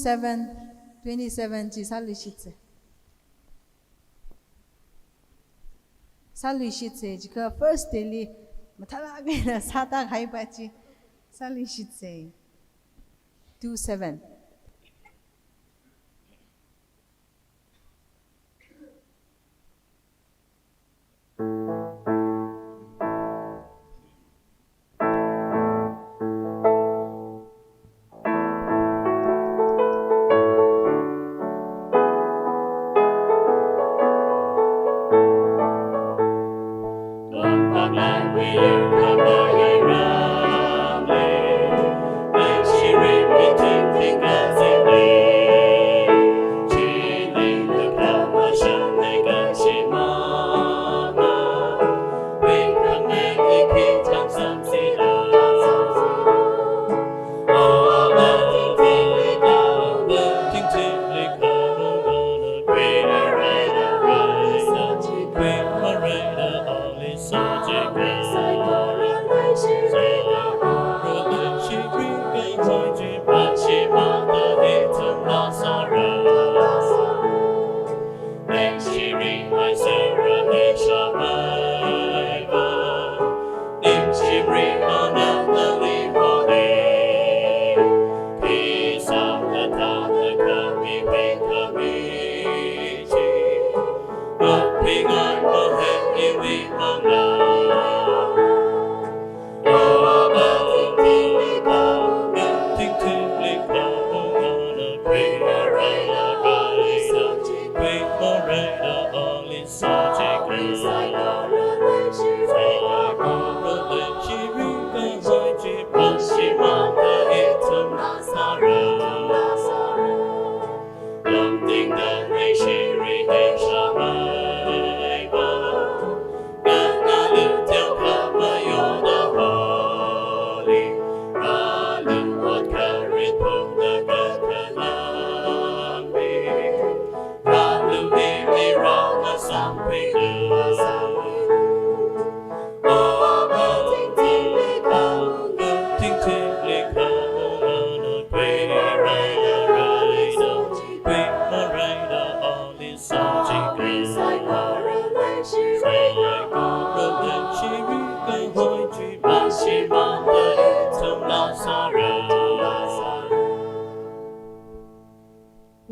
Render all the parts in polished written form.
27 지 살리시체. 살리시체 지가 first daily 마타라게나 사다 가이바지 살리시체. 27.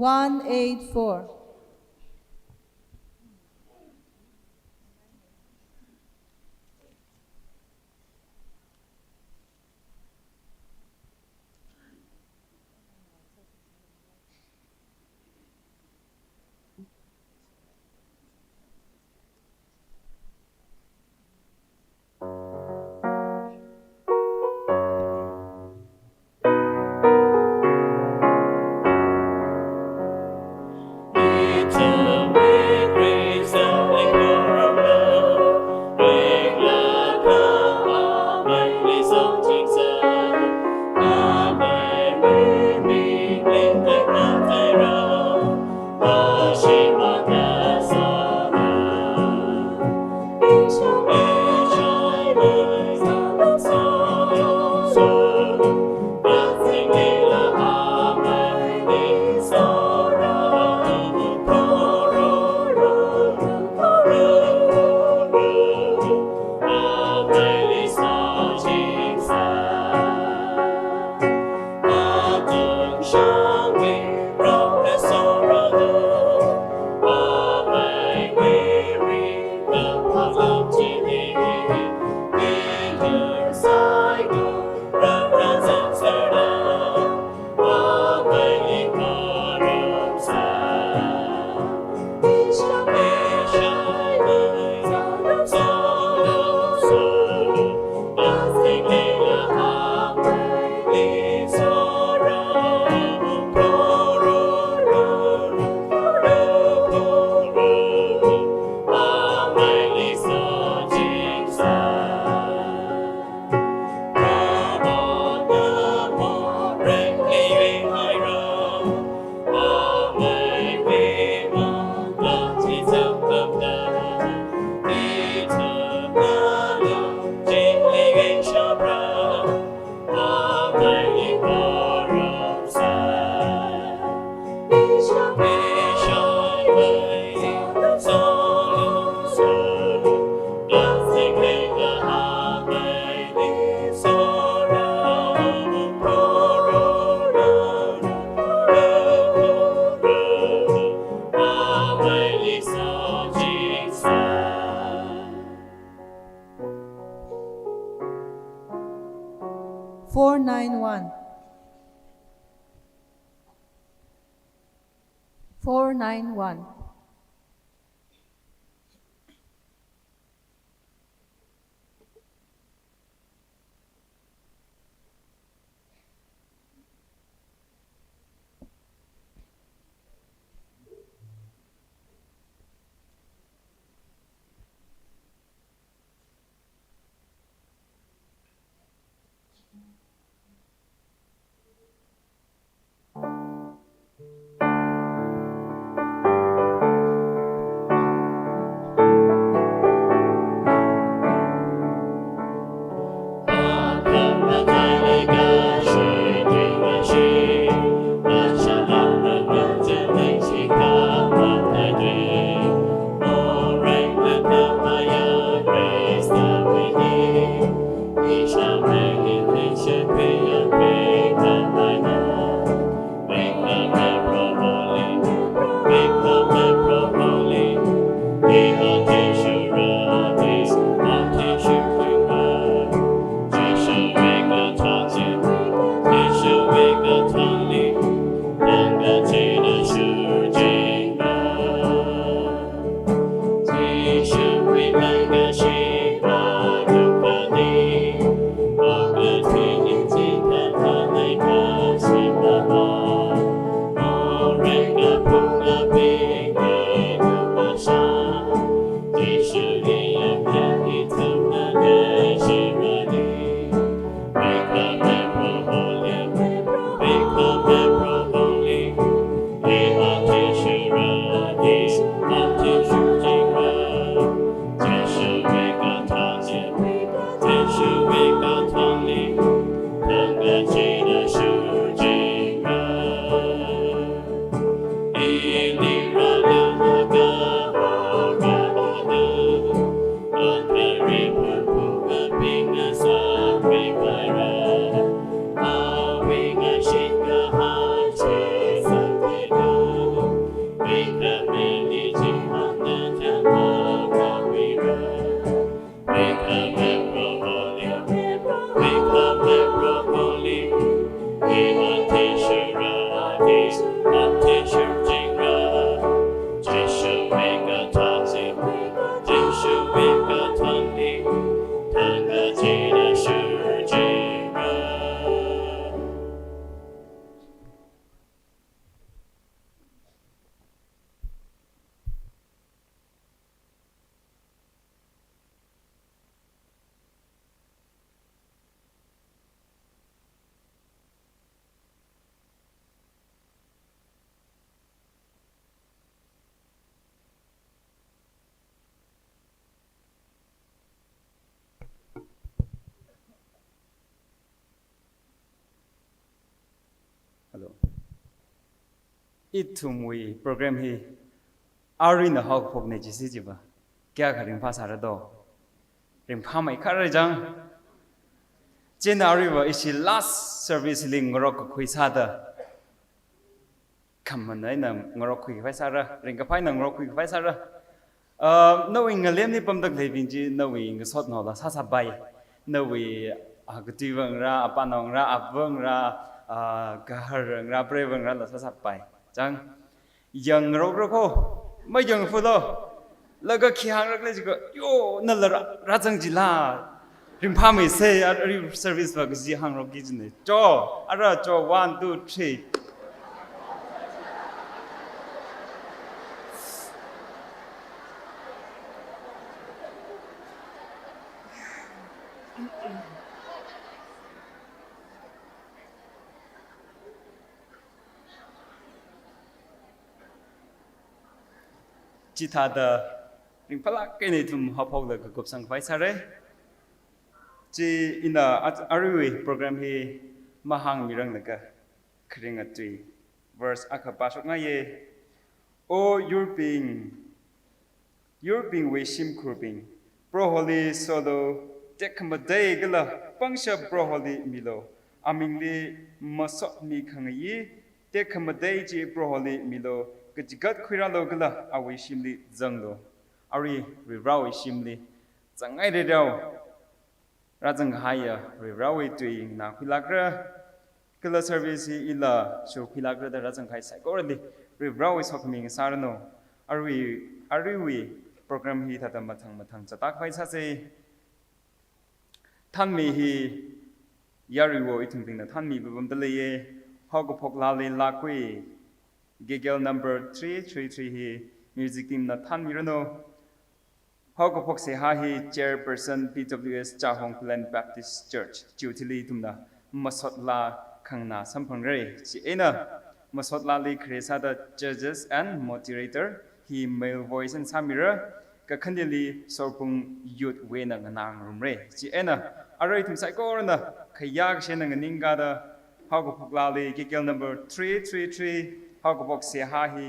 One, 8, 4. 491. Hello. Itumui program hi ari na hawk phok ne jisi jiba kya kharing pha sara do ring pha mai khar jang chen ari wa isi last service ling ngorok khui sa da khamman nai na ngorok khui phai sara ring ka phai na ngorok khui phai sara knowing ngalem ni pam dak levin ji knowing sot no la sa sa bai knowing agtiwang ra apanong ra apwang ra kahar ra prevang ra la sa sa bai chang yang rok rok ho mai yang fu lo la ga khiang rak le ji go yo na la ra chang ji la rim pha mai se ari service ba ji hang rok gi ji ne cho ara cho 1 2 3其他的，你不拉给你从好跑的个上快啥嘞？这因那阿瑞 program he mahang mirang naga kering atui verse akapasok ngaye o you're being wishim kurbing pro holy solo tekmaday gala pangsha pro holy milo amingli masok mi khangayi tekmaday ji pro holy milo Gajigat Kwiralo Gala, a wishimly Zanglo. Ari, Rirawi Shimli, Zangai Rao Razang Haya, Rirawi doing Nakilagra, kila service ila show pilagra da razang khai sai kordi ribra is hokming sarno arwi program hi thata mathang chatak khai sa se than mi hi yariwo itung na than mi bum da le hogo phok la le Laakui gigel number 333 hi music team na than mi no hogo phok se ha hi chairperson PWS Chahong Plan Baptist Church chutili tumna masot la khangna samphang re chi ena masot la li khresa da judges and moderator he male voice and samira ka khandili sorpung youth we na nang rum re chi ena aroi tum sai ko na khaya she na ninga da hogo phok la li gigel number 333 hogo phok se ha hi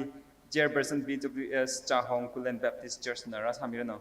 chairperson PWS Chahong Plan Baptist Church na ra samira no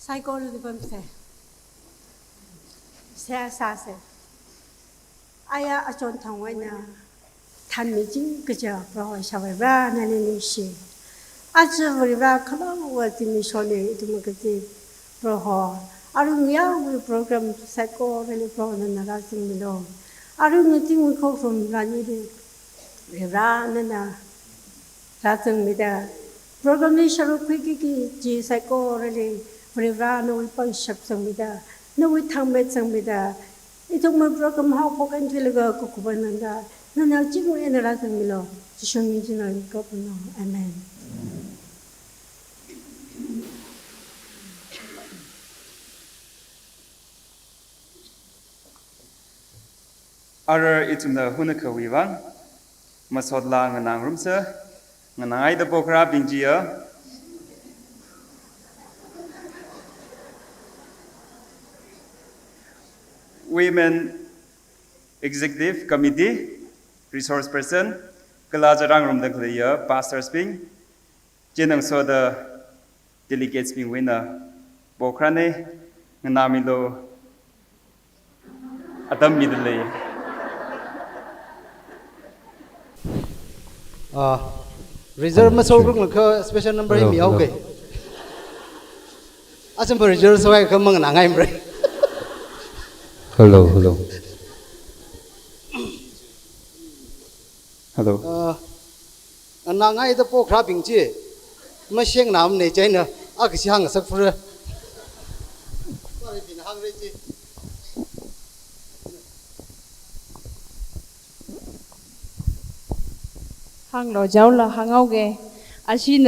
Saikolo di pamse. Saya sase. Aya achon thangwa na than mi jing geja pro shawe ra na ni shi. Achu ri ra khalo wa ti mi shone tu ma gati pro ho. Aru ngya wi program saiko really pro na ra sing mi lo. Aru ni ting wi Khokharum ra ni de ra na na ra sing mi da. Program ni sharu ki ji saiko really Rivra no we punch up some with that. No we tongue made some with that. It took my program how pocket till go Kukubananda. No, now Jimu and the Rasan Milo. To show me to know governor. Amen. Ara itunda hunaka wiwang masodla nganang rumsa nganai da pokra bingjia Women Executive Committee, Resource Person, Kalajarang Rum the Pastor Sping, Jenang so the delegates being winner, Bokrane, Namilo Adam Middle. Reserve masuk rung ke special number ini oke. Asam reserve saya ke mengenangai mereka. Hello. Nangai itu pokra bingci, masih nam ni cina, aku siang sak fur. Hang lo jauh lah hang auge, asyik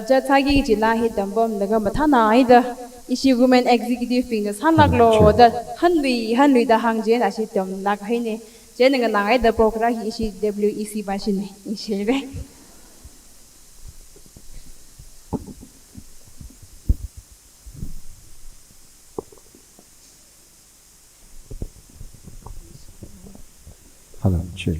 jatagi jila hitam bom dengan matana ida, isi women executive ping sanlak lo dah hanwi dah hang jen asyik tem nak ini, jen dengan nangai dah program isi WEC macam ni, isi le. Hello, check.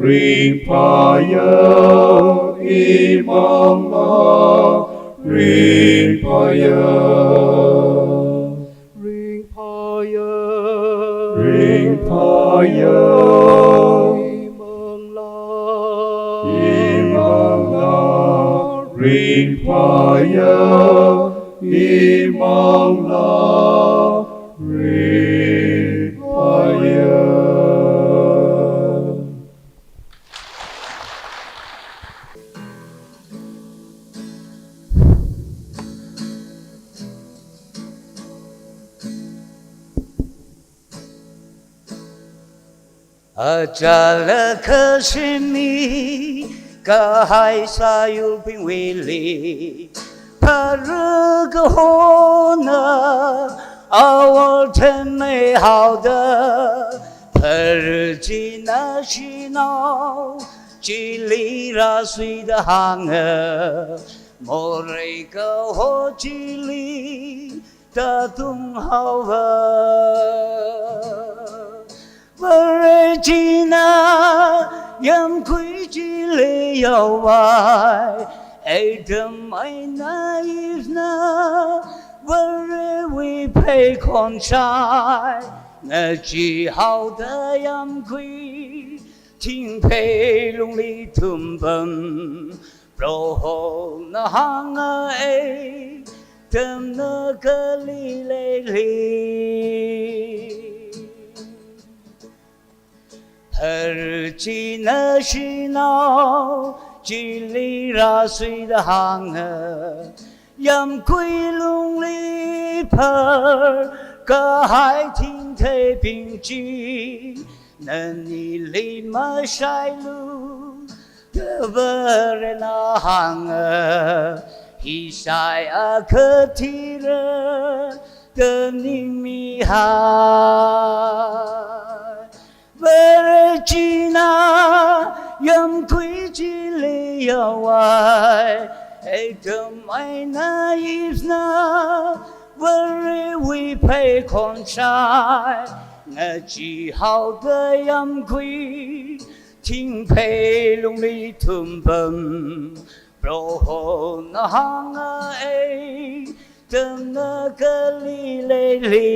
ring fire, imam la, ring fire, ring fire, ring fire, imam la, ring fire, imam la, ring fire. Ajala kasini kahai sayu pingwili parugahona awal tenme hauda parjina shino chilira suida hanga more ka ho chili tatung hawa Virginia, yam kui chi le yau vai, Adam ai naive na, where we pay con chai, na chi hao da yam kui, ting pei lung li tum bum, pro ho na hang ai, tem na ka li le li. Herjina shino chili ra suy da hang yam quy lung li per ka hai ting te ping chi nan ni li ma shai lu de ver na hang hi shai a ke ti re de ning mi ha Virginia, yam kui chi le yawai, Adam ai naive na, where we pay con chai, na chi hao da yam kui, ting pei lung li tum bum, pro ho na hang ai, dem na ka li le li.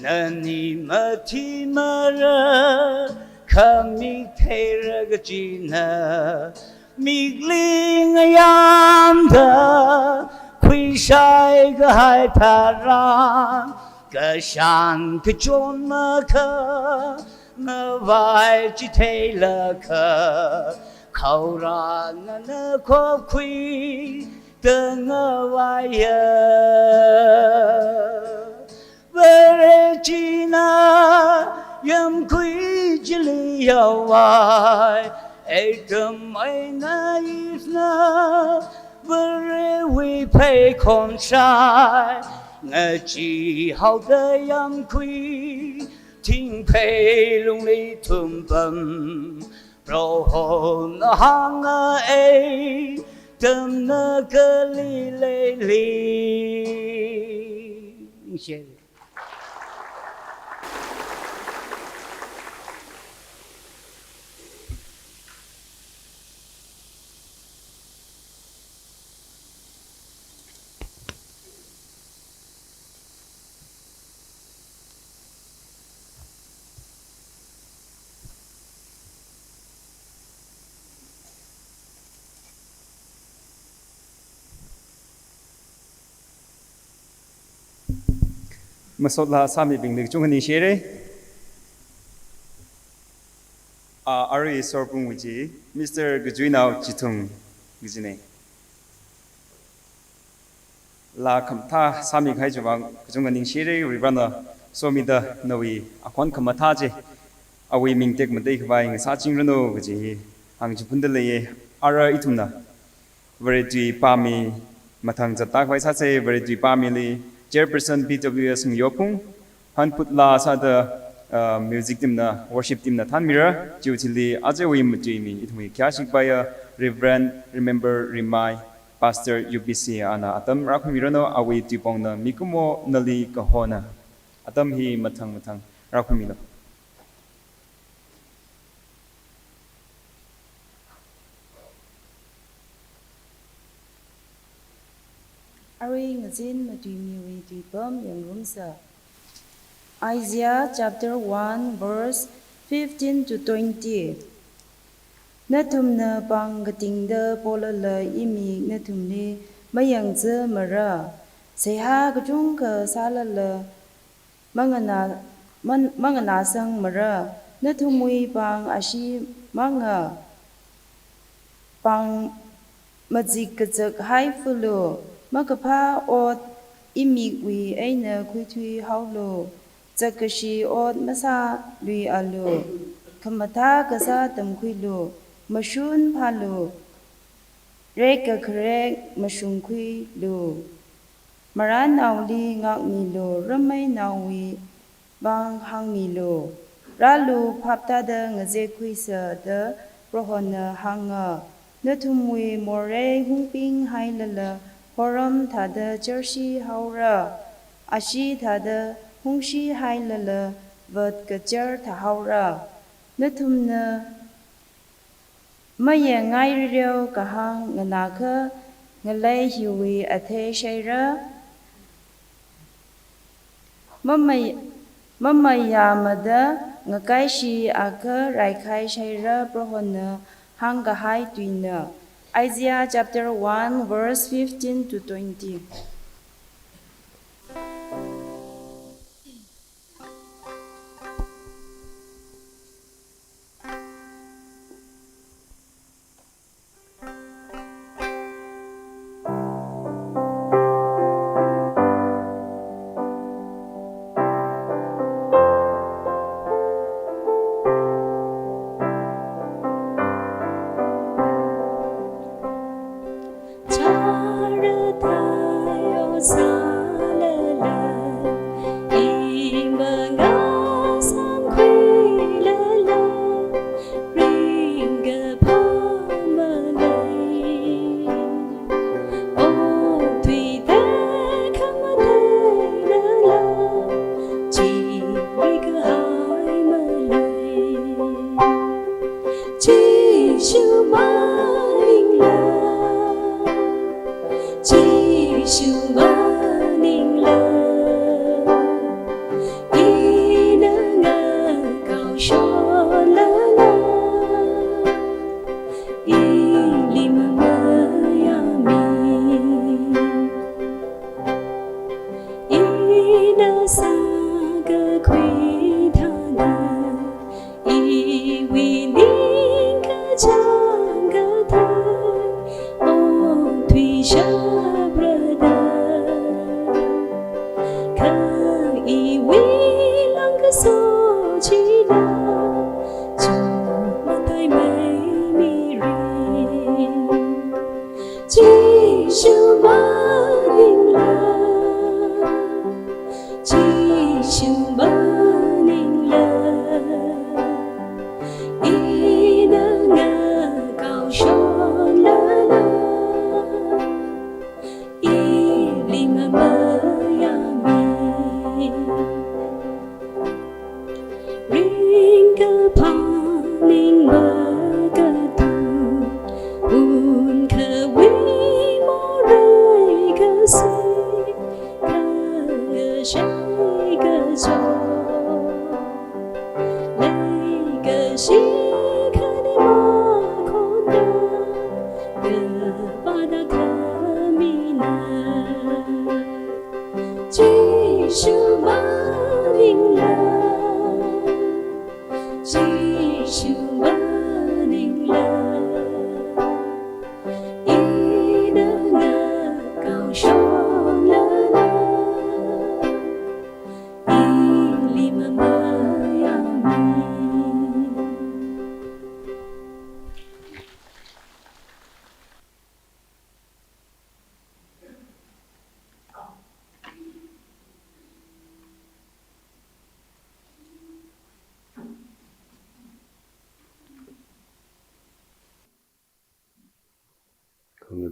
Nani mati mara kami tera gajina migling yanda kui shai gahai paran gashan kajon maka mawai jitela ka kaura na ko kui dengawaya Virginia, yam kui jili yawai, Adam ai naive na, where we pay con chai, na chi hao da yam kui, ting pei lung li tum bum, pro ho na hang ai, dem na ka li le li. Masodla sami binglik chungani shere ari sorpung wiji Mr. Gujuinau Chitung gijine la kamtha sami khai jawang chungani shere ribana somida nawi akon kamatha je awi mingtek madai khbai ngasa chingrano giji angji pundale ara itumna very pami mathang jata khwai sa se very pami li Chairperson BWS Ngayopung, Hanputla Sada music team na worship team na Thanmira, Jiutili Ajewi Mujimi, it we Kyashik by Reverend Remember Rimai, Pastor UBC Ana Atam Rakumirano, Awi Tipong na Mikumo Nali Kahona, Atam hi Matang Matang, เราคุยมีแล้ว Ari ngazin matui dipam yang rumsa. Isaiah chapter 1 verse 15 to 20. Natumna pang gatingda polala imi natumni mayangze mara. Seha gajung ka salala mangana sang mara. Natumui pang ashi manga pang majik kajak hai fulu. Magapa ot imigwi aina kuitui haulo. Zakashi ot masa lui alu. Kamata kasa tamkuilu. Mashun palu. Reka krek mashunkui lu. Maran nauli ngak milu. Ramay nawi bang hang milu. Ralu paptada ngazekui sa da rohona hanga. Natumwi more hungping hailala. Khokharum tada jershi haura. Ashi tada hungshi hailala. Vat gajar tahaura. Natumna maya ngai ryo kahang nganaka ngalay hiwi athe shaira. Mamayamada ngakaishi aka raikai shaira prohona hangahai tuina. Isaiah chapter 1 verse 15 to 20.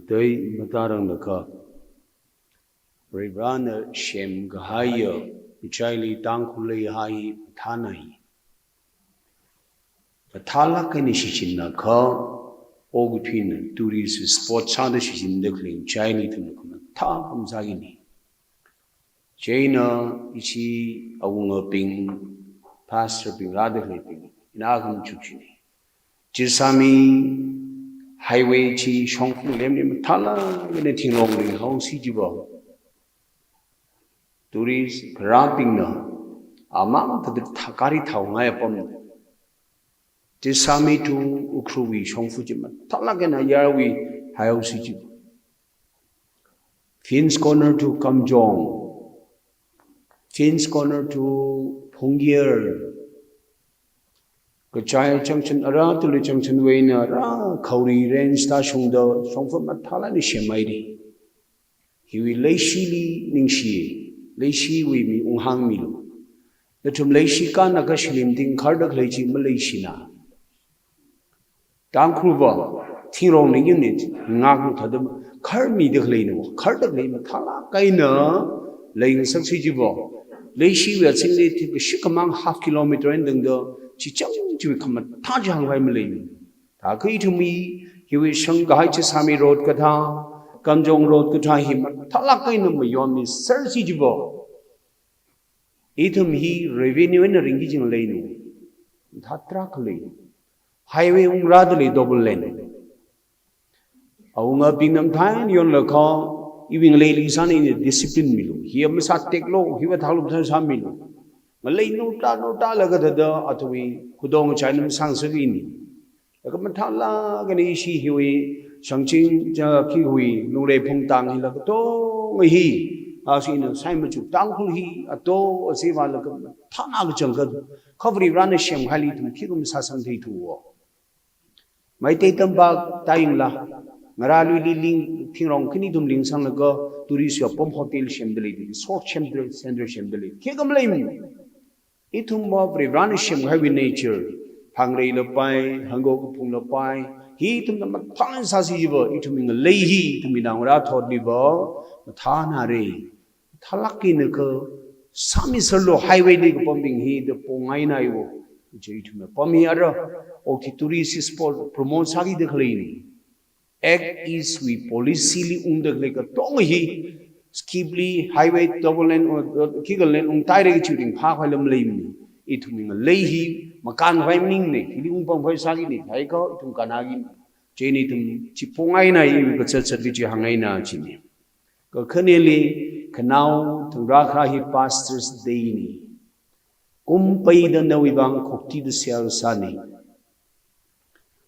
Day Matarang Naka Ribrana Shem Gahaya Chai Tangkhul hai Thanai. Thala can she in all between tourist sports sound she in the clean Chinese to the top from Zagini. China ichi awunga ping pastor ping radically ping in Agam Chuchini. Jisami highway chi shongfu lemnim thala in a ting long how see you. Tourist ramping no among the Takari town I upon. Jisami to Ukruwi shongfujima talagana yarwi how see you. Finn's corner to Kamjong. Finn's corner to Pongier. Kachai junction around to the junction way na Kauri rain station the Songfort Matalani Shemaidi. He will lay shili ningshi, lay shi with me unhang milu. The tum lay shika nakashlim ding kardak leji Malaysia. Tangkhul Tiro unit, Nagu Tadam, Karmi the Leno, Kardak lame Tala Kaina, laying succeedable. Leishi will sing it to Shikamang half kilometer ending the Chichang to become a Tajang Wemley. Taki to me, he will Shanghai Chisami Road Kata, Kanjong Road Kata him, Talakainum Yomi, Sersijibo. Etum he revenue in a ringing lane. Tatrak lane. Highway radically double lane. Aunga Bingham Time, yon laka. Even ladies are in a discipline milu. Here must take low, he would have some milu. Malay no talaga the Atui, Kudong China Sansavini. Like a Matala, Ganishi, Hui, Shangching, Kiwi, Lungreiphung Tang, Lakato, he, as in a Simon to Tangkhul he, a toe, a Siva like a Tanag Jungle, covering Ranasham Hali to Kikum Sasanti to war. My Tatum dying la. Marali ling Tirong Kinitum Ling Sanaga to reach your Pom Hotel Shemdeli, Sort Shemdel, Sender Shemdeli. Kigam lame. Itum Bob Revanishim heavy nature. Hangre Lapai, Hango Pung Lapai. He to the Matan Sasiva, ituming a lay to me down Rathod Liver, Matana Ray. Talaki Naka, Sami Solo Highway Dig bombing he, the Pongaina, which is to me, Pomiara, or Tituri sport promotes Sagi the cleaning. Act is we policy like a tongi, skibly, highway, double lane, or kiggle lane, tire shooting, Pahalam lame. It mean a lay Makan Wiming, Hilum Poisagini, Haiko, to Kanagi, Jenny to Chipongaina, you could search at which you hangaina, Jimmy. Kaneli, Kanao, to Rakahi pastors daily. Pay the Nawibang, Kokti the Sierra Sunny.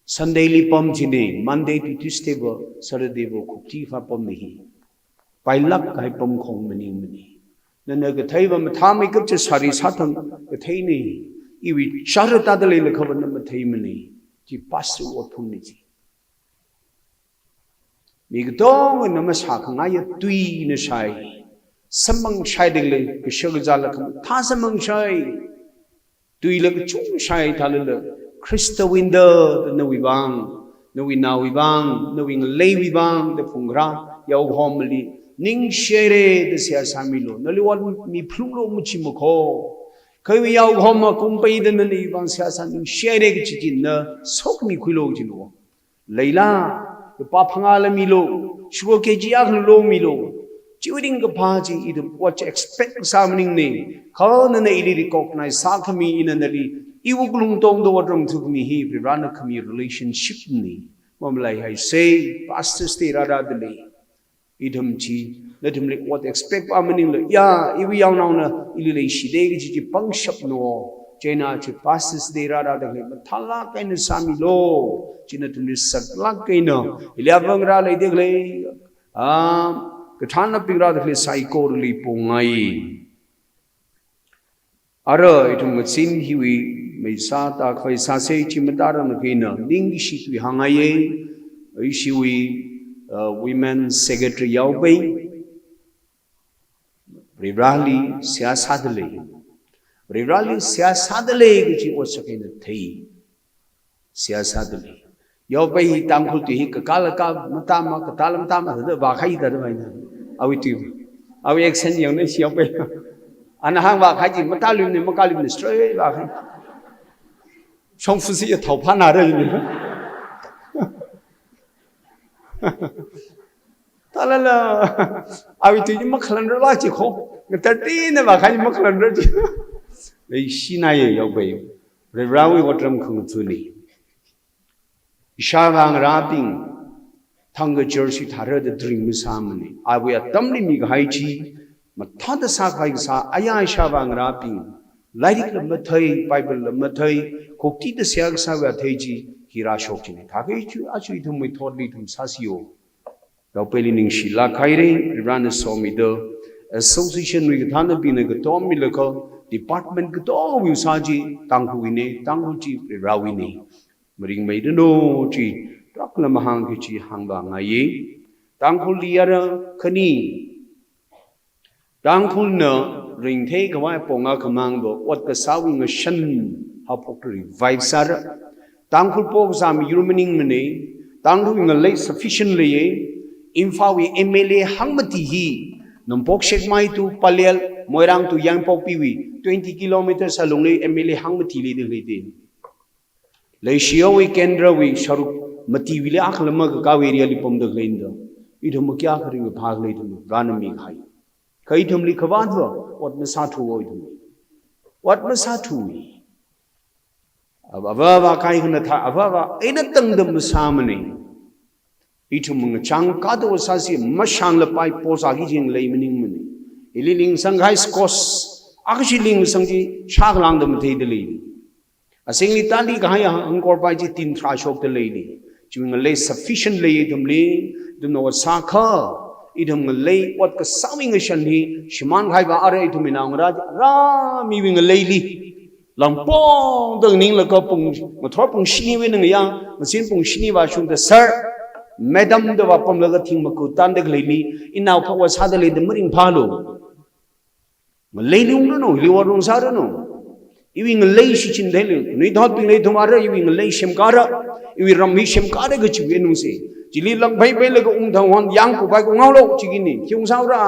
Sunday pom chine, Monday to Tuesday Saturday Kokti fa pom nihi. By luck I pom kong mani. Then the Taiva Matami got to Sari Satan, the Taini, Iwi Sharatadale the Covenant Matamani, Ti Pastor or Puniti. Migdong and Namasak, Ngaya Tui in a shy. Samang shidingly, Kishogazalakam, Tasamang shy. Tui like a chung shy talent. Krista window, the Nawibang, Nawibang, knowing lay wibang, the Pungra, Yao homily, Ning Shere, the Siasamilo, Naliwan mi Plulo Muchimoko, Kawi Yao Homa, Kumpay the Nalivan Siasan, Shere Chitin, Sok mi Quilogino, Layla, the Papangala Milo, Shuokejiak Lo Milo, during the party, what you expect summoning name, Khan and the recognize Sakami in an Iwuglung Dong the water took me here, run a community relationship me. Mamlai, I say, Pastor stay rather delay. Idum chi, let him like what expect Amaning, ya, if we are now, Ilishi, they punctup no, Jena, Pastor stay rather delay, but Talak and Sami low, Jinatum is Saklakino, 11 rally delay, Katana Piradically psychorally Pungai. Ara, it would seem he may sata kwai sase chimatara nakina Lingshi to Hangaye, Ishiwi Women's Secretary Yaubei, Rivali Siasadale, Rivali Siasadale, which was a kind of tea. Siasadale. Yaubei Tangkhul to Hikakalaka, Matama, Katalam Tama, the Bakai, the Vina. Are we extending youngness Yaubei? อันนั้นว่าใครจีมาตาลืมเนี่ยมากาลืมเนี่ยสเตรย์ว่าใครช่องฟุซี่จะเท่าพันอะไรอยู่เนี่ยตอนนั้นเอาไปถึงมักขันรว่าจีโคแต่ตีเนี่ยว่าใครมักขันรจีเลยชินายยกไปเรื่องราวที่ว่าทำคงทุนี่ชาวบ้านราบิงทั้ง个就是他的 dream 上面呢，啊，为了当你米个海基，嘛，他的啥个啥，哎呀，ชาวบ้านราบิงไล่ที่ละมาเทยไบเบิลละมาเทยคุกที่เสียกสาวเทยจีฮิราชกจีเนี่ยถ้าเกิดจู่อาจุยทำไมทอดลีทำซาซิโอเราไปลินิงศิลาใครเร่ร้านสอมิเดอ association วิกท่านปีนึงก็ต้องมีแล้วก็ department ก็ต้องวิสาจีตั้งคุยเนี่ยตั้งคุยจีราวิเนี่ยมริงไม่ได้โน้จีรักละมหังกิจีหังบางไงตั้งคุลีอะไรขณีตั้งคุลเนอริงเทกว่าปงอาขมังบอกวัดกษาวิงชันเขาพกรีไวซ์ซาร์ตั้งคุลปกสามียูมินิงมันเองตั้งคุลวิงเลย sufficient เลยอินฟ้าวิเอเมเลหังมติฮีนมปกเช็คไม่ตูปาเลลมวยรังตูยังปกปีวี20 kilometers ลงเลยเอเมเลหังมติเลยเด็กเลยเชียววิเคนดราวิชารุมติวิเลอัคลมะกาเวรียลิปมเดกเลนเดออีทมกี้อาคริงภาคเลยทุนร้านมีใครใครทำลิขวาดวะวัดมาสาธุโอ้ยทุนวัดมาสาธุว่าใครคนนั้นท่าว่าไอ้นั่นตั้งดมสามนี่อีทมงจังกัดวสาสิมาช่างละไปโพสากิจิงเลยมันนิ่งมันอีลิงสังไฮสกอสอักชิลิงสังจีชากลังดมเทเดลีสิ่งที่ตาลีก็ให้อังกอร์ไปจีตินทราชกเดลีนี่จึงเลย sufficient เลยดมลีดมโนสักข้าอีดมเลยวัดก็สาวิงชันฮีชิมันใครว่าอะไรทุมินางรามีวิงเลยลีลำปองดังนี้แล้วก็ปุ่งมาทอดปุ่งชินีวินึงยังมาสิ้นปุ่งชินีว่าชุนเดสร์แม่ดำเดว่าปุ่มแล้วก็ทิ้งมากุตันเด็กเลยลีอินเอาพวกว่าซาเดลีดมริงพาโลมาเลยลีอุ้งโน่ลีวารุงซาโน่อีวิงเลยชิชินเดลินี่ทอดปิงเลยทุมาระอีวิงเลยเชมการะอีวิรำมิเชมการะก็ชิวเอนุสิจิลีลังไปไปเลยก็ทวันยังกูไปกูเงาโลจิกินี่คิวสาวระ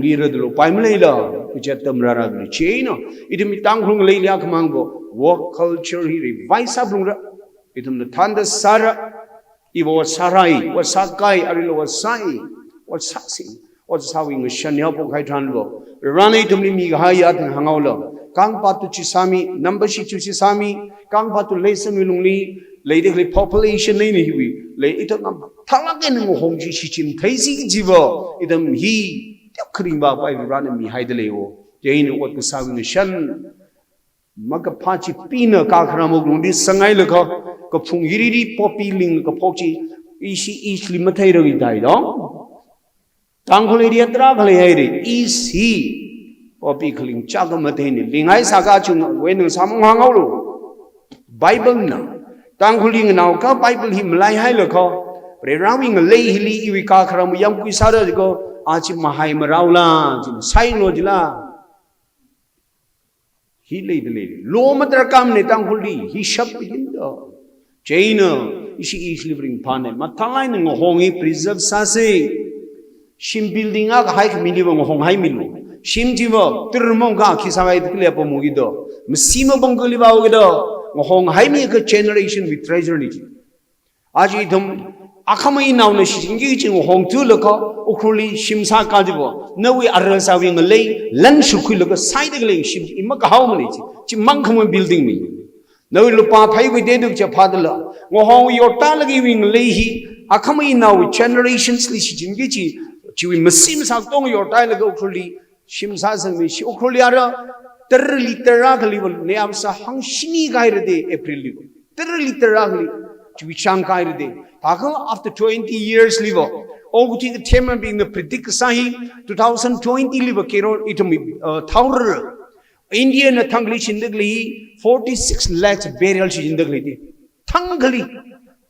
ลีระดโลไปไม่เลยล่ะกูจะทำระดับนี้เชยนะอีทมีตั้งครุงเลยเลี้ยขมังก็ work culture ฮีรีไวซ์บลุงระอีทมีทันเดสาระอีวัดสารายวัดสักไก่อะไรวัดไซวัดสักสิวัดสาวิงชันยาพงไข่ทันบ่ร้านอีทมีมีกหายาถึงหางเอาล่ะกังปัตุชิสามีนัมเบอร์ชิชิสามีกังปัตุเลสมิลุงลีเลยเด็กเลย population เลยนี่วิเลยอีทำทั้งนั้นงงชิชิชินไทยสิจีบอีทำฮีเจ้าคริงบ้าไปร้านมีให้เดลีโอเจนวัดก็สาวิงชันมักพาชิปีนกาครามกรุงดิสังไงเลยก็พุงฮิริปอปีลิงก็พกชีอีสลิมไทยเราอีได้ดองตั้งคนเดียตราคนเลยอีสีพอปีคลิงจักมาเทนี่ลิงไอ้สักอาจุนเว้นสามหังเอาลูไบเบิลนะตั้งคนลิงน่าก็ไบเบิลหิมไล่ให้เลยเขาเรื่องราวิงเลยฮิลีอีวิกาครามยังกุยสาระก็อาชิมาให้มาเราล่ะจินไซโนจิล่ะฮิเลยเดลีโลมาตรกรรมเนี่ยตั้งคนลีฮิชับยินดอเจนอิชิอิชลิบริงพานเนี่ยมาทั้งไงนึงหงอี preserve ซาเซชิม building อ่ะให้มิลิวงหงให้มิลูชิมจีวตรมงกาคิสาวายตุกเลียปมุกิดอมซีมบังกุลิบาวกิดองหงให้มีก็ generation with treasure นี่อาจีทำอาคามีนาวน์ชิงกี้จิงหงทุลก็อุคลีชิมซากาจิบนวีอาร์สาวิงเลยลันชุคุยแล้วก็ไซด์เลยชิมอิมก็ฮาวมันนี่จิมังคมัน building นี่นวีลูกป้าไพ่วิเดดุจะพาดละงหงยอตาลกิวิงเลยฮีอาคามีนาว generations ลิชิงกี้จิวิมซีมซากตงยอตาลก็อุคลีชิมซาสังมิชิอุคลีอาระตรลิตรากลิวเนียมซาฮังชินีกายระเดเอพริลลิวตรลิตรากลิจิวิชังกายระเดตากง after 20 yearsลิวโอ้กุฏิก็เทมันเป็น predict สาฮี2020ลิวเคโรอิทมิทาวร์อินเดียนทั้งลิชินดักลี46 lakhs burialชินดักลีทั้งกลี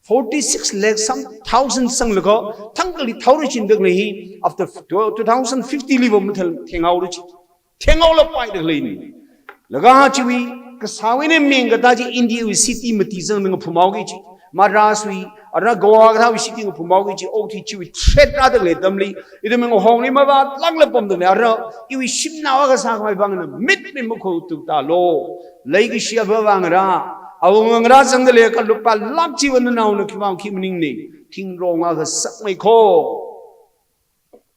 46 lakhs some thousands สังลก็ทั้งกลีทาวร์ชินดักลี after 2050ลิวมันเทงเอาดิเทงเอาละไปดักลีนี่แล้วก็ชีวิตก็สาวินเมงก็ตาจีอินเดียวิสิตี้มาตีซังนึงพูดมาโอเคจีมาราสวี ara goa ga wi siking phumau gi chi o thi chi threat ra de le damli idem ngo hong ni ma ba lang la pom de ne ara I wi sim na wa ga sa mai bang na mit mi mo ko tu ta lo lei gi sia ba wang ra awang ra sang de le ka lu pa lak chi wan na na ki bang ki mning ni thing ro nga ga sak mai kho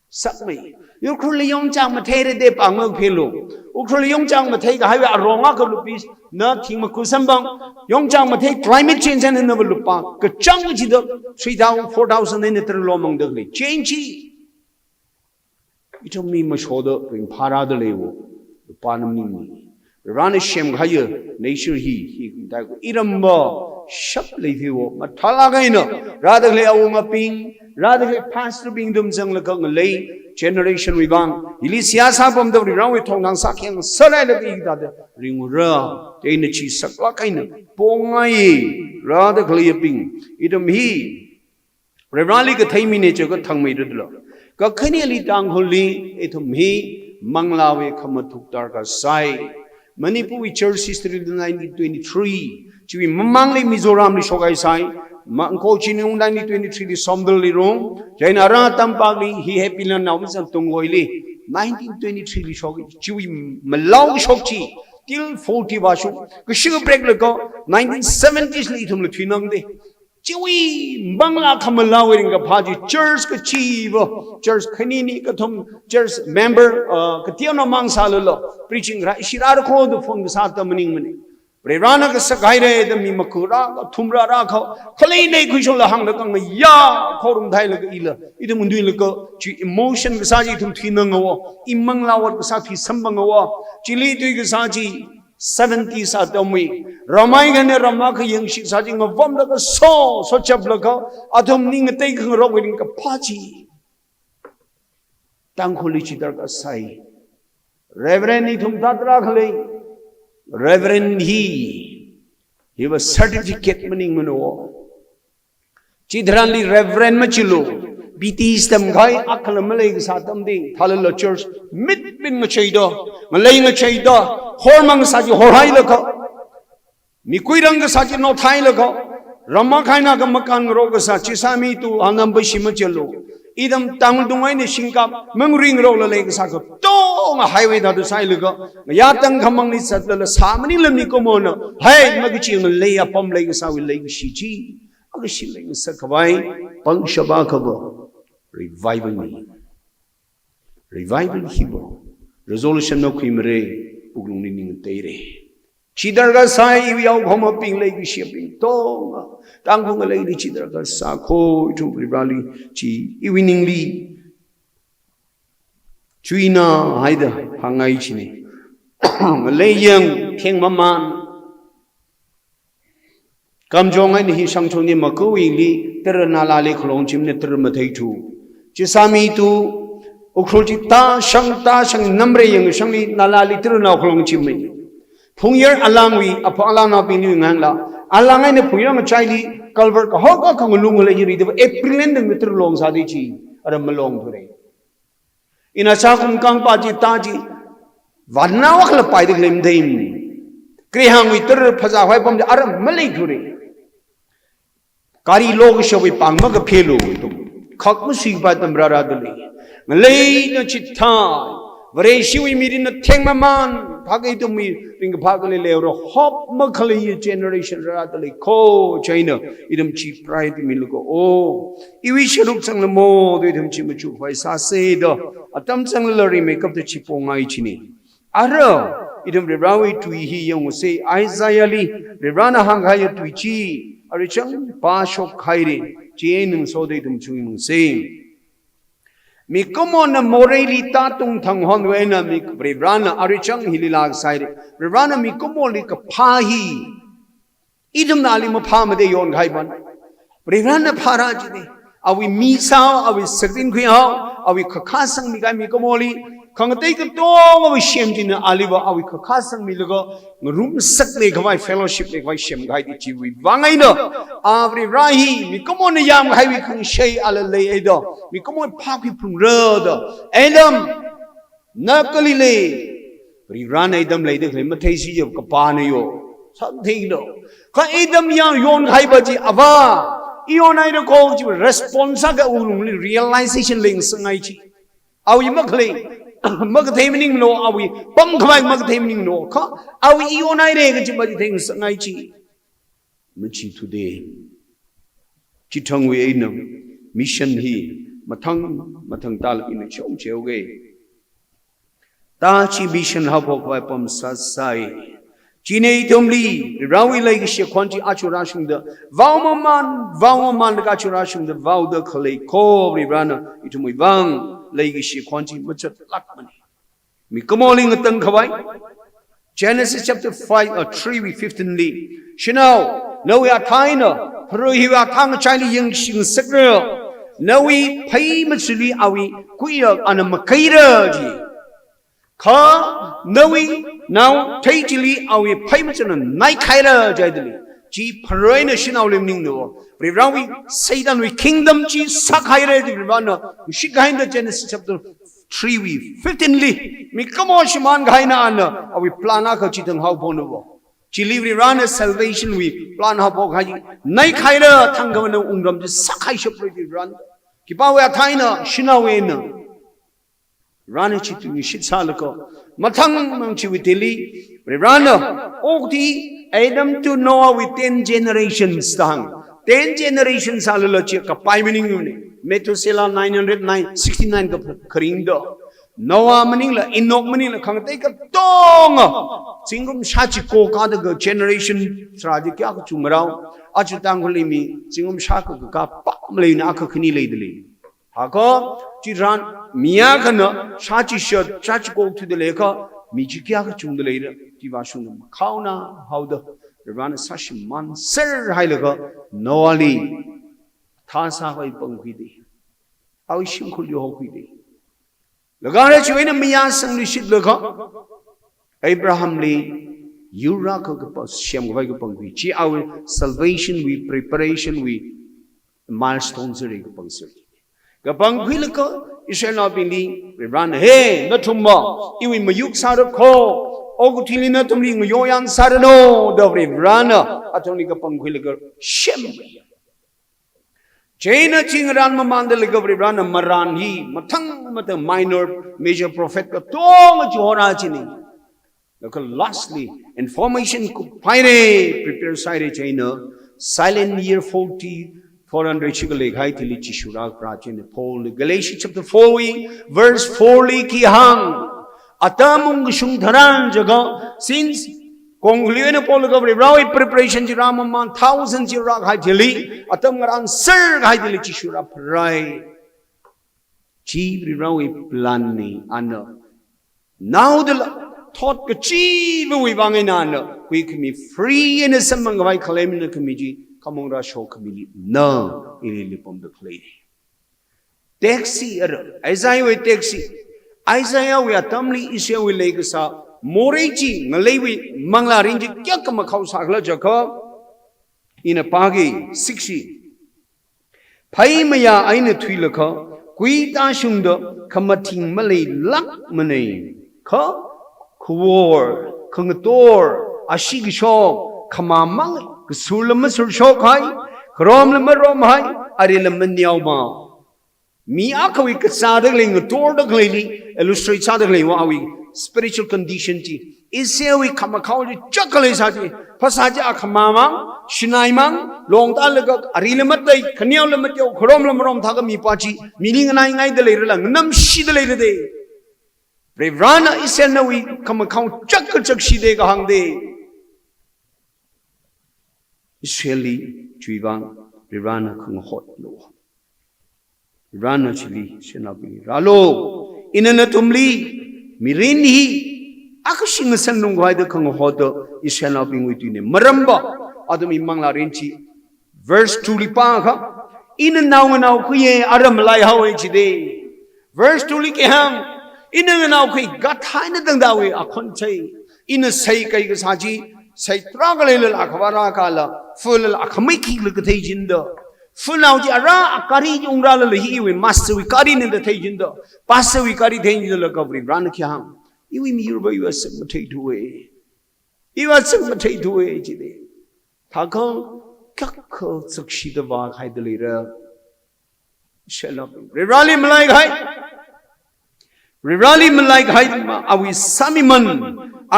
sak mai yu khru le yong chang ma the de pa ngok phe lo u khru le yong chang ma the ga hai wa ro nga ka lu pi na thing ma ku sam bang yong chang ma the climate change and na lu pa ka chang ji de 3000 4000 in the lo mong de le change ito mi ma sho de pin phara de le wo pa nam ni ran shem ga ye nature hi da ko iram ba shap le phi wo ma thala ga ina ra de le awu ma ping ra de le pastor bing dum jang le ka le generation we bang ili siasa bom de rang we thong nang sa kyang sa la de bi da de ring ra de na chi sak la kai na pongai ra de kle ping idam hi revali ka thai mi ne che ko thang mai de lo ka khani ali Tangkhul li ethum hi mangla we khamathuk tar ka sai Manipuri church history in 1923 chi mamang le Mizoram li shogai sai Mangko chini 1923 di Somdal li rong jaina ra tampak li hi happy lan naw san tungoi li 1923 li shogai chi malau shok chi till 40 ba shu ku shi break le ko 1970s li thum lu thinang de chi wi bangla khamala we ring ka phaji church ka chi bo church khani ni ka thum church member ka tiano mang sa lo preaching ra shirar ko do phone sa ta maning mani Prerana ka sakai re the mi makura thumra ra kho khlei nei khuishol la hang la kang ya khorum thai la ka ila ida mundui la ka chi emotion ka sa ji thum thinang wo imang la wat ka sa thi sambang wo chili tui ka sa ji 70 sa tomwi ramai ga ne rama ka yang shi sa ji ngom la ka so chap la ka athum ning tei khang ro wing ka phaji Tangkhul chi dar ka sai reverend ni thum tatra khlei Reverend he was certificate meaning mano. Chidranli Reverend Machilo, BTs them guy akal Malay satam ding, Talala church, mid bin Machado, Malay Machado, Hormang Saji Horhailaka, Mikuiranga Saji no Tailaka, Ramakaina Gamakan Rogasa, Chisami to Anambashi Machelo. Idam Tamil Dumain Shinkap, Mungring Roller Lake Sako, Tong a highway that the Silago, Yatang Kamang is at the Samani Lamikomono, Hey, Magachi and lay upon Lake Sawi Lake Shiji, Agashiling Sakawai, Pang Shabakaba, revival me. Revival Hibo, resolution no Quimere, Ugluning Tere. Chidarga sai we out home ping lake shipping tong Tangkhul lady chidarga sa ko itu liberally chi eveningly chuina haida hangai chini malayang theng maman kamjong ai hi sangchong ni makoi li terna le khlong chim ne ter mathai thu chisami tu ukhul chi ta sang namre yang sang li nalali terna khlong chim mai Pungyer alangwi apo alana pinu ngangla alangay ne pungyer ng chili culvert ka hok ka ngulung le yiri de April end meter long sa di chi ara malong pure ina sa kung kang pa ji ta ji wanawak la pai de lem deim kri hang wi ter phaja hwai pom ara malai pure kari log showi pang ma ka phelo tu khak mu sing pa tam ra ra de le ngalei no chi tha Vare shiwi mirin na theng maman Pagay to mi ring pagale leoro hop makhali generation ratali ko China idam chi pride miluko oh iwi shiruk sang mo idam chi machu hwai sa se do atam sang lari make up the chipongai chini aro idam rebrawi tui hi yong se Isaiah li rebrana hanghaya tui chi arichang pa shok khaire chen so de idam chu mung se Mi komo na moreli tatung tanghon wena mi Bribrana arichang hililag side. Bribrana mi komo li kapahi. Idam na ali mapama de yon gaiban. Bribrana parajide. Awi misao, awi certain kuyaw, awi kakasang mi mi komo li. Kangatay ka tong awi shem jina aliwa awi kakasang mi lago. Ngarum sak le kawai fellowship le kawai shem gai di chiwi. Wangay no. Avri rahi mi komo na yam gai wi kang shay ala le edo. Mi komo pakwi pung rado. Edam nakali le. Bribrana edam le de matay siya kapana yo. Something no. Ka edam yang yon gai baji ava. Ionai the call to responsible realization links and IT. Are we muckling? Mugtaming no, are we bunk like mugtaming no? Are we Ionai negative things and IT? Michi today. Chitong we ain't mission he, Matang Tal in a chong cheoge. Tachi mission hapok weapon sasai. Chine Tomli, Rawi like she quanti achurashing the Vauman the gachurashing the Vow the Kale, Ko, Rana, it my vang, like she quanti much at Lakmani. Mikamoling a Tangkhul. Genesis chapter 5 or 3 15 li. Shino, no we are tiny, Peru you are Tang China young shing signal. No we pay muchly are we queer on a Makaira. Ka no we now tajili are we payments on a night kaira jadili. G Perina Shina Limning no. We say that we kingdom G Sakaira the Rivana. We should kind the Genesis chapter 3 we 15 li. Mikamo Shiman Gaina are we plan Akachitan how bonovo. Chili run a salvation we plan how Bokai. Night kaira Tangavana Undam the Sakai Shopri run. Kipawa Taina Shinawena. Ranichi to Shitsalako. Matang Manchivitili, Rana, Okti, Adam to Noah with 10 generations. 10 generations are Lachika, Pimining, Metusela 969 Karindo. Noah Manila, Enoch Manila, can take a tongue. Singum Shachiko, Kadaga generation, Tradika Chumara, Achutangulimi, Singum Shaka, Pamlin Akakini Ladily. Hako, Chiran, Miakana, Shachi shirt, Chachi go to the leka, Michikia chung the later, Tivashun, Kauna, how the Ravana Sashi Man, Sir Hilaga, Noali, Tasa Pangidi. How is she could you hope with thee? Lagana Chuina Mias and Lishitluka, Abraham Lee, Uraka, Shem Vagapangui, our salvation, we preparation, we milestones are recompensed. Gapang Quilico, you shall not believe. We run, hey, not tomorrow. You will Mayuk Sadako, Ogutilina to me, Yoyan Sadano, the Rivrana, Atonica Panquilico, Shem. Jaina Chingaran Mamanda Ligavrana Maran, he, Matang, but a minor major prophet, Tom Johorachini. Lastly, information could prepare side China, silent year 400 Chigalek Haitili Chishurak Prachin Paul Galatians chapter 4 verse 4 Kihang Atamung Shungtaran Jaga since Kongliana Paul Rawi preparation Jiramaman thousands Jirak Haitili Atamgaran Sir Haitili Chishura Prai Chi Rawi Plani Anna. Now the thought Kachi Vivangana we can be free in a Samangavai claim in the committee. Kamong Rasho Kamili, no, ilipom the play. Taxi, Isaiah with taxi. Isaiah, we are Tamli Isha with Legasa, Moreji, Malawi, Mangla Rinji, Yakamako Sakla Jacob in a Pagi, 60. Paimaya Aina Twilaka, Quita Shunda, Kamating Malay, Lak Manay, Ka, Kuor, Kungator, Ashigishaw, Kamamang. Sulamasur Shokai, Krom Lamarom High, Arilamaniauma. Miakawi Sadling, a Torda Glady, illustrate Sadling, Wawi, spiritual condition. Is here we come a college, Chocolate, Pasaja Kamama, Shinaimang, Long Talaga, Arilamate, Kanyalamatio, Krom Lamarom Tagami Pachi, meaning an eye the later, Nam she the later day. Revrana is here we come a count, Chakashide Hang day. Israeli, Juivan, Irana Kung Hot Law. Irana Chili, Shenabi, Ralo, Inanatumli, Mirini, Akashing Sanung Wide Kung Hot, Ishanabing with you. Maramba, Adam Imangla Rinchi, verse 2 Lipaka, in and now Kuye, Adam Lai Hawaii today. Verse 2 Likeham, in and now Kui got higher than that way, a conte, in a Seika Saji. Say, Tragal Akavara Kala, full Akamiki Lukatajindo. Full now, Jara, Akari Ungrala, he will master we carry in the Tajindo. Pastor we carry danger the recovery, Ranakam. You will be you are submitted away. You are submitted away today. Tako, kakal sakshida va khai delira shalom rally malai khai rally malai khai awi samiman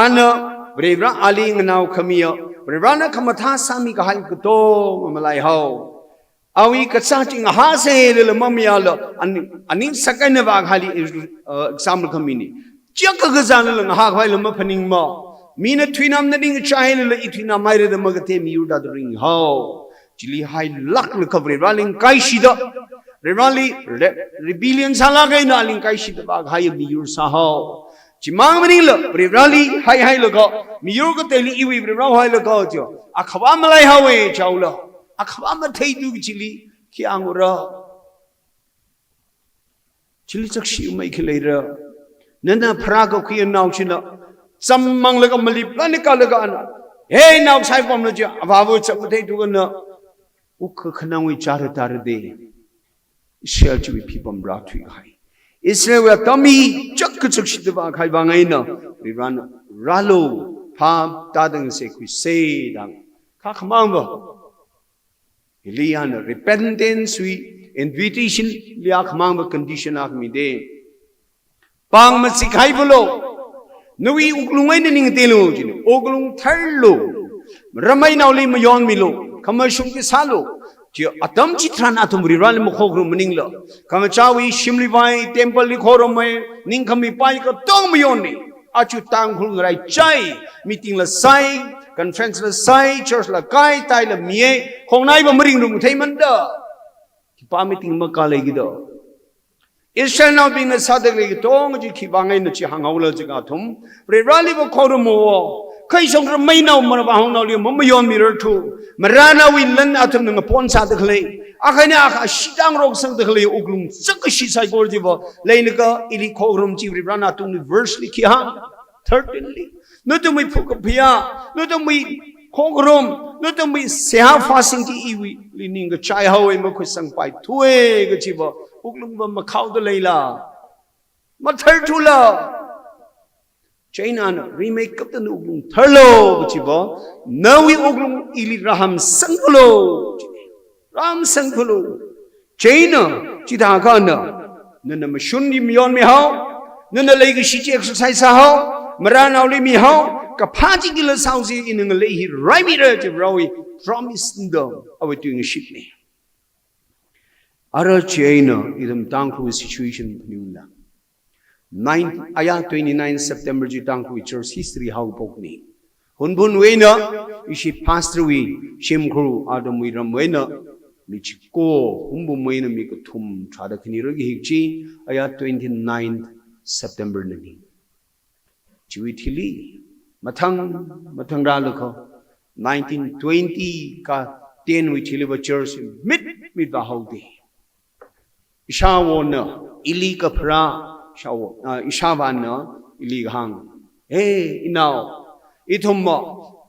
ana brevra ali ngnaw khamia brevra khamatha sami khai to malai hau awi katsaching ha se le mamya lo ani second va khali example khamini chaka gazan le ha khai le ma phaning ma mina twinam na ding chai le itwina mai re ma gate mi yuda the ring how chili hai lak le khavre raling kai shida rally rebellion sala gai na ling kai shida ba khai mi yur sa how chimang mani le rally hai le go mi yur ko teli iwi ra hai le go jo akhwa malai hawe chaula akhwa ma thei du chili khiang ra chili chakshi mai khilera nana phra ko khian naw china Sammang lega malip lanika lega ana. Hey now sai pom loja ababu chapte tu na uk khanang wi char tar de. Share to be people brought to hai. Israel wa tami chak chak shidwa khai ba ngai na. We run ralo pa ta dang se ku se dang. Kha khamang ba. Eliana repentance we invitation liya khamang ba condition ak mi de. Pang ma sikhai bolo. Nui uklungai na ning telo jine uklung tharlo ramai nauli mayon milo kamashung ke salo ji atam chitran atum riral mo khokrum ning lo kamachawi shimli bai temple li khorom mai ning khami pai ko tong mayon ni achu Tangkhul ngai chai meeting la sai conference la sai church la kai tai la mie khongnai ba mring rum thai man da ki pa meeting ma ka le gi do Israel now being a sadly tong ji bangai na chi hangaula jiga thum rally bo khorumo kai song mai now man ba hong now li mom yon mirror thu marana wi lan atum ng pon sa de khle akhana akha shidang rok sang de khle uglum sak shi sai gor ji bo lein ka ili khorum chi rana tung verse li ki ha certainly no to mi phuk phia no to mi khokrum no to mi seha fasting ki iwi li ning ga chai hawe ma khu sang pai thue ga chi bo uklung ba makhau de leila mathar thula China na remake kap tan uklung tharlo chi bo nawi uklung ili raham sanglo ram sanglo China chi da ka na na ma shun ni myon me hao na lei ga shi chi exercise sa hao mara naw li mi hao ka pha chi ki la sao si in ng lei hi right mi re chi rawi promise ndo awe doing a ship ni Ara China idam Tangkhul situation pniula. 29 September ji Tangkhul church history how pokni. Hunbun wena ishi pastor we shimkhru adam we ram wena michiko humbu wena mi ko thum thada khini ro gi hikchi aya 29 September nani. Chiwi thili mathang ra lokho 1920 ka 10 we thili ba church mit ba haude. Ishawona ili kapra shawo ishawana ili hang hey now ithumma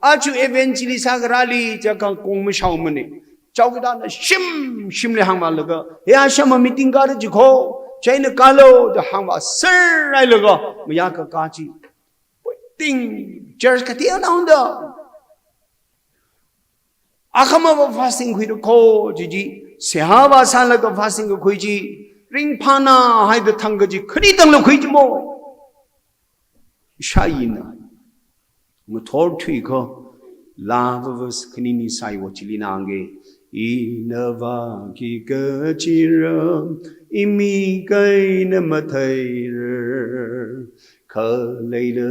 achu eventually sagrali jaka kong shawmane chawda na shim le hang ma laga ya shama meeting gar jikho chaina kalo the hang wa sir ai laga mya ka ka chi ting church ka tia na unda akhama ba fasting khui ko ji Sehava sala ka fasting ko khuiji ring phana hai da thang ji khri tang lo khuiji mo shaina mo thor thui ko la vas khni ni sai wo chili na nge inava ki ka chira imi kai na ma thai ka leila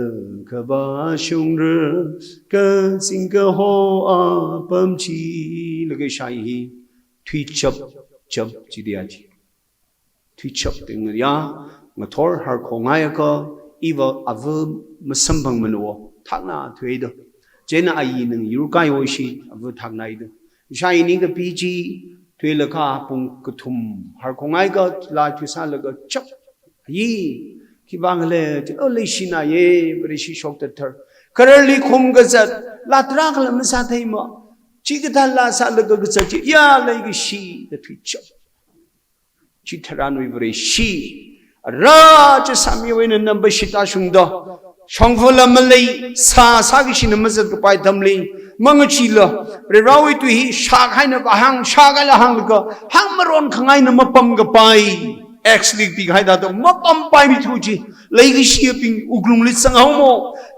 ka ba shung ka sing ka ho a pam chi le ke shai hi Tui chop chi dia chi. Tui chop ting ya ngathor har khongaya ka iwa avu masambang manwo thakna thwe do. Jena ai nang yurkai wo shi avu thakna i do. Shai ni ka pg thwe la ka pung kuthum har khongai ka la thu sa la ka chop yi ki bang le o le shi na ye bri shi shok ta thar. Karali khum ga zat la tra ka la sa thai ma Chikatala salaga gachi ya like she the twitch. Chitaran we she Raj Samuel number shita shunda. Shongfula Malay sa sagishin a mazat by Tamlin. mang chi la re rawi tu hi sha khai na hang sha ga la hang ka hang maron khangai na mapam ga pai actually pi khai da to mapam pai mi thu chi lei gi shi ping uglung li sang hau mo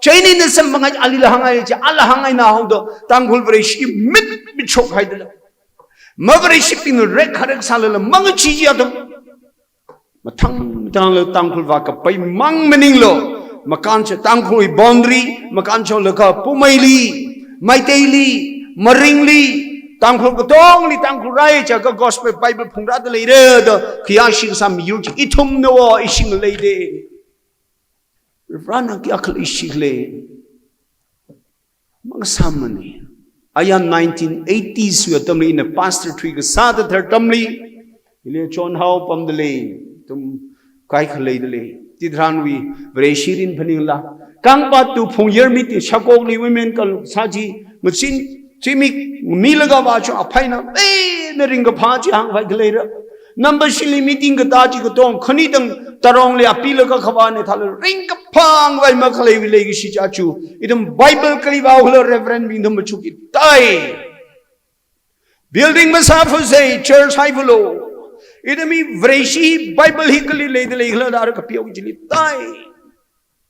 chaini na sam mangai ali la hangai cha ala hangai na hau do Tangkhul bre shi mit chok khai da ma bre shi ping rek kharak sal la mang chi ji atom mathang tang lo Tangkhul va ka pai mang mening lo makan cha Tangkhul boundary makan cha la ka pumaili maitaili maringli Tangkhul ko tong li Tangkhul rai cha ka gospel bible phungra da lei re da khia sing sam yu chi ithum no ising lei de rana ki akhl isile mang samani aya 1980s yu tamli in a pastor tree ka sa da thar tamli ile chon hau pam de le tum kai khlei de le ti dhran wi bre shirin phaning la kang pa tu phung yer mi ti shakok li women kal saji machin chimik milaga ba cho aphaina na ring ga pha chi hang vai khlei ra number shili meeting ga ta ji ga tong khani dang tarong le apil ga khawa ne thal ring ga phang vai ma khlei wi le gi shi cha chu idam bible kali ba hlo reverend bi ndam chu ki tai building masafu say church hai bulo idami vreshi bible hi kali le de le hlo dar ka piau ji li tai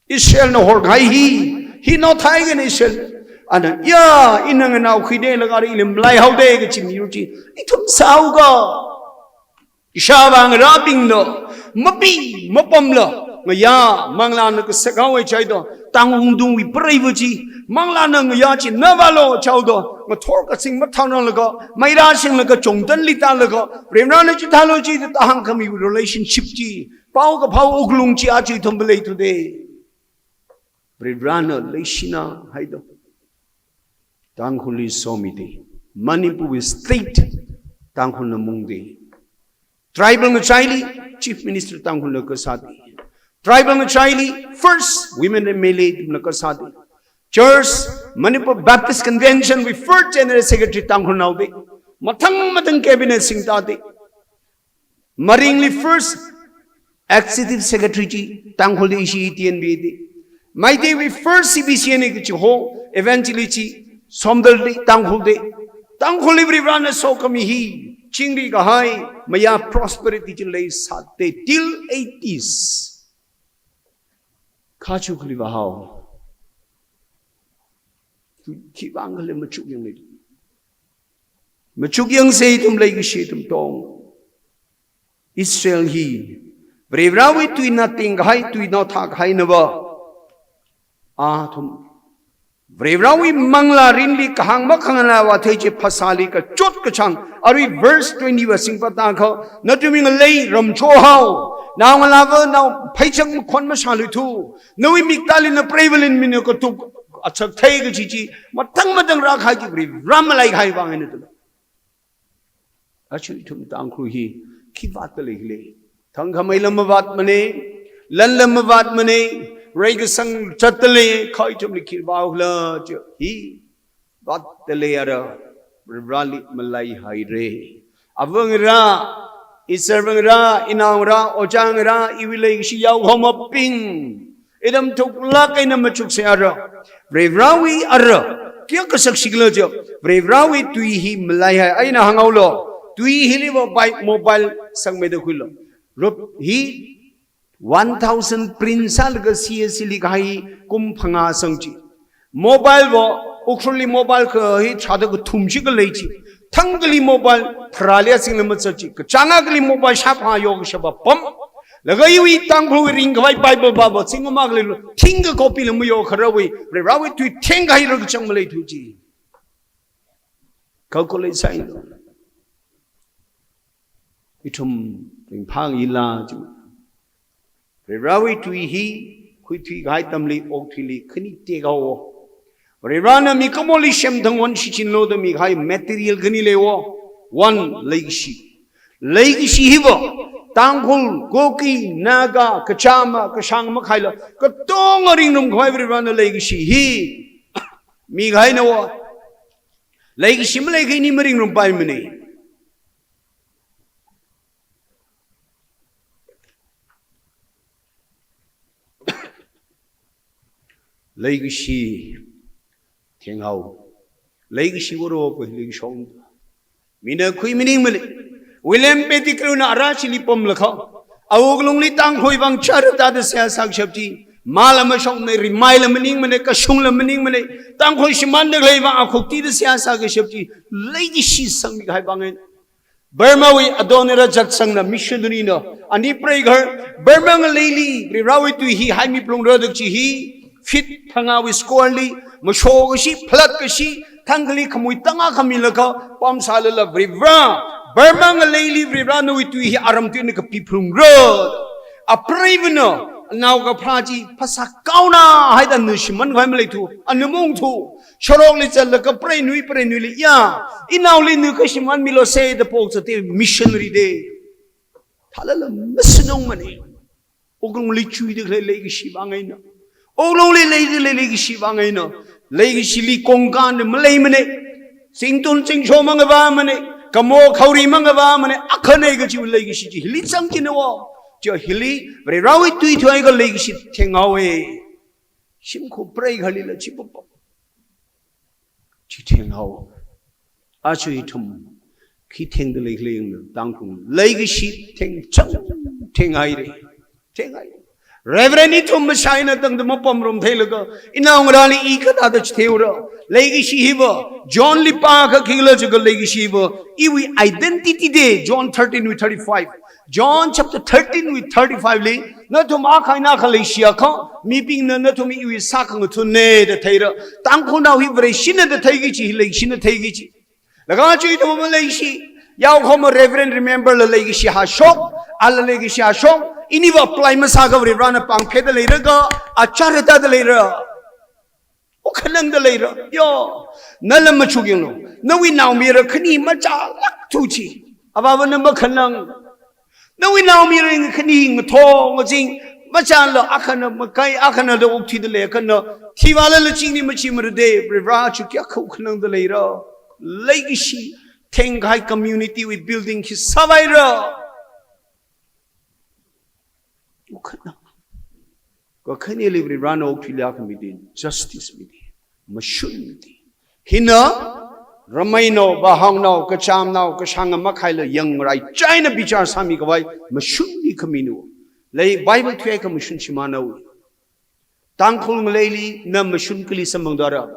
Israel no hor gai hi no thai ga ne Israel ana ya inang na khide la ga ri lim lai hau de ga chim yu chi ithum sau ga isha bang ra ping no mapi mapam la ngaya mangla na ka sakau ai chai do tang ung dung wi prai bu chi mangla na ngaya chi na ba lo chau do ma thor ka sing ma thau na la ga mai ra sing la ga chong tan li ta la ga prem ra na chi tha lo chi ta hang khami relationship chi pau ka phau uglung chi a chi thum belai today Bribrana Leishina Haido Tangkhul is Somiti Manipur is state Tangkhul Namungdi Tribal Ngachaili Chief Minister Tangkhul Nakasadi Tribal Ngachaili First Women MLA Nakasadi Church Manipur Baptist Convention with First General Secretary Tangkhul Naudi Matang Cabinet Singtadi Maringli First Executive Secretary Tangkhul Ishi ETNBA My day we first CBCN ki ho eventually chi somdal de Tangkhul ibri rana so kami hi chingri ka hai maya prosperity chi lei sate till 80s khachu khli ba hao tu ki bang le machuk yang se tum lei ki she tum tong Israel hi brevrawi tu nothing hai tu no thak hai na ba thum Vrevrawi mangla rinli kahang makhangana wa theje phasali ka chot ka chang ari verse 20 wa singpata kho natuming lei ramcho hau naw ngalawa naw phaichang khon ma salu thu nawi miktali na prevalent min ko tu achak thai ga chi matang ra khai ki ram lai khai wa ngai ne tu achu thum Tangkhul hi ki wat le le thang khamai lam wat mane lan lam wat mane Rega sang chatale khai chum likhir baw la chu hi bat tele ara rali malai hai re avang ra isarvang ra inang ra ochang ra iwilai shi yaw hom ping idam thuk la kaina machuk se ara brevrawi ara kya ka sak sigla jo brevrawi tui hi malai hai aina hangau lo tui hi li mobile sang me de khilo rup hi 1000 prinsal ga CSC ligai kum phanga sangchi mobile wo ukhli mobile ka hi chada ko thumchi ga leichi thangli mobile thralia sing lam chachi ka changa gli mobile sha pha yog shaba pam lagai wi Tangkhul ring ga bible ba sing ma gli thing ga copy lam yo kharawi rawi tu theng ga hi ro chang malai thuchi calculate sign itum ring phang ila chu Rawi tui hi kui tui gai tamli oktili khani te ga wo Rana mi kamoli shem dangwan shi chin lo da mi gai material gani le wo one legishi hi wo Tangkhul goki naga kachama kashang ma khai lo ka tong ring num khoi Rana legishi hi mi gai na wo legishi ma legai ni ring num pai mane Legacy Thieng Hau Lake Shivoro, Lake Shong. Mina Quimining Mili. William Petticruna Arachili Pomlaka. Awoglungli Tangkhul Bang Charata the Siasak Shapti. Malamashong Mila Mening Mene, Kashungla Mening Mene. Tangkhul Shimanda Leva Akoti the Siasak Shapti. Lady Shi Sang Haibangan. Burma we Adonera Jatsang na missionary no. Ani pray her. Burma Lady, Rawi to he, Haimi Plung Rodakchi he, fit Pangawi scornly, Mashogashi, Platkashi, Tangli Kamui Tanga Kamilaka, Pam Salala Brivra, Burma Lady, Rivrano to he Aramtinica Piplung Road. A Pravino. Now go praji pasakauna haidan nushiman family to anumung to shorong little like a pray nui ya inauli nukashiman milo say the positive missionary day talala misnong money oglong lichu de legi shibangaina oglong legi shibangaina legi shili kongkan de malay mane singtun sing shomanga ba mane kamo khauri manga ba mane akhane ga chi legi shi hilitsang kinawa Hilly, very rawi to a leg ship, ting away. Shimko pray Halila Chipop. Chiting how. Achuitum, kitting the lake laying Tangkhul. Leg ship, ting aire. Ting aire. Reverend Itum Mashina than the Mopam room Telaga. In our rally Ikata the Theura. Leg Shiva. John Lipaka Kilogical Leg Shiva. Iwi identity day. John 13 with 35. John chapter 13 with 35 li na to ma khaina khalesia kha mi ping na to mi wi sakang to ne de thaira Tangkhul na wi bre shin de thaigi chi le shin thaigi chi laga chi to ma le shi yaw khom reverend remember le gi shi ha shok al le gi shi ha shok ini wa apply ma sa ga ri rana pang phe de le ra ga acharita de le ra o khanang de le ra yo na lam ma chu gyong no na wi naw mi ra khani ma cha lak thu chi aba ba na ma khanang no, we now mirroring Kaning, Tong, Jing, Machalo, Akana, Makai, Akana, the Okti the Lakana, Tivala Chini Machima day, Brivach, Yakukan the later, Legacy, Tengai community with building his Savaira. Gokani live run Okti Lakamidi, justice midi, Mashun midi. Hina. Ramaino, Bahangno, Kacham now, Kashanga Makaila, young right, China Bichar Sami Gawai, Mashuni Kamino. Lay Bible to a Mashun Shimano. Tangkhul Malay, Nam Mashun Kalisa Mangdara.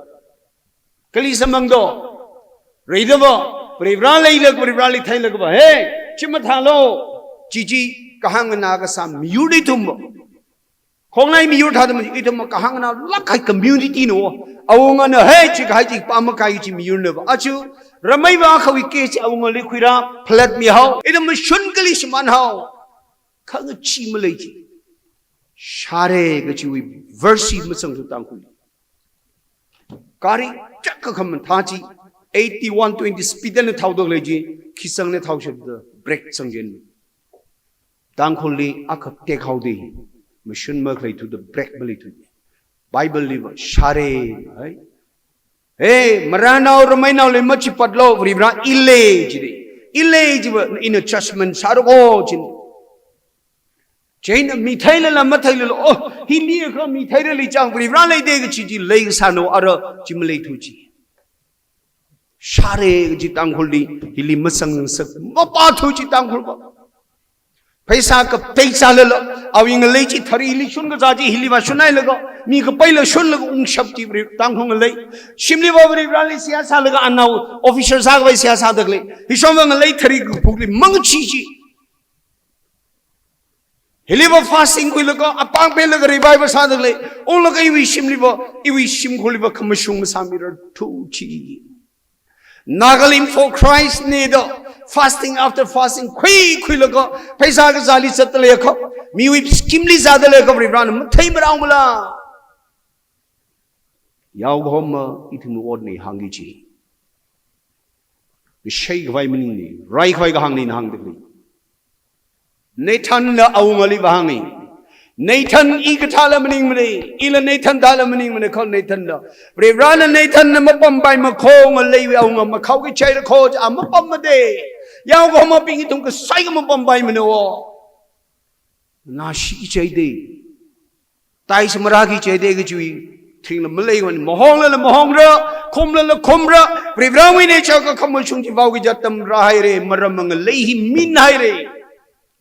Kalisa Mangdo. Raidava, Brivali, Brivali Tailagaba, hey, Chimatalo, Gigi, Kahanga Naga Sam, Mudi Tumbo. Hongai Mute had them eat a Kahanga, like community no. Awunga hey chikaji pamakai chi miyuneva achu ramaiwa khawi ke chi awunga liquira plat mi how it mashun kali shman how khang chi malai chi share ga chi wi verse masang tu Tangkhul kari chak kham tha chi 8120 speed na thau dog le ji khisang ne thau shab the break sanggen Tangkhul li akha tek how de mashun ma khai to the break bali tu Bible live share right hey marana or maina le machi padlo vribra ille in a judgment sargo chin chain mi thaila la mathaila oh hi li ka mi thaila li chang vribra le de chi ji le sano ara chi mle thu chi share ji Tangkhul li hi li masang sak ma pa thu chi Tangkhul ba Paisa ka paisa le awing le chi thari li shun ga jaji hili ba shunai le go mi ka paila shun le ung shapti Tangkhul le shimli ba bri rali sia sa le ga anau official sa ga sia sa dak le hi shom ga le thari gu phuk li mang chi chi hili ba fasting ku le go apang pe le ga revival sa dak le ong le ga i wi shimli ba i wi shim kholi ba khamshung sa mi ra thu chi Nagalim for Christ need fasting after fasting kui logo paisa ga zali satle ko mi wi skimli zadale ko bran mathai marang mala yaw gom ithu od ni hangi chi bi shei gwai mini ni rai khwai ga hang ni hang de Nathan na awungali ba hangi Nathan ikathala maning mani ila Nathan dala maning mani ko Nathan da Brevana Nathan na mapambay makhong lewi awunga makhaw ki chay ko a mapamade yaw ko maping itong ka sai ka mapambay mani wo na shi chay de tai samaragi chay de ga chui ทิ้งละเลยวันมองละมองระคมละคมระปริบราวินเอชาก็คำว่าชงที่ว่ากิจตำรายเรมรมังเลยหิมินไฮเร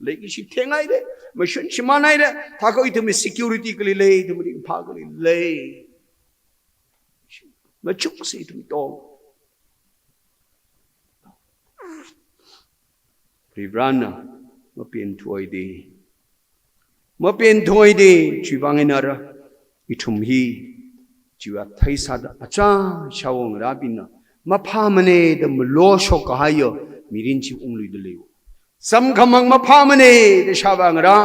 เลยกิชิเทงไฮเรมาชนชิมาไฮเรถ้าก็อิทมี security ก็เลยอิทมีพาก็เลยมาชุกสิทุกโตปริบรานะมาเปลี่ยนถวยดีมาเปลี่ยนถวยดีชีวังเงินอะไรอิทุมฮีชีวะไทยสัตว์อาจารย์ชาวงราบินะมาพามันเอเดมโลชกหายมีรินชีอุ้งลุยเดลิวสัมขมังมาพามันเอเดชาวงรา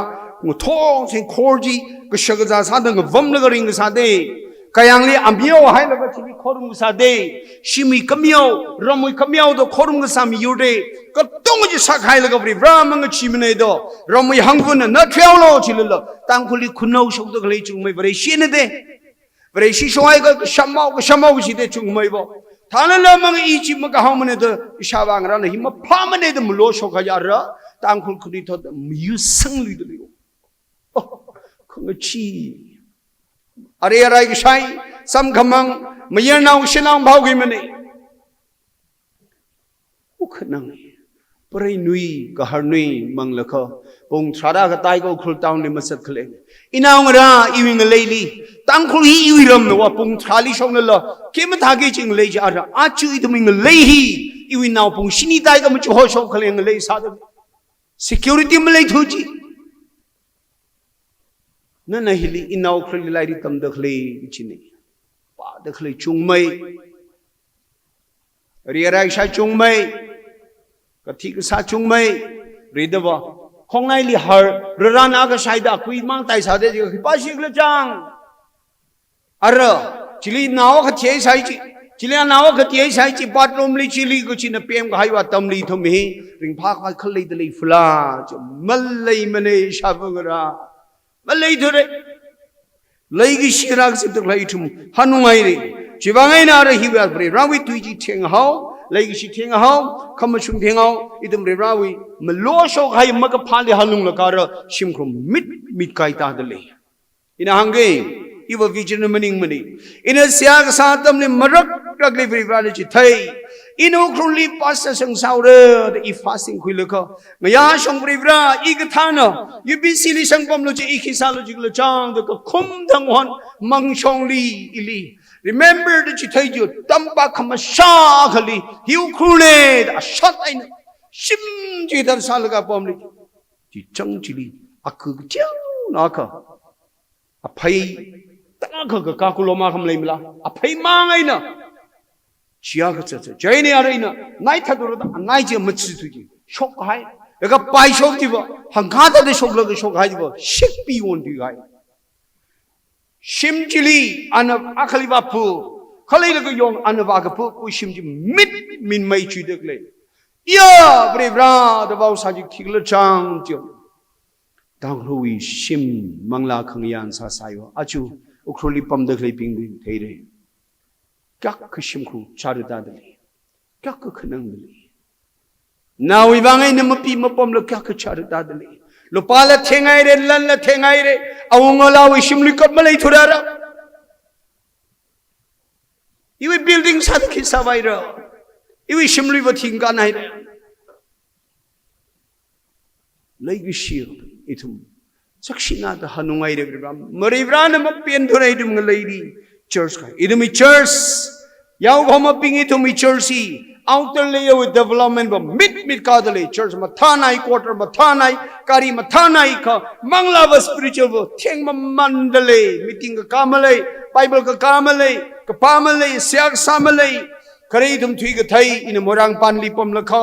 งูท้องเสียงโคจีก็ชกจะสัตว์งวัมลกริงสัตว์กายังลีอัมบิโอให้แล้วก็ชีวิตขรุมสัตว์ชิมิขมิโอรมุยขมิโอตัวขรุมก็สามีอยู่เดก็ต้องจะสักให้แล้วก็บริบรามันก็ชิมเนดรมุยหังฟุนนัดเที่ยวโลชิลล์ตั้งคุลิคุณเอาชกตัวเลยจุงไม่บริชินเดบริชิชวยก็ชมเอาก็ชิดจุงไม่บอกท่านละมันอีจิมันก็หามันเดชาวางร้านหิมพามันเดมโลชกยาระตั้งคุลคุลิทอดมีอยู่สังลุยเดลิโอ้คงชีอะไรก็ใช่สัมขมังไม่ยันเอาเชนเอาเบากิมันนี่โอ้ขนังปรินุยก็หานุยมังละก็ปงทราดาก็ตายก็ครุลตาวนี่มาสักเคลงอินเอาราอีวิงเลยลีตั้งครุลฮีอีวิรมว่าปงทราลิชงนั่นละเกี่ยมทากิจิงเลยจ้าระอาจูอีตมิงเลยฮีอีวินเอาปงชินีตายก็มันจะหัวชงเคลงเลยซาด security มันเลยทุจีนั่นน่ะฮิลีอินเอาครุลไลดิตมเดคเลยจินีป้าเดคเลยจุงไม่เรียร์ใช้จุงไม่ก็ที่ก็ซาจุงไม่เรียดว่าคงไงลิฮาร์เรื่องนั้นก็ใช้ได้คุยมั่งไต่สาเดจิก็ป้าชิกเลยจังอะไรจิลีน่าวก็เที่ยใช้จิลีน่าวก็เที่ยใช้จิปัดลมลิจิลีก็จินเปียมก็ให้ว่าตำลีทุ่มฮีริงพากว่าเขาเลยตะลีฟลาจะมัลเลยมันเอชาบกระมัลเลยทุเรเลยกิชิรักสิบตะเลยทุ่มฮันุไงดิจีบังไงน่าระฮิวาบริราวิตุยจิเทียงเฮาเลยกิชิเทียงเฮาคำว่าชุมเทียงเฮาอิดมริราวิมันโลชกให้มันก็พาลิฮันุงละการะชิมครุมมิดไกตาเดลีอินาฮังเกอีวกิจนมันนิงมันนี่อินาเสียกษาตำเนี่ยมรักรักเลยบริราวิจิไทยอินุครุลีปัสสังสาวเรออีฟาสิงคุยเลยก็มายาชงบริราอีกท่านะยูบิสิลิสังปมโลจิอีกิซาโลจิกลจังเด็กคุมทั้งวันมังชงลีอิลี remember เด็กจิไทยจุดตั้มปากขมาชาขลีฮิวครูเลดอาชัดไอ้นะชิมจิตร์สาลกาปมลีจิจังจิลีอักกเจ้านักอภัยตั้งก็กาคุโลมาคำเลยมิลาอภัยมังไอ้นะเชียร์ก็จะใจเนี่ยอะไรนะนายทัดรู้นะนายจะมัดสิทุจีชกให้แล้วก็ไปชกจีบหังขาดแต่ชกแล้วก็ชกให้จีบชิคปีวันดีไงชิมจิลีอันอัคลีบาพูเขาเลยแล้วก็ยองอันวากพูกูชิมจิมินไม่ชีเด็กเลยยาบริบราดบ่าวสาจิคิกละจังจิต่างรู้วิชิมมังลาขังยานสาสายวะอาจูอุครุลีปั๊มเด็กเลยปิงดิเทเรกักขชิมครูชาริตาเดลีกักขนังเดลีนาวิบังไงนมปีมปมลกักขชาริตาเดลีลูปาละเทงไงเรลันละเทงไงเรเอางลาวิชิมลิกับมาเลยทุระระอีวิบิลดิ้งสัตคิสาวายระอีวิชิมลิวัทิงกันไงเรเลยกิชีร์อิทุมสักชินาตฮันุไงเรบริบรามมริบรานมาเปลี่ยนทุระอิทุมกันเลยดีchurch ka idumi church yaw khoma pingi to mi church outer layer with development ba mid ka dale church ma thanai quarter ma thanai kari ma thanai ka mangla ba spiritual bo theng ma mandale meeting ka kamale bible ka kamale ka pamale syak samale kare dum thui ka thai in morang pan li pom la kha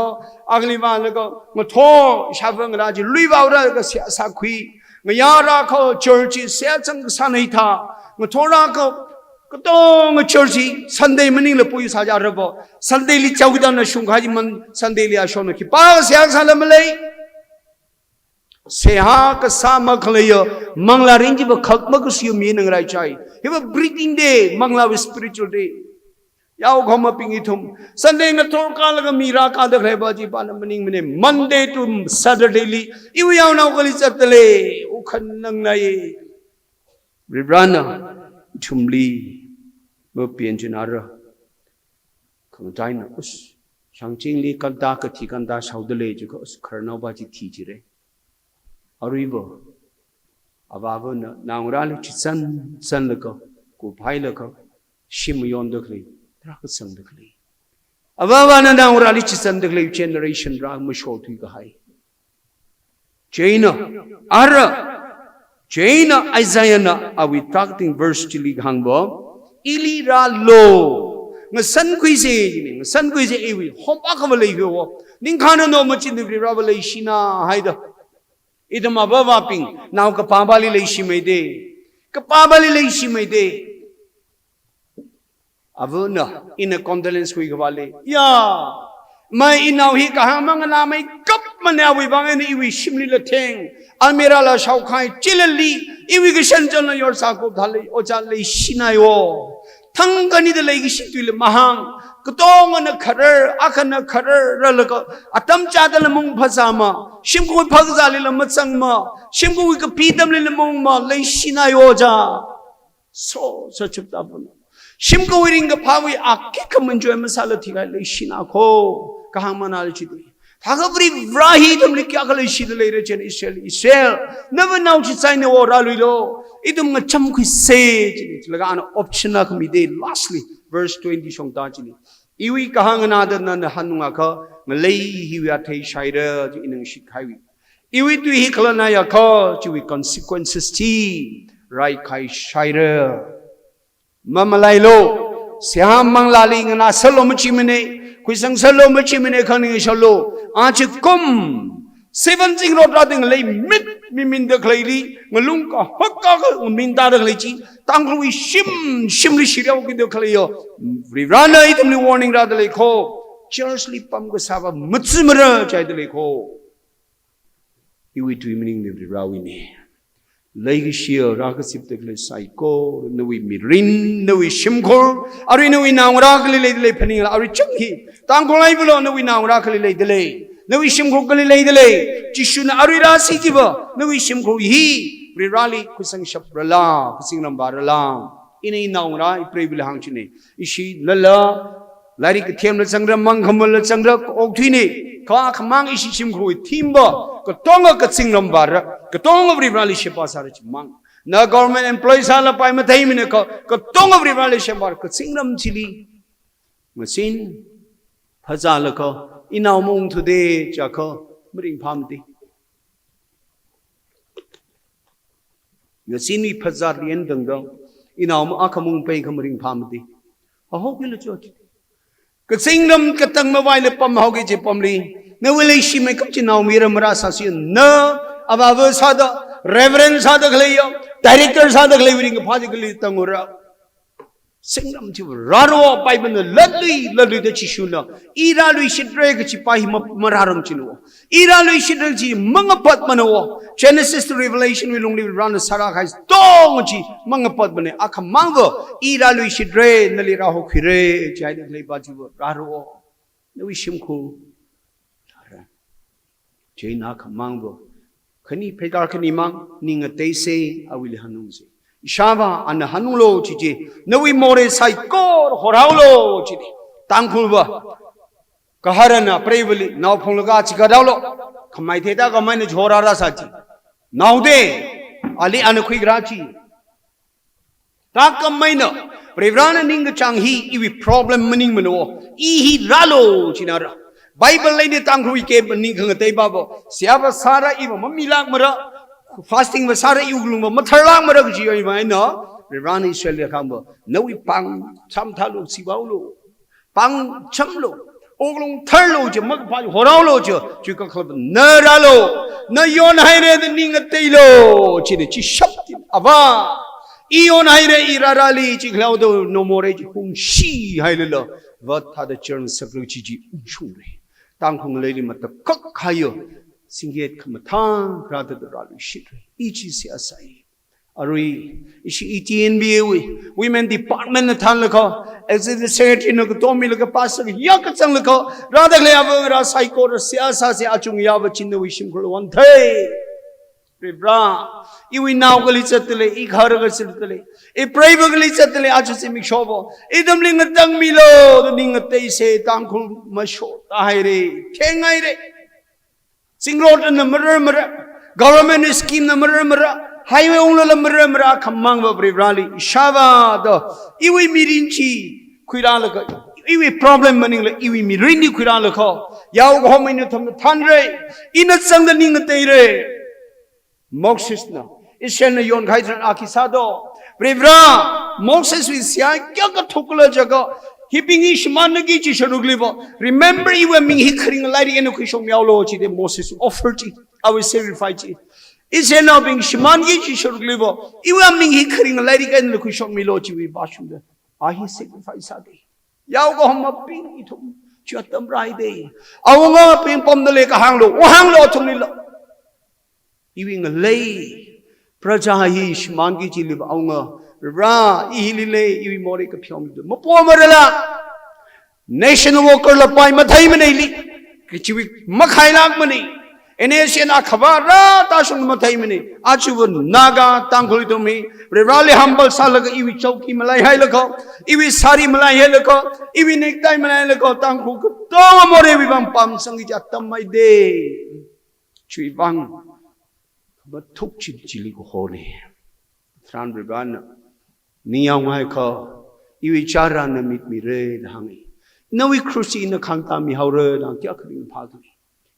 agli wa la ko ma tho shabang ra ji lui ba ra ka sa khui ma ya ra kho church sya chang sanai tha ma tho ra koก็ต้องเชิญสิสันเดย์มันนี่เลยปุยสาจาระบบสันเดย์ลิเจ้ากิดานชุงขายมันสันเดย์ลิอาชอนคิป้าเสียงสันเลมเลยเสียหากสามักเลยมังลารินจิบขักมักสิยมีนังไรใจเฮ้ยว่า breathing day มังลาวิ spiritual day ยาวขมาปิงอิทุมสันเดย์งั้นทุกการละก็มีราคาเด็กเลยบ้าจีปานมันนิ่งมันเนี่ย Monday to Saturday ลิอีวิยาวน่าก็ลิจัดเลยอุคันนังไงริบรานะชุมลี มื่อเปลี่ยนจนอะไรข้างใจนะอุสช่างจริงลีกันตากะทีกันตาชาวเดลย์จุกอุสขรนาวบาจิทีจิเรอารีบอาบาบนะนางราลิจิสันเลก็กูพายเลก็ชิมยอนเด็กเลยรักสังเด็กเลยอาบาบนะนางราลิจิสันเด็กเลยเจเนอเรชันรักมาโชว์ทุยก็ให้เจน่ะอะไรเจน่ะไอซายน่ะอาวิทักติง verse ที่ลีหังบ่อิลีราโลงสันคุยเสียนี่งสันคุยเสียเอวิหอมอักบเลยก็นิ่งขานโนมาจินดิบราบเลยชินาให้ดะอิดมาบ้าปิงนาวกับปาบาลีเลยชิไม่ได้กับปาบาลีเลยชิไม่ได้อาวุธนะอินคอนเดเลนส์คุยกับว่าเลยยาไม่อินเอาฮีกับหามังนาไม่กับมันเอาวิบังเงินอีวิชิมลีละเทงอัลเมราลาชาวขายจิลลีอีวิกชันจันยอร์สากุบทะเลโอจาเลยชินายโอทั้งกันนี่เดเลยกิชิตุลมหังก็ต้องอันขรอักนักขรแล้วก็อัตมจัดละมุงภาษามาชิมกุยพักซาลิละมัดสังมาชิมกุยกับพีดมลิละมุงมาเลยชินายโอจาโซชุบตาบุนชิมกุยริงกับพาวิอักกิขมันจอยมาซาลที่ไงเลยชินาโคกะหังมานาลิจิตถ้าก็บริวราฮีทำลิกยากเลยชิดเลยเรเจนอิสราเอลนับนาวจิตใจเนวราลุยโลอีตุมงัดจำคุยเซจินิแล้วก็อันออปชั่นนักมีเดย์ lastly verse 20ช่องตาจินิอีวิกะหังนาเดนันหันุงะก็มาเลยฮิวิอาเทชัยเรจิอินังชิดไขวิอีวิตุฮิคลนายะก็จิวิ consequences ที่ไรไขชัยเรมามาไลโลเสียหมังลาลิงนาสโลมจิมิเนคุยสังสโลมจิมิเนขันนิชโลอาจจะกุมเซเว่นจิงรถราดิงเลยมิมินเดกเลยลีงลุงก็ฮักก็มินตาเดกเลยจีตั้งคุยชิมลิชิเรียวกิเดกเลยรีรานะอีตุมลี warning ราเดเลยโคเชื่อสลิปปั๊มก็สาบมัดซิมระใจเดเลยโคอีวิตุยมินิงเดรีราวินีเลยกิเชียรักสิบเดกเลยไซโคนวิมิรินนวิชิมโคอารินวินางรักเลยพนิงละอาริจังฮีตั้งคนไอ้บุลนวินางรักเลยเดเลยนวิชิมโคกเลยเดเลยจิชุนอาริราสิจิบะนวิชิมโคฮีริราลีคุสังชับระลาคุสิงนัมบาระลาอินัยนางรักเปรย์บิลหังชินีอิชิละละลาริกเทียมละสังระมังขมละสังระอกที่นี่ข้าขมังอิชิชิมโคทีมบะก็ต้องก็สิงนัมบาระก็ต้องริราลีเชปาสาระจิมังนะ government employees ฮาละไปมาไทยมินก็ต้องริราลีเชปาก็สิงนัมชิลีมาสินภาษาละก็อินเอามงทุเดจะก็มริงพามดีมาสินมีภาษาเรียนดังอินเอามอาขมุงไปขมริงพามดีเอาหกกิโลจอดก็สิงนัมก็ตั้งมาไว้เลยปั๊มหกกิจปั๊มลีเนื้อเวลาชิมไม่กับจินเอามีรำราสาสินเนื้ออาบาบสาดเรเวรนสาดกเลยอ่ะดีเรคเตอร์สาดกเลยวิ่งกับพาดิกเลยตั้งอุระสิงนัมที่ว่าราโวไปมันลัดลุยเดชิชุนะอีราลุยชิดเรกจิไปมารารังจินวะอีราลุยชิดเรกจิมังปัดมันวะ Genesis to Revelation วิลงลีรันสาระใครต้องจิมังปัดมันอาคมังวะอีราลุยชิดเรนลีราหุคิเรใจเด็กเลยบาจิวะราโวนวิชิมคูเจนักมังบ่ขณีเพดาขณีมังนิงเตเซอวิลหันุงเซชาบะอันหันุโลจิเจนวิโมเรไซโกฮอราวโลจิเดตังคุลบะกะฮาระนะเปรวิลินาวพงลกาจิกะดาวโลขมายเทตากะมายนจอราราซาจินาวเดอลีอันคุยกราจิตากะมายนะเปรวรานะนิงกะจังฮีอีวิ problem มนิงมโนอีฮีราโลจินาระBible lain tang hui ke ni khang te ba bo sia ba sara i ba mami lak mara fasting ba sara i uglung ba mathar lak mara ji ai mai no ran Israel le khang bo no wi pang cham tha lo si ba lo pang cham lo uglung thar lo ji mak ba ho raw lo ji ji ka khlab na ra lo na yon hai re ni nga te lo ji ne ji shap ti aba i yon hai re i ra ra li ji khlau do no more ji hung shi hai le lo va tha de chern sak lo ji chu re当空来的嘛，得各还有，星期他们汤，然后得拉里去，一起写晒。而为一些 ETNBA women department 的谈了个，而且的 secretary 那个多米那个巴士一个整了个，然后来阿文拉晒过了，写啥写阿中亚不进的微信库了问题， Bra, iwi now galitale, ikharagale, a brave galitale, Achasimic shovel, Idamling a tongue milo, the ning of they say, Tangkhul, Masho, Aire, Kengaire, Sing road and the murmur, government scheme the murmur, highway only the murmur, Kamanga Brivrali, Shava, the iwi mirinchi, Quiralaga. Iwi problem maning le iwi mi rini kuran le ko yaw go min tham than re inat sang the ning te re Moses na isen na yon khai tran akisado brevra Moses wi sia kya ka thukla jaga hiping is managi chi sharuglibo remember iwi ming hi khring lai ri enu khishom yaw lo chi de Moses offer chi I will sacrifice chi isen na bing shmangi chi sharuglibo iwi ming hi khring lai ri ka enu khishom mi lo chi wi ba shu de ahi sacrifice ade Yao go home up being it Chatham Friday. Our ping pom the lake hanglo, hanglo to Milo. Even a lay Prajahish, Mangichi live on Ra, Ilile, Imorica Piom, Mopomarella Nation Walker La Pai Mataimani, Kichi Makainak money. En Asian Akavara, Tashon Mataimini, Achuvan, Naga, Tangkhul to me, Rally humble Salaga, Iwi Choki Malay Helako, Iwi Sari Malay Helako, Iwi Necktie Malay Helako, Tangkhul, Tomore Vivam Pam Sangijatam my day. Chuivang, but took Chilico Holy. Tran Ribana, Niang Waika, Iwi Charan meet me red hangi. No, we cruise in the Kantami Howard and Kiakin Padu.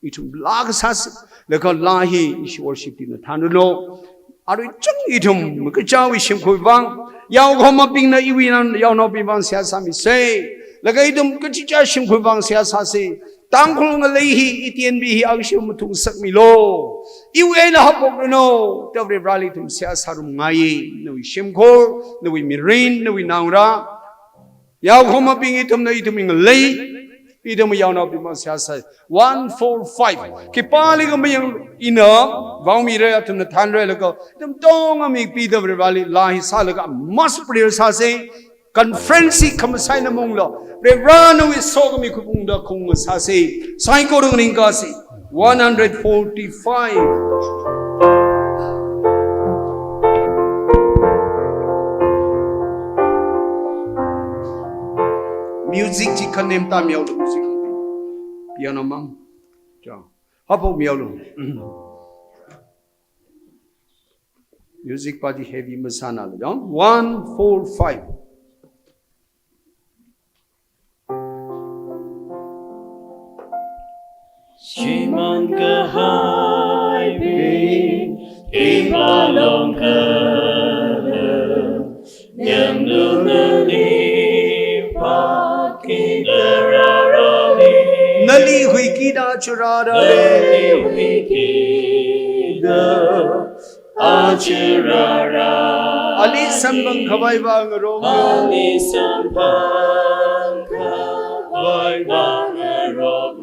Itum lagasas, like a lahi, she worshipped in the Tanulo. Are we chung itum, Mukajawi Shimkuivang, Yao Homa Pina Iwinan, Yano Bivan Siasami say, like itum Kuchicha Shimkuivang Siasasi, Tangkhul Lehi, ETNBA, Agshim to Sakmilo. Iwena Hapograno, Devre Rally to Siasarum Ngaya, no Shimkor, no Mirin, no Naura. Yao Homa Ping itum, no itum in lay. Idam yauna bima siasa 145 kipali ko mayang ina wang mire atum na thanre lako idam tong ami pida rivali lahi salaga mas prayer sase conference kamasai na monglo revrano is sogami kupungda kung sase sai ko ring kasi 145 Music chicken name tam yaw lo music piano mang ja hapo yaw lo music party heavy masana lo down 145 Shiman kahai bi ibalong ka yang nunani Nali huikida churara Nali huikida achurara Ali sambang kawai bang rong Ali sambang kawai bang rong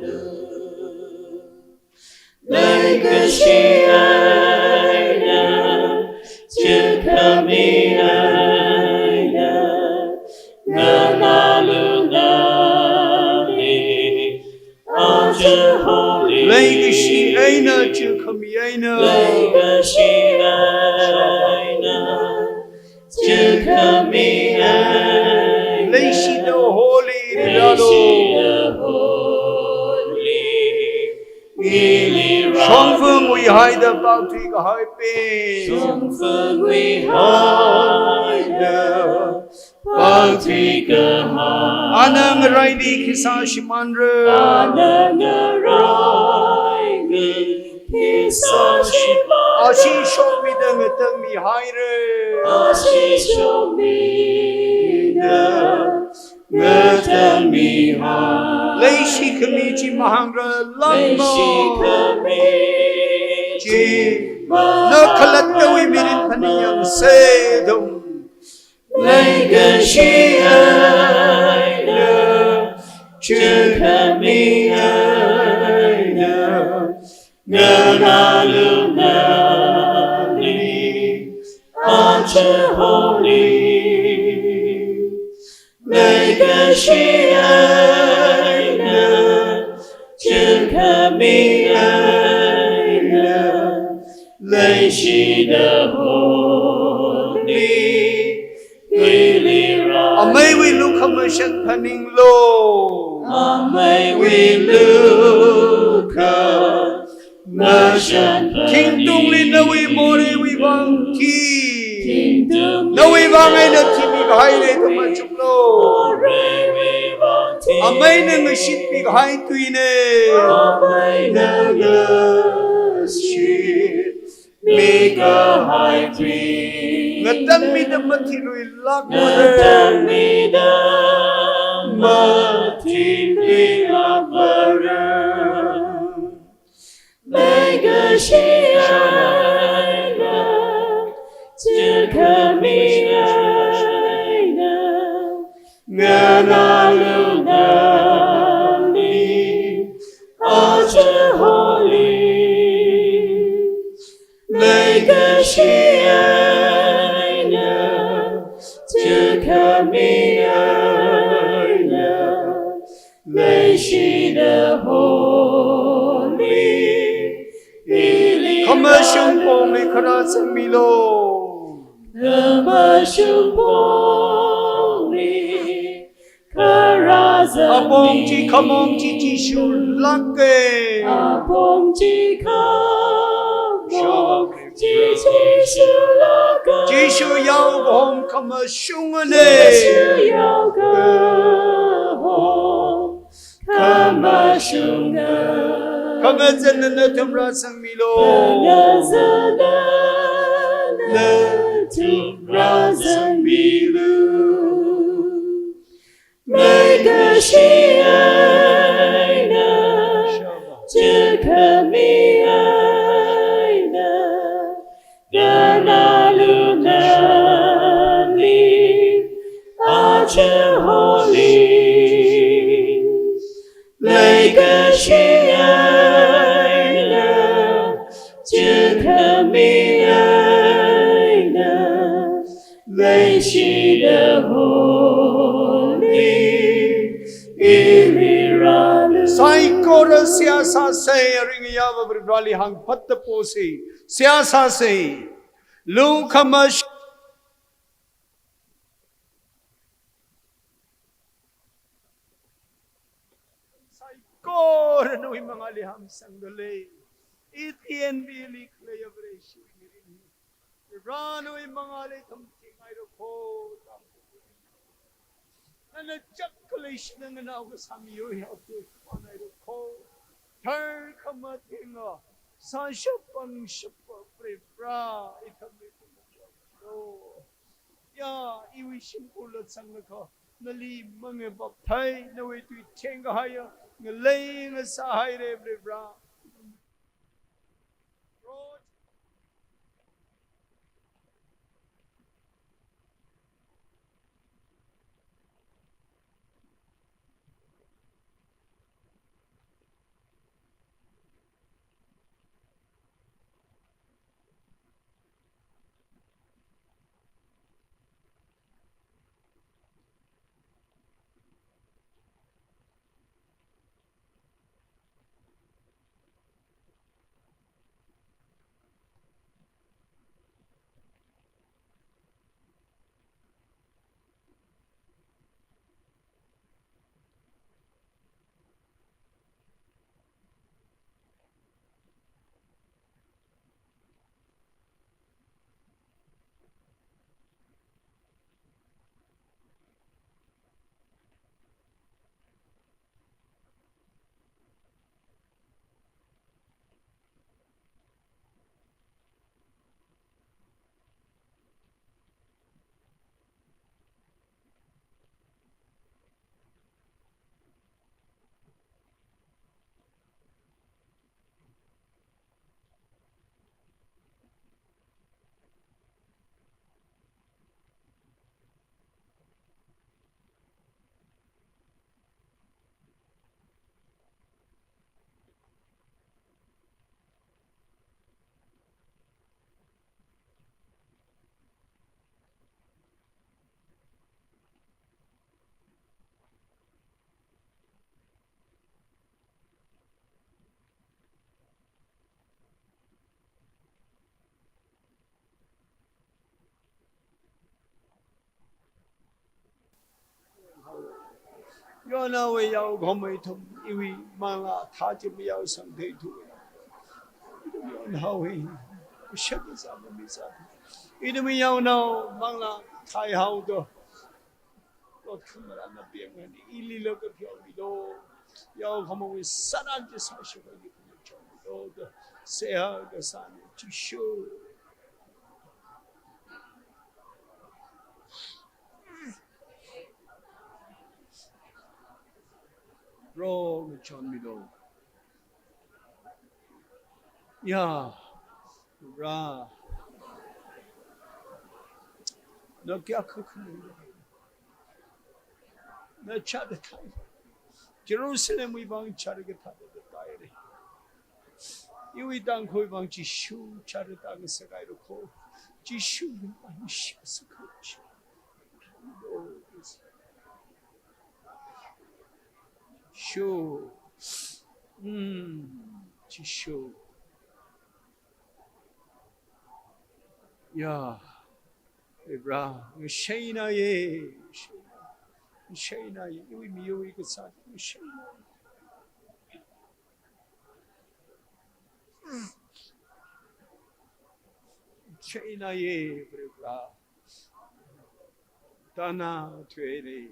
Like a shiana to come in Like she aina to come aina Like she aina to come in Like she the holy Shongfeng we hide about to go high pain Shongfeng we hide about to go high Anang Raidi Kisa Shimandra Anang Raidi Kisa Shimandra Ashi show me the tang me hire Ashi show me the tang me high Leishi Kamichi Mahangra Lamo Ji No Kalata we mirin Paniyam Sedum Like a shiana Chukamina Nanalunani Acha holy Like a shiana Chukamina Lay she the holy, really right. May we look commission panning low. May we look commission Kingdom li na we more we bang ki. Na we bang ay na tibi kahay na ito machuklo. May na ngashit pi kahay tuine. May na ngashit pi kahay tuine. Ngatan mi da matiloy lak mo Ngatan mi da matiloy lak mo Mega Shiana, Tukamiana, Nganalunali, Acha Holy, Mega Shiana, Tukamiana, May she the holy. Commercial only Karas and Milo. Commercial only Karas and Abongji Kamongji Jishu Lake. Abongji Kamongji Jishu Lake. Jishu Yao Home Commercial Jishu Yao Home Commercial Kamazan na tumrasang Milo. Tumrasang Milo. Mega Shiana, Tukamiana, Ganalunali, Acha Holy. Mega Shiana, Tukamiana, May she the holy, Ilirana. Saikora siyasa say ringyava brivali hang pataposi siyasa say Lukamash. Saikora no mga liham sanggale. ETNBA liklay avreshi. Rano mga litam tingay ko. And a calculation ng nawa sa miyo yato panay ko. Turn kamatinga sa shapang shapa prepra itamit mo. Ya iwishin ulat sang naka nali mga baptay na way tu chenga haya ngalay nga sa hayre prepra. Yona we yao gomai thum iwi mangla thaji mi yao sang thei thu. Yona we shak sa mi sa. Idumi yao no mangla thai hao do. Lo thumara na piang ni ili lo ka phyo mi do. Yao gomai we sanan ji sa shu ga ni cho do do. Se ha ga sa ni chi shu. Ro chon mi do. Ya ra no kya khokharum na cha de kai Jerusalem we bang cha de ta de tai re iwi Tangkhul bang chi shu cha de ta ge sakai ro ko chi shu bang shi sakai chi shu chi shu ya Ebra, Shaina ye, Shaina ye, we me you could say, Shaina ye, Ebra, Dana Tuere.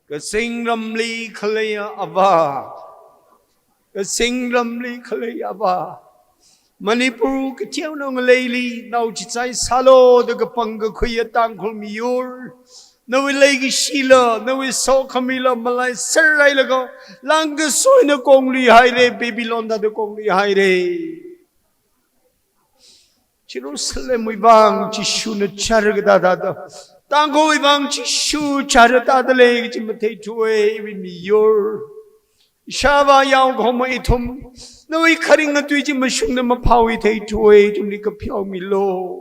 Cái sinh lâm ly khơi ava, cái sinh lâm ly khơi ava, Manipur cái chiếu nó lấy ly, nào chỉ sai salo được cái băng cái khuya Tangkhul miur, nào lấy cái sila, nào so kamila malai serai là có, lang cái soi nó công ly hai re, Babylon đã được công ly hai re. Jerusalem we bang chỉ shu nó char cái đó đó. Tangkhul bang chi shu charata de le chi mathe thuê vi mi yor shava yao gomai thum noi kharing na tui chi ma shung na ma phawi thei thuê chum ni ka phyaw mi lo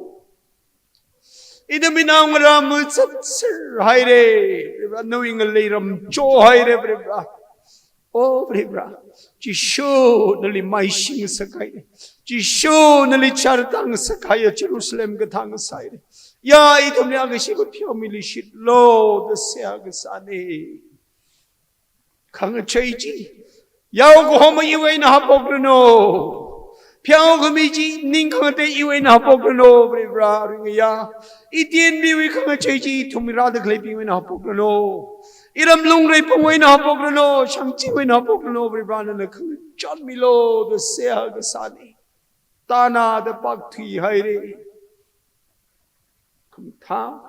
idam binang ram sat sir hai re noi ngal le ram cho hai re bra o bra chi shu na li mai sing sakai chi shu na li chartang sakai Jerusalem ka thang sai re ya itum ne agashi ko phyo Miluishitlu the se agasane khang chei ji yao ko hom iwe na hapok no phyo ko mi ji ning khang te iwe na hapok no bra ring ya ETNBA we khang chei ji thumira de khlei pi we na hapok no iram Lungreiphung we na hapok no shangchi we na hapok no bra na khang chon mi lo the se agasane tana the pak thi hai re tha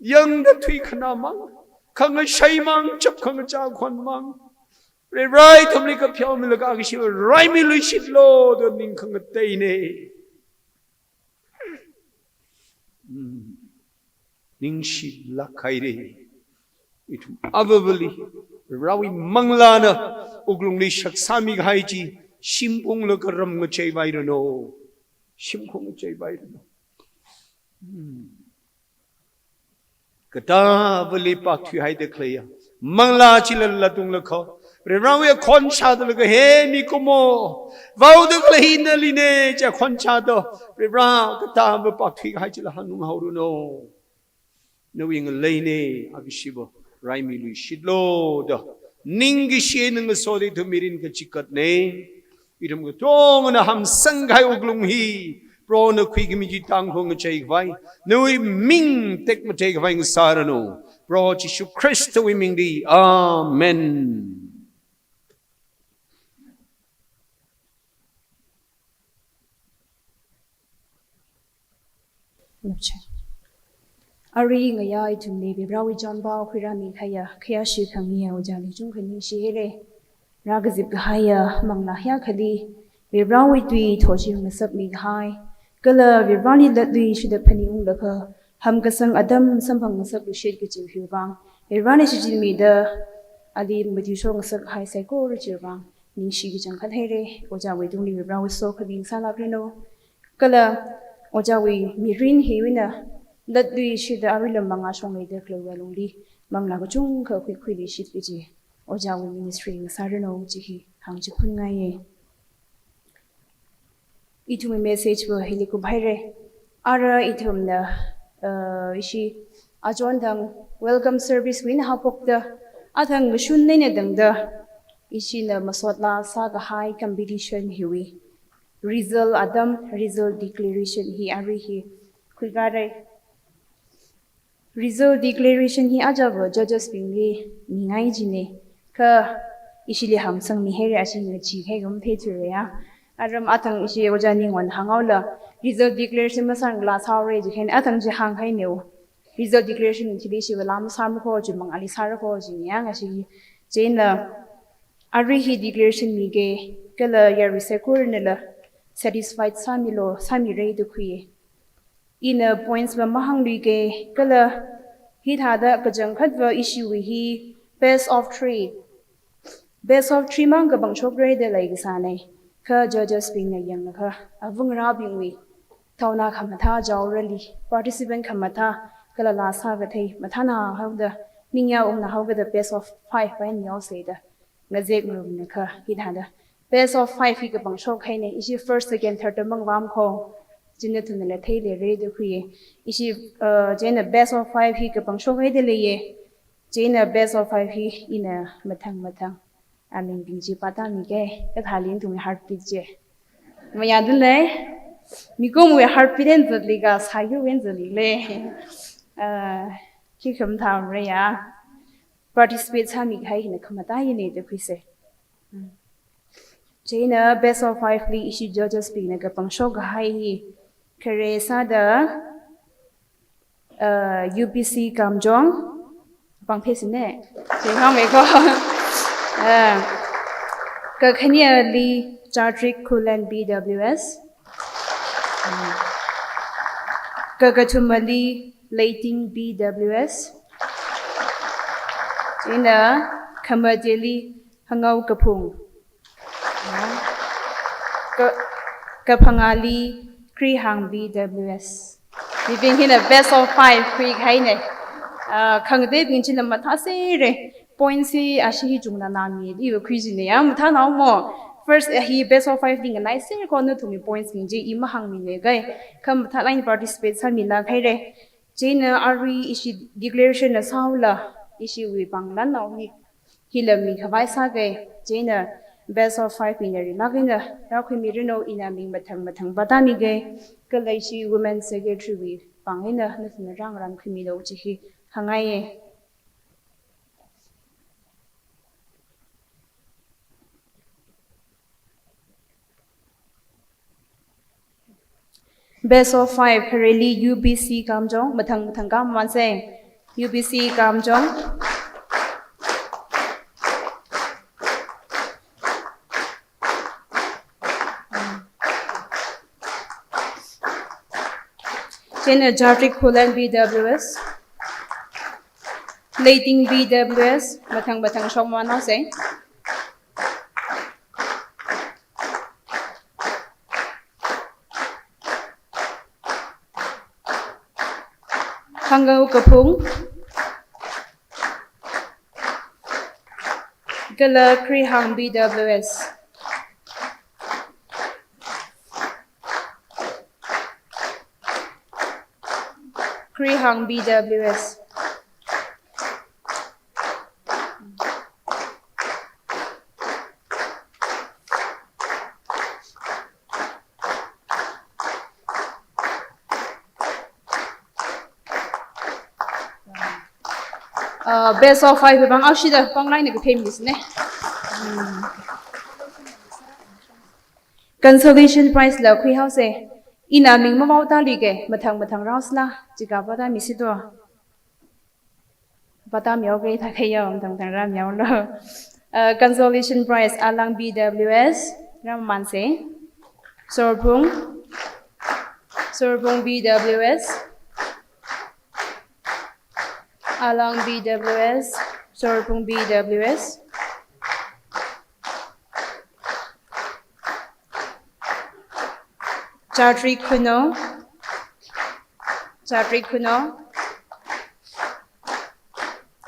yang the thui khana mang khang shai mang chap khang cha khon mang re rai thumli ka phyaw mi laga gi shi rai Miluishitlu the ning khang te ne ning shi la khai re itu avavali rawi mangla na uglung li shaksami gai ji simpung la karam ng chei bai no simpung chei bai no Kata beli pak thui hai de kleya mangla chilal la tung la kho rawi khon cha de la he mi komo vau de klei na li ne cha khon cha do ra kata ba pak thui hai chila hanung hauru no no wing lei ne agishibo rai Miluishitlu do ning gi she nang so de thumirin ka chikat ne iram go tong na ham sang gai uglung hi Pro na quick me ji Tangkhul chai vai noi ming tek ma chai vai sarano pro Jesu Christ we ming di amen Ari Ngaya itum ne bi brawi John ba khira mi khaya shi khang ya ojani chung khani shi re ragazib khaya mangla hya khali bi brawi tui thoji masap mi khai Kala Virvani Latui should have penny laka, Hamkasang Adam, Sampang Sak, shade kitchen Hubang, Virvani should me the Adi Matusong Sak High Psycho Richard Nishi Jankatere, Ojawi don't leave around with soak being Salagrino. Kala Ojawi Mirin Hewina, Latui should the Arila Mangashong later Clovelli, Manglagochung, quickly shit vigi. Ojawi Ministry ng Sarano Jihi Hangchikun Ngaye. Itum message wo hiliku bhaire. Ara itum na ishi ajon dang welcome service win hapok da athang mashun ne dang da ishi na masotla saga high competition hiwi. Result Adam result declaration hi ari hi kuigare result declaration hi ajabo judges pingi ningai jine ka ishili hamsang ni here ashi ni chi he gum the chure ya aram atang ishi ojani wan hangaula result declaration masang la saure ji hen atang ji hang hai neu result declaration ni chi shi lam sam ko ji mang ali sar ko ji yang ashi jena ari hi declaration mi ge kala ya resekur ne la satisfied samilo sami rei du khuye in a points ba mahang lui ge kala hi thada kajang khatwa issue hi best of 3 mang ga bang chok rei de lai ga sanai ka judges ping na yang kha avung ra bing wi tauna khamatha jawrali participant khamatha kala la sa ga thei mathana hawda ningya na hawga the best of 5 ban yaw se da ngajek rum na kha hi thada best of 5 hi ka bang shok khai ne isi first second third mang wam kho jinna thun le thei le re de khuye isi jena best of 5 hi ka bang shok hai de le ye jena best of 5 hi ina mathang aning bingji pata mi ge ka thalin thum heartbeat je maya dun le mi ko mu heartbeat en zli ga sa yu wen zli le ki kham tham re ya participate sa mi khai ne khamata ye ne de khise Jena best of 5 li issue judges ping na kapang show hai hi Keresa da UPC Kamjong pang phase ne hang me ko ka khania li Chartrick Kulan BWS ka Gatumali Lating BWS Jena Kamadeli Hangau Kapung Kapangali Krihang BWS. Living in a best of 5 Kri Haine. Kangde Binchil Matasere. Pointsy Ashi Juna Nami, you cuisine. Mutana more. First, he best of 5 thing and I say corner to me points in J. Imahang Mine Guy. Come Taline participates Samila Haire. Jane Ari issue declaration as Haula issue with Banglan of Hilami Havai Jane. Best of 5 in the Nagina, Laakui Mirino in a Ming Matang Batamige, Galaishi Women's Secretary with Bangina, Nathan Rangram Kimido Chihi, Ngaya. Best of 5 Kareli UBC Kamjong, Matangam one saying UBC Kamjong. Jena Chartrick Kulan BWS, Lating BWS, Batang Shongwan Hose, Hangau Kapung, Gala Krihang BWS. Krihang BWS. Best of 5 bang ashida pang line ko famous ne. Consolation prize Laakui house ina ming mamauta lige mathang rausla jiga pada misido pada myoge thakaya tang ram yaw lo consolation prize alang BWS ram manse sorbung BWS alang BWS sorbung BWS Chartrick Kuno,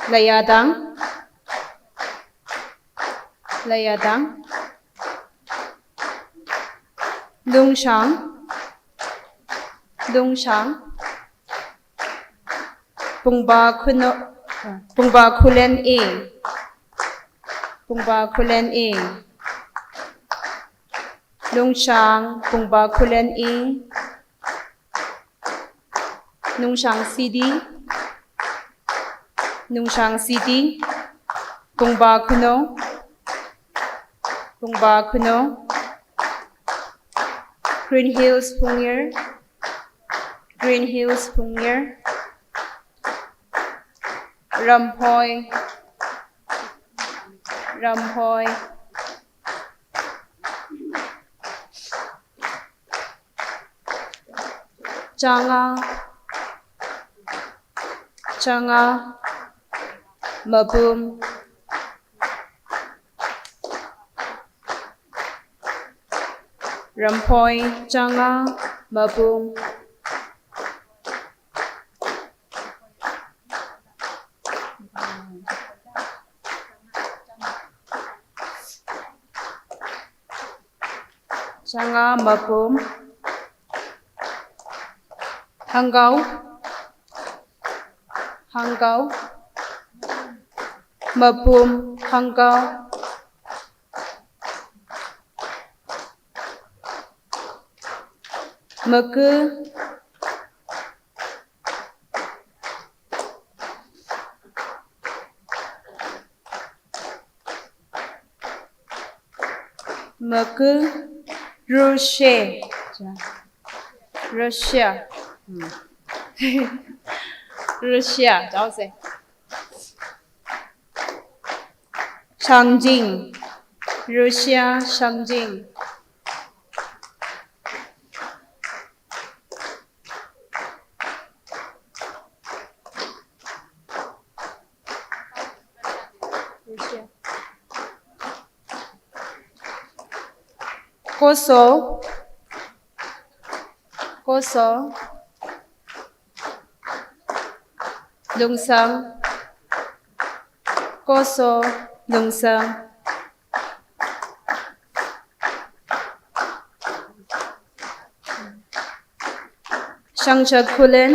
Layadang, Layadang Lungshang Pungba Kulen E Lungshang Pungba Kulen E Nungshang City Pungba Kuno Green Hills Pungyer Ramphoi Changa Mabum Ramphoi Changa Mabum Changa Mabum Hangau Mabum Hangau Maku Russia 找谁 Shangjing Russia Shangjing Koso Lungsang Shangchakulen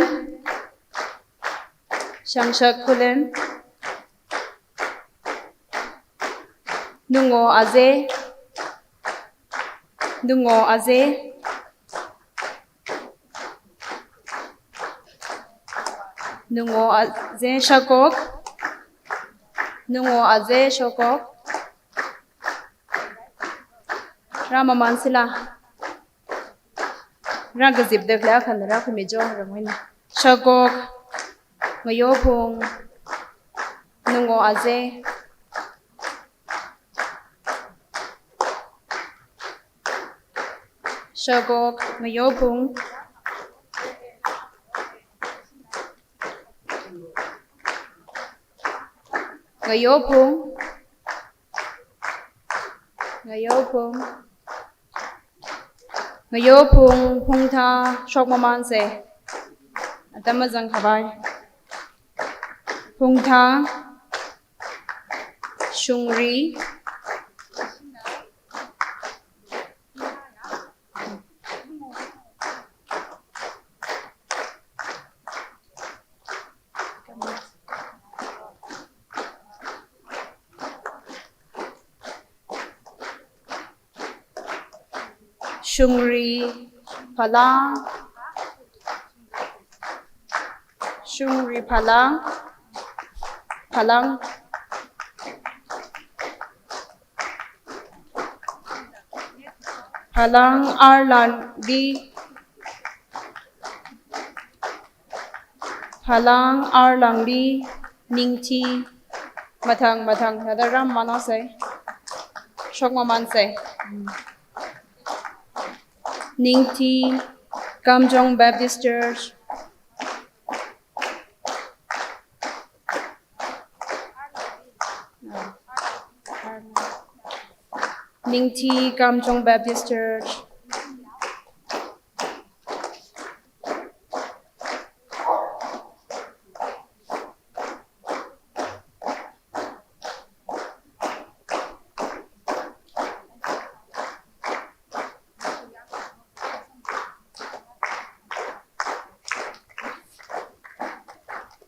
Nungo Aze Shokok Rama Mansila Ragazib the Clack and the Rakamijo Ramina Shokok Mayopung Nungo Aze Shokok Mayopung Ngayopung Pungta Shokmamanse Atamazang Kabai Pungta Shungri Shungri Palang Arlangdi Ningti Mathang Nadaram Manase Shokmamanse Ningti Kamjong Baptist Church Ningti Kamjong Baptist Church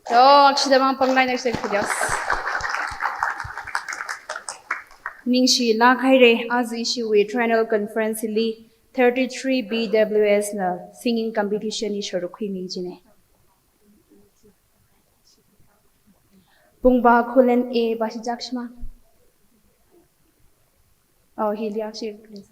저 시대방 방라이너 sekhudias. Ningshi Laakui as issue with Triennial Conference li 33 BWS na singing competition ni shorukhi mi jine. Pungba Khulen A basi jakshma. Oh, Hilia shir please.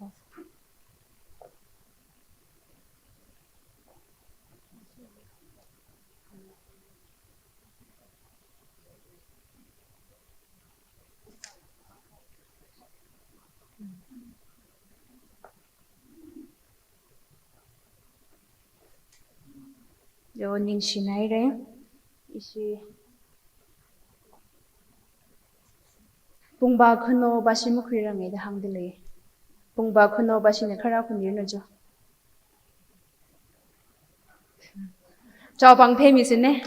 Yo Ningshi naire ishi Pungba Khuno basi mukhirang ida hangdile. Pungba Khuno basi ne khara khunir na jo. Chao bang phe mi sin ne.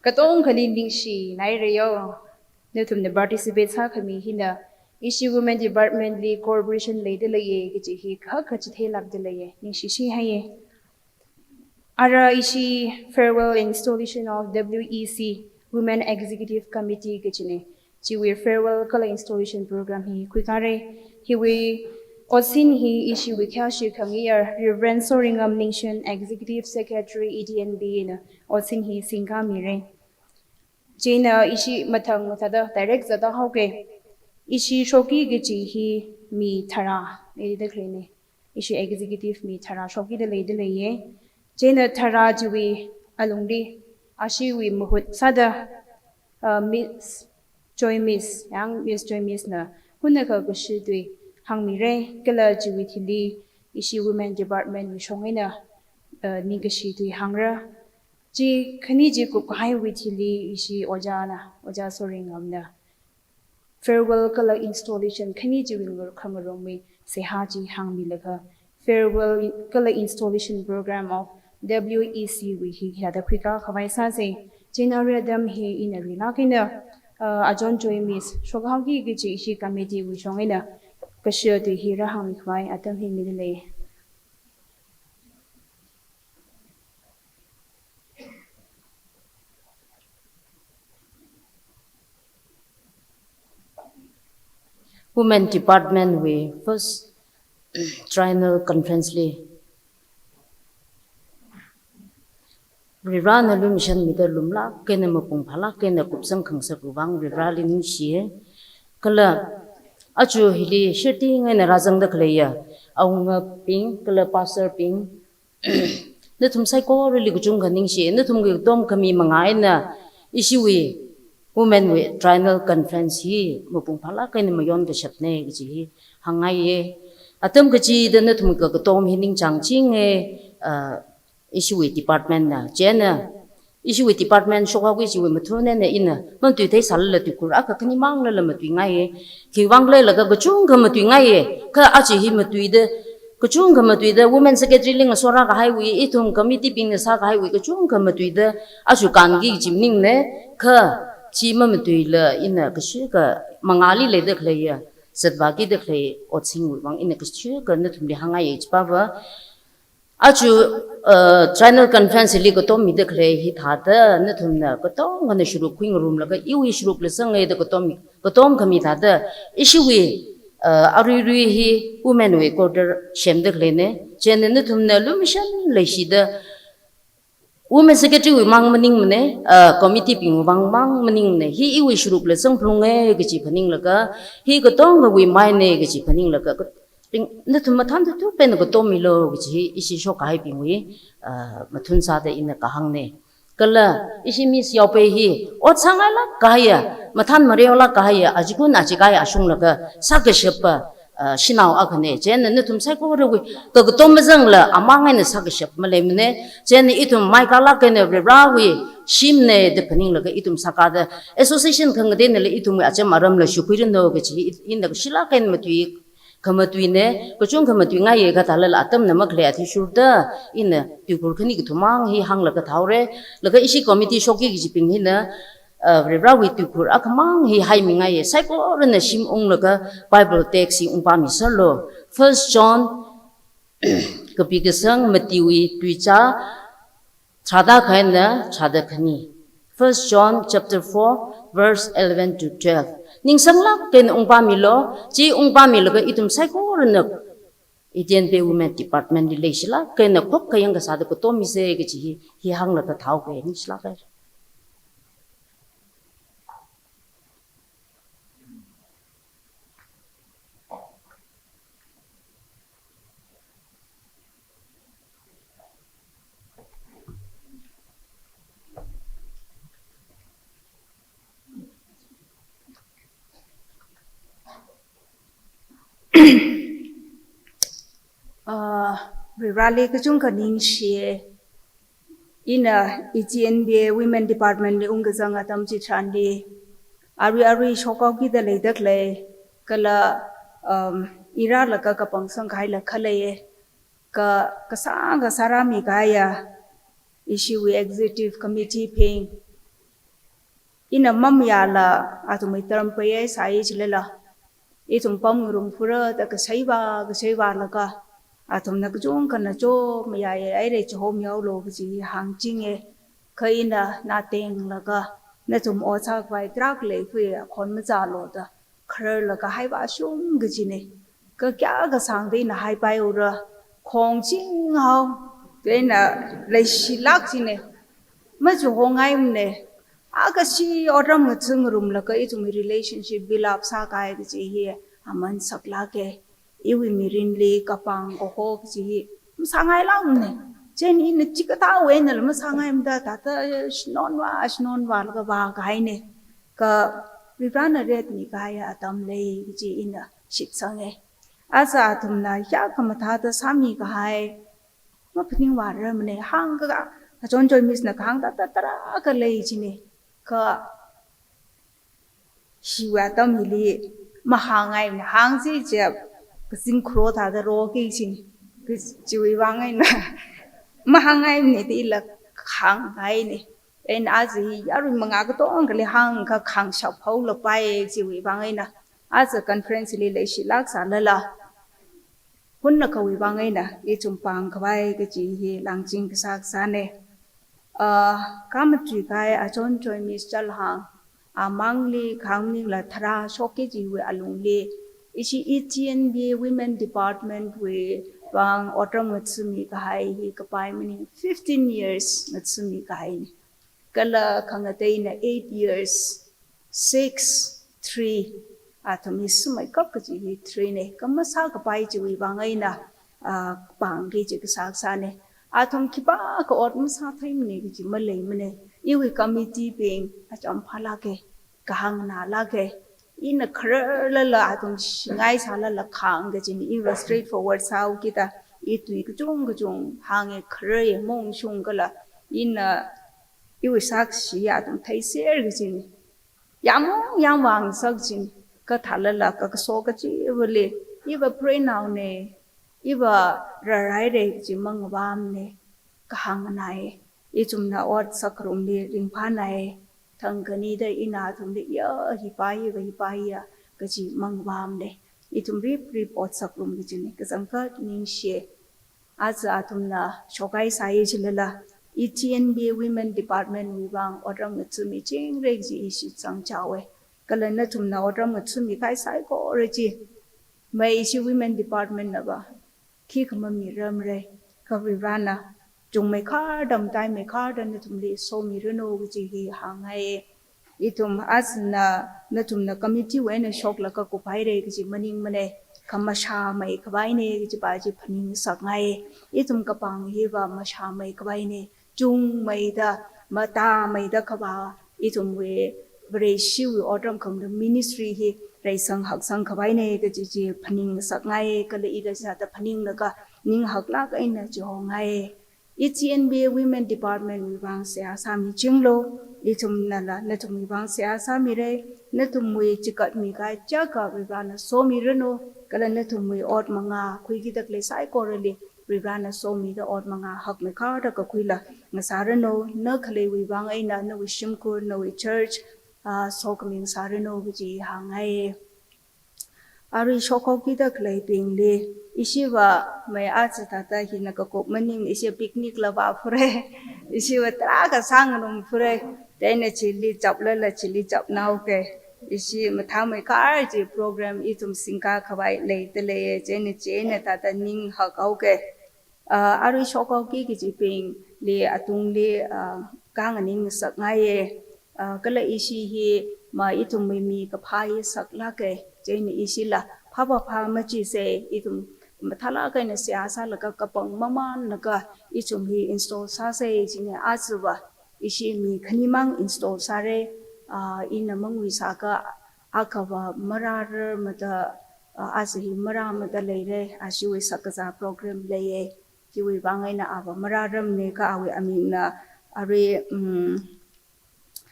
Katong khali Ningshi naire yo. Ne tum ne participate sa khami hina Issue Women Department li corporation le de laye ki hi kha kha chi the lak de laye Ningshi shi haye. Ara ishi farewell installation of WEC Women Executive Committee kichine. Chi we farewell kala installation program hi kwikare hi we osin hi issue we kha shi khangier Reverend Soringam Nation Executive Secretary ETNBA na osin hi singka mire. Jina ishi mathang mathada direct zada hauke ishi shoki gichi hi mi thara le de khlene ishi executive mi thara shoki de leye jena thara jiwi alungri ashi wi muhut sada miss joy miss yang miss joy miss na hunna ka gushi dui hangmi re kala jiwi thili ishi women department wi shongena ni gashi dui hangra ji khani ji ku hai wi thili ishi oja soringamna farewell kala installation khani ji wingur khamarongmi se haji hangmi laka farewell kala installation program of WEC we hi hada khika khawai sa se generadam he in a rinakina ajon joy miss shogaugi gi chi committee we shongina kashya de hira hangmi khwai atam hi milile Women Department we first Triennial Conference li Rira na lumishan mida lumla kena mapung phala kena kupsang khangsa kubang rira lin shi kala achu hili shirti ngai na rajang da khleya aunga ping kala pastor ping na thum sai ko rili gujung ganing shi na thum ge tom kami mangai na isiwi Women we Triennial Conference hi mapung phala kena mayon ka shapne gi hangai ye atam gachi da na thum ka tom hining changching issue department na jena issue department shoga wi issue mathune ne ina man tu thai sal la tu kur aka kani mang la ma tu ngai ki wang le la ga chung ga ma tu ngai ka a chi hi ma tu de ka chung ga ma tu de women secretary ling sora ga hai wi I thum committee ping sa ga hai wi ka chung ga ma tu de a su kan gi jimning ne ka chi ma tu la ina ka shi ka mangali le de khle ya satwa gi de khle o ching wi wang ina ka shi ka na thum li hangai ich pa ba achu Triennial Conference li ko tom mi de khle hi thada na thumna ko tom ngane shuru queen room la ka iwi shuru le sangai de ko tom khami thada issue wi ari ri hi women we quarter shem de khle ne chen ne thumna lumission le shi de women secretary wi mang maning ne committee ping wang mang maning ne hi iwi shuru le sang plunge ge chi phaning la ka hi ko tom wi mai ne ge chi phaning la ka na thum mathan tu pen ko to milo gi isi sho kai pingwi mathun sa de in ka hang ne kala isi mis yaw pe hi o changai la kaya mathan mariola kaya ajikun ajikai asung la ka sa ge shep shinau akhne jen na thum sai ko ro ko to mazang la amangai na sa ge shep male mne jen I thum mai ka la ke ne bra wi shim ne de paning la ka I thum sa ka da association khang de ne le I thum acham aram la shukurin no ge in da shila ken matui khamatui ne kuchung khamatui ngai ga thala la tam namak le athi shurda ina tukur khani ki thumang hi hang la ka thaure la ka isi committee shoki gi jiping hi na rebra wi tukur akhamang hi hai mi ngai sai ko na sim ong la ka bible text si ong pa mi salo 1 John kapi ka sang matiwi tuicha chada khaina chada khani 1 John chapter 4 verse 11 to 12 ning sanglak ken ongpa mi lo chi ongpa mi lo ka itum sai ko rnak ETNBA women department di leisla ken na khop kayang ka sada ko to mi se ge chi hi hang la ka thau ke ni sla ka Rally kachung kaning shie ina ETNBA women department le ungazang atam chi chandi ari shokau ki da leidak le kala ira laka ka pangsang khai la khale ka kasang sarami gaya issue executive committee ping ina mam ya la atumai taram paye sai chilela itum pam rum pura ta ka saiwa laka atom na kujung kana cho maya ye ai re chom yaw lo ji hang ching e khaina na teng laga na chum o cha kwai trak le phe khon ma cha lo da khar laga hai ba shum gi ji ne ka kya ga sang de na hai pai ora khong ching hao de na le shi lak ji ne ma chu ho ngai ne a ka si oram ng chung rum la ka itu mi relationship bilap sa kai ji hi aman sakla ke iwi mirin le kapang ko ji sangai lang ne chen in chikata we ne ma sangai mda ta non wa la ba gai ne ka vibrana ret ni gaya atam le ji in shit sange asa tum na ya kam tha ta sami gai ma phning wa ra ne hang ga chon choi mis na hang ta tara ka le ji ne ka shiwa tam li ma hangai ne hang ji je kasing khro tha da ro ki sin ki chui wang ai na ma hangai ne ti la khang gai ne en azi yaru manga ka to ang le hang ka khang sha phau la pai chui wang ai na as a conference li le shi lak sa la hun na ka wi wang ai na e chum pang ka bai ka chi hi lang jing ka sak sa ne kam tri kai a chon choi mis chal hang a mangli khangning la thara shoki ji we alung le ishi ETNBA women department we bang otram matsumi kai hi kapai mini 15 years matsumi kai kala khangatei na 8 years 6 3 atomi sumai kap ji hi 3 ne kamasa kapai ji we bangai na pang ge ji ka sa ne atom kipa ka otm sa thai mini ji malai mane iwi committee ping acham phala ke kahang na la ke in a curl la atom ngai sala la khang ga jin in straight forward sau kita itui kujung hang e khre mong shung gala in iwi sak shi atom thai ser ga jin yang wang sak jin ka thala la ka so ka chi wele iwa pray now ne iwa rai re ji mang bam ne ka hang nai ichum na ot sakrum ni ring pha nai thangani da ina thum de ya hi pai ya ka chi mang bam ne itum report sakrum gi jini ka sangka ning she az atum na shokai sai chilala ETNBA women department wi bang odram chumi ching re ji ishi chang chawe kalana thum na odram chumi kai sai ko re ji mai ishi women department na ba khi kham mi ram re ka wi rana chung mai khar dam tai mai khar dan thum le so mi reno gi hi hangai itum asna na thum na committee we na shok la ka ko pai re gi maning mane kamasha mai kbai ne gi ba ji phaning sak ngai itum ka pang hi ba masha mai kbai ne chung mai da mata mai da khaba itum we bre shi we odram kham the ministry hi rai sang hak sang kbai ne gi ji phaning sak ngai ka le ida sa ta phaning na ka ning hak la ka ina ji ho ngai ETNBA women department wi bang se asami chinglo itum nala natum ibang siasa mire natum mui chikat mi kai chaka ribana so mirano kala natum mui od manga khuigi dak le sai korali ribana so mi da od manga hak me kha da ka khuila ngasarano na khale wi bang aina na wishim kur na wi church so kaming sarano gi hangai ari shoko ki da klai ping le isiwa mai ach tata hina ka kop maning isi picnic la ba fure isiwa tra ka sang nom fure dene chili chap la chili chap nau ke isi matha mai ka ji program itum singka khawai le te le chene tata ning ha kau ke ari shoko ki ji ping le atung le kang aning sak ngai kala isi hi ma itum mi ka phai sak la ke chene isi la phaba pha ma chi se itum mathala ka na siasa la ka kapang maman na ka itum hi install sa se jine azuwa isi mi khanimang install sare ina mangwi sa ka akawa marar mata ashi mara mata leire ashiwi sakaza program leye jiwi bangai na aba mararam ne ka awi amina are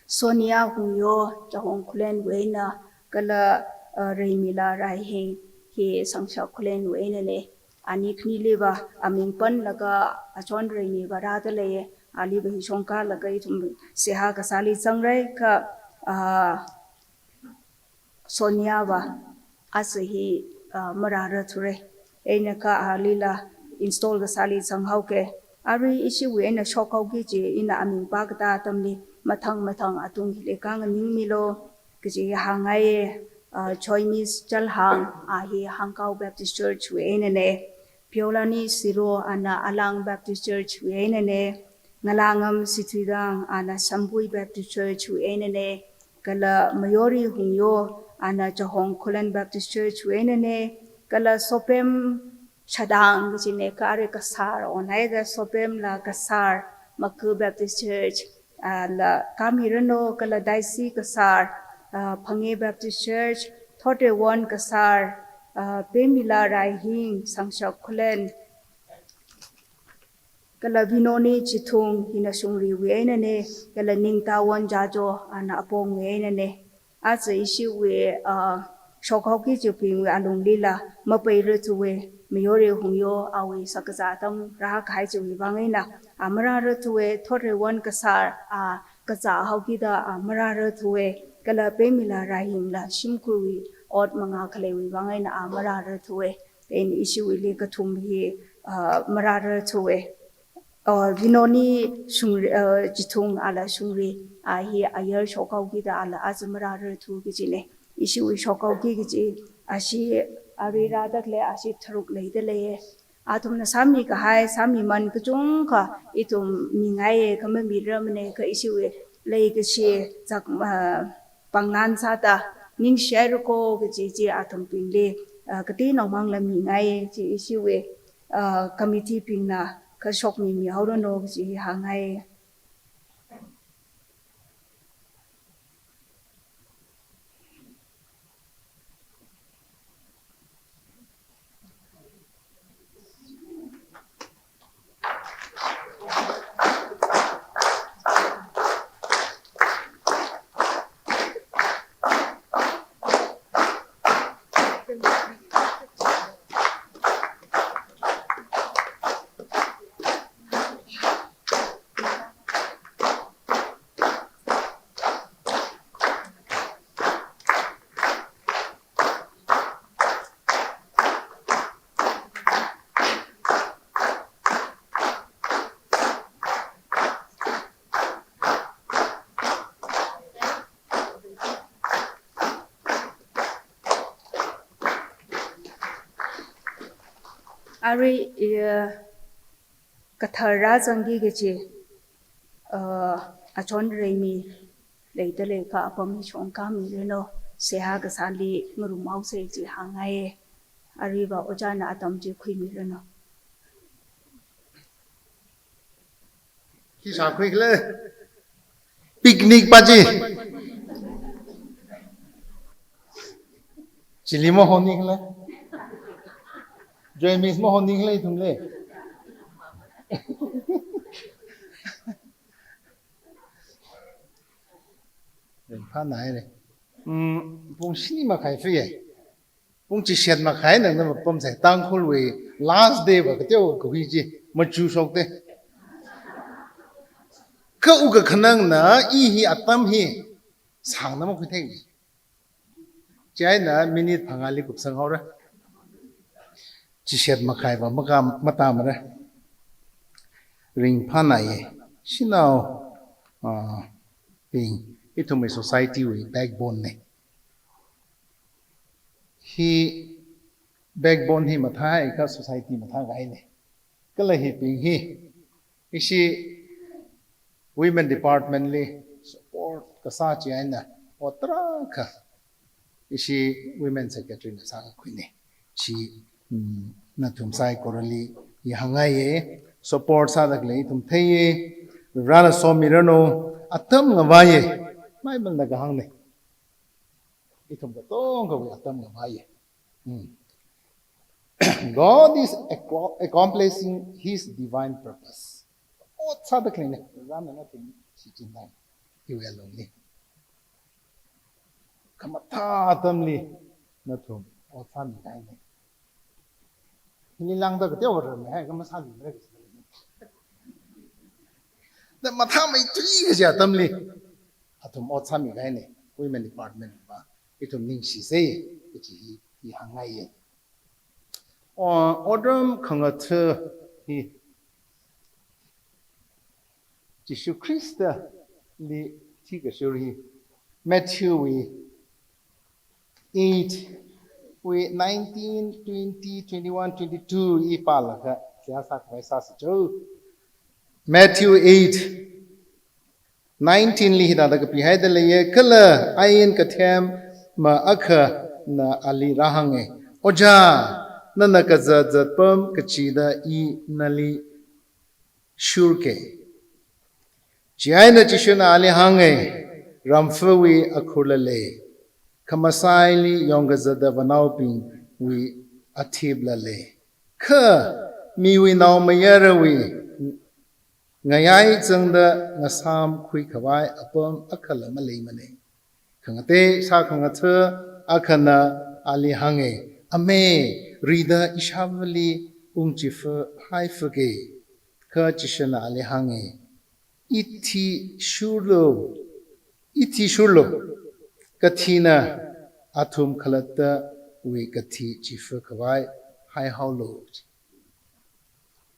Sonia huyo jahong kulen weina kala reimila rai heng he sangsha kulen weina ne ani khni leba aming pan laga achon reimi barada leye ali bi shongka laga itum seha ka sali changrai ka Sonia ba asahi marara thure eina ka alila install ga sali changhau ke ari isi weina shokau gi je ina aming ba ka tamni mathang atung hi lekang ning milo kiji hangai Chinese chalhang hi Hangkau Baptist Church we ne Piolani Siro ana Alang Baptist Church we ne Ngalangam Situidang ana Sambui Baptist Church we ne kala Mayori Hungyo ana Jahong Kulan Baptist Church we ne kala Sopem Chadang kiji ne kare kasar onai da Sopem la kasar Maku Baptist Church la Kamirano kala Daisi kasar Phange Baptist Church 31 kasar Pemila Raihing Sangshak Kulen kala Vinoni Chitung hina sungri weina ne kala Ningtawan Jajo ana apong weina ne asa isi we shokhoki chuping we alung lila mapai rutuwe Mayore Hungyo awi sakazatam raha khai chuwi bangaina amara rutuwe 31 kasar kaza haukida amara rutuwe kala Pemila Rahim la shimkui od manga khalewi bangaina amara rutuwe en isi we le kathum hi mara rutuwe Vinoni sungri jitung ala sungri hi ayar shokau gida ala azmara rutu gijine isi we shokau giji ashi arira dakle ashi thruk leide leye atum na sami ka hai sami man kchung ka itum mingai kama miramne ka isi we lei ka she jak pangnan sata ning share ko giji atum pingle kati nomang la mingai ji isi we committee pingna ka shok mi haurono ji hangai Ari kathara zangi geche achon reimi leite le ka apam shongka mi reno seha ga sali ngurumau se ji hangai ari ba ojana atam ji khui mi reno ki sa khui le picnic baji chili mo honi le Joy mismo honing le tumle ring pha nai le pung sini ma khai fi ye pung chi shet ma khai nang na pom sai Tangkhul we last day ba teo ko hi ji ma chu sok te ka u ga khanang na i hi atam hi sang na ma khu thei chai na minute phangali kup sang hora chi shet ma khai ba ma ka ma ta ma ra ring pha nai ye sinao being itu my society we backbone ne hi backbone hi mathai ka society matha gai ne kala hi ping hi isi women department le support ka sa chi aina otra ka isi women secretary na sa khu ne chi na thum sai korali hi hangai ye support sa dak le tum thei ye rana so mirano atam nga ye mai bang na hang ne itum ka tong ka we atam nga ye God is accomplishing his divine purpose o sa dak ne rana na tin si chin dai hi we long ni kamatha atam li na thum o sa mi dai ne ni lang da ka tyo ro me ha ka ma sa li re the mathami three is yatamli atum otsami gaine women department ba itum ning si se ichi hi hangai ye odom khangat hi Jesus Christ li tiga shuri Matthew we 8 we 19 20 21 22 ipala ka kya sak vai sa jo Matthew 8 19 li hida da pi haida le ye kala ayin ka them ma akha na ali rahange oja nana ka za pam ka chi da I nali shurke chiaina chishuna ali hange ramfwi akhulale kamasai li yonga za da banau ping wi athibla le kha mi wi naw mayara wi Ngaya zeng da ngasam kui khawai apam akhala malei mane khangate sa khangatha akhana ali hange ame rida ishavali ungchifa haifage kha chishana ali hange ithi shurlo kathina athum khalata we kathi chifa khawai hai haulo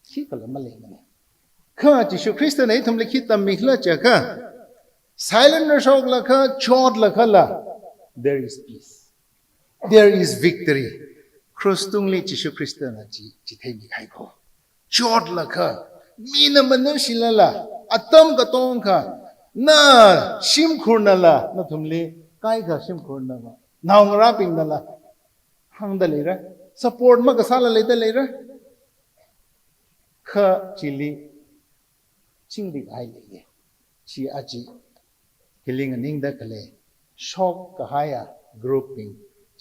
chi kala malei mane ka Jesus Christ ne thum likhit tam mihla cha ka silent na shok la ka chod la khala there is peace there is victory cross tung li Jesus Christ na chi thei mi khai ko chod la ka mina manu shilala atam ka tong ka na shim khurna la na thum li kai ka shim khurna ma naw ngara ping na la hang da le ra support ma ka sala le da le ra kha chili chingdi ai le ye chi aji healing ning da kale shock ka haya grouping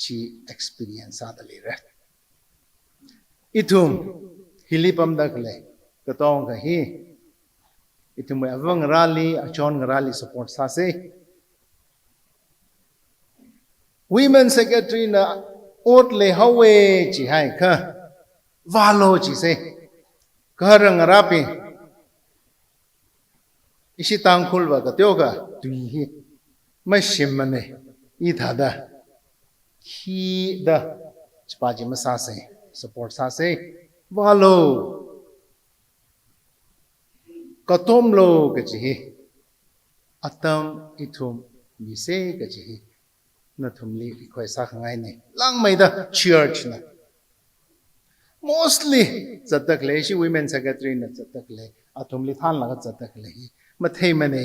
chi experience ada le ra itum hilipam da kale ka tong ka hi itum awang rally achon rally support sa se women secretary na ot le hawe chi hai kha valo chi se karang rapi isi Tangkhul ba ka tyo ka tui hi ma shimane I thada khi da chpaji ma sa se support sa se valo katom lo ka chi atam ithum mi se ka chi na thum li khoi sa khangai ne lang mai da church na mostly zatak le shi women secretary na zatak le athum li than la ka zatak le Mathei mane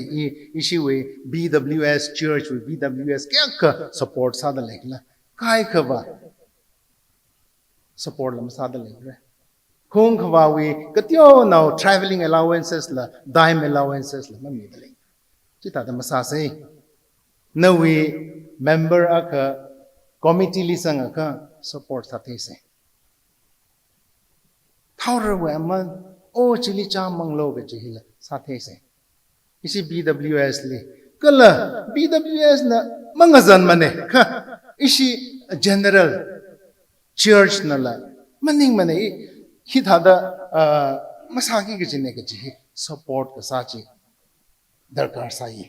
isi we BWS church we BWS kya support sa da lekla kai khaba support lam sa da lekre khong khwa we katyo now traveling allowances la dime allowances la mami da le chita da masa se na we member aka committee li sang aka support sa the se thawra we man o chili cha manglo ge chihila sa the se isi BWS li kala BWS na mangazan mane kha ishi general church na la maning mane hi thada masaki ke jine ke ji support ka sa chi darkar sai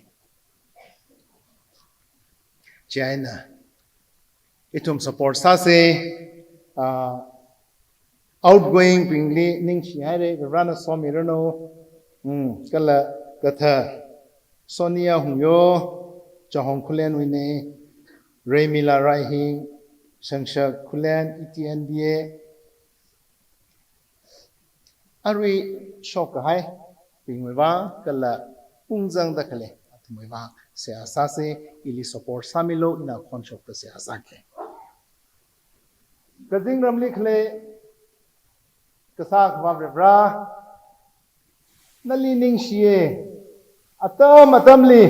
China itum support sa se outgoing pingli ning chi hare rana somi rano kala katha Sonia Hunyo Chahong Kulen Wine Raymila Raihing Shangsha Kulen ETNBA Arwi Shok Hai Pingwa Kala Pungzang da Kale Atmuwa Se Asase Ili support Samilo na Konshok Se Asake Kading Ramli Kle Kasak Vabra Nalining Shie Atamli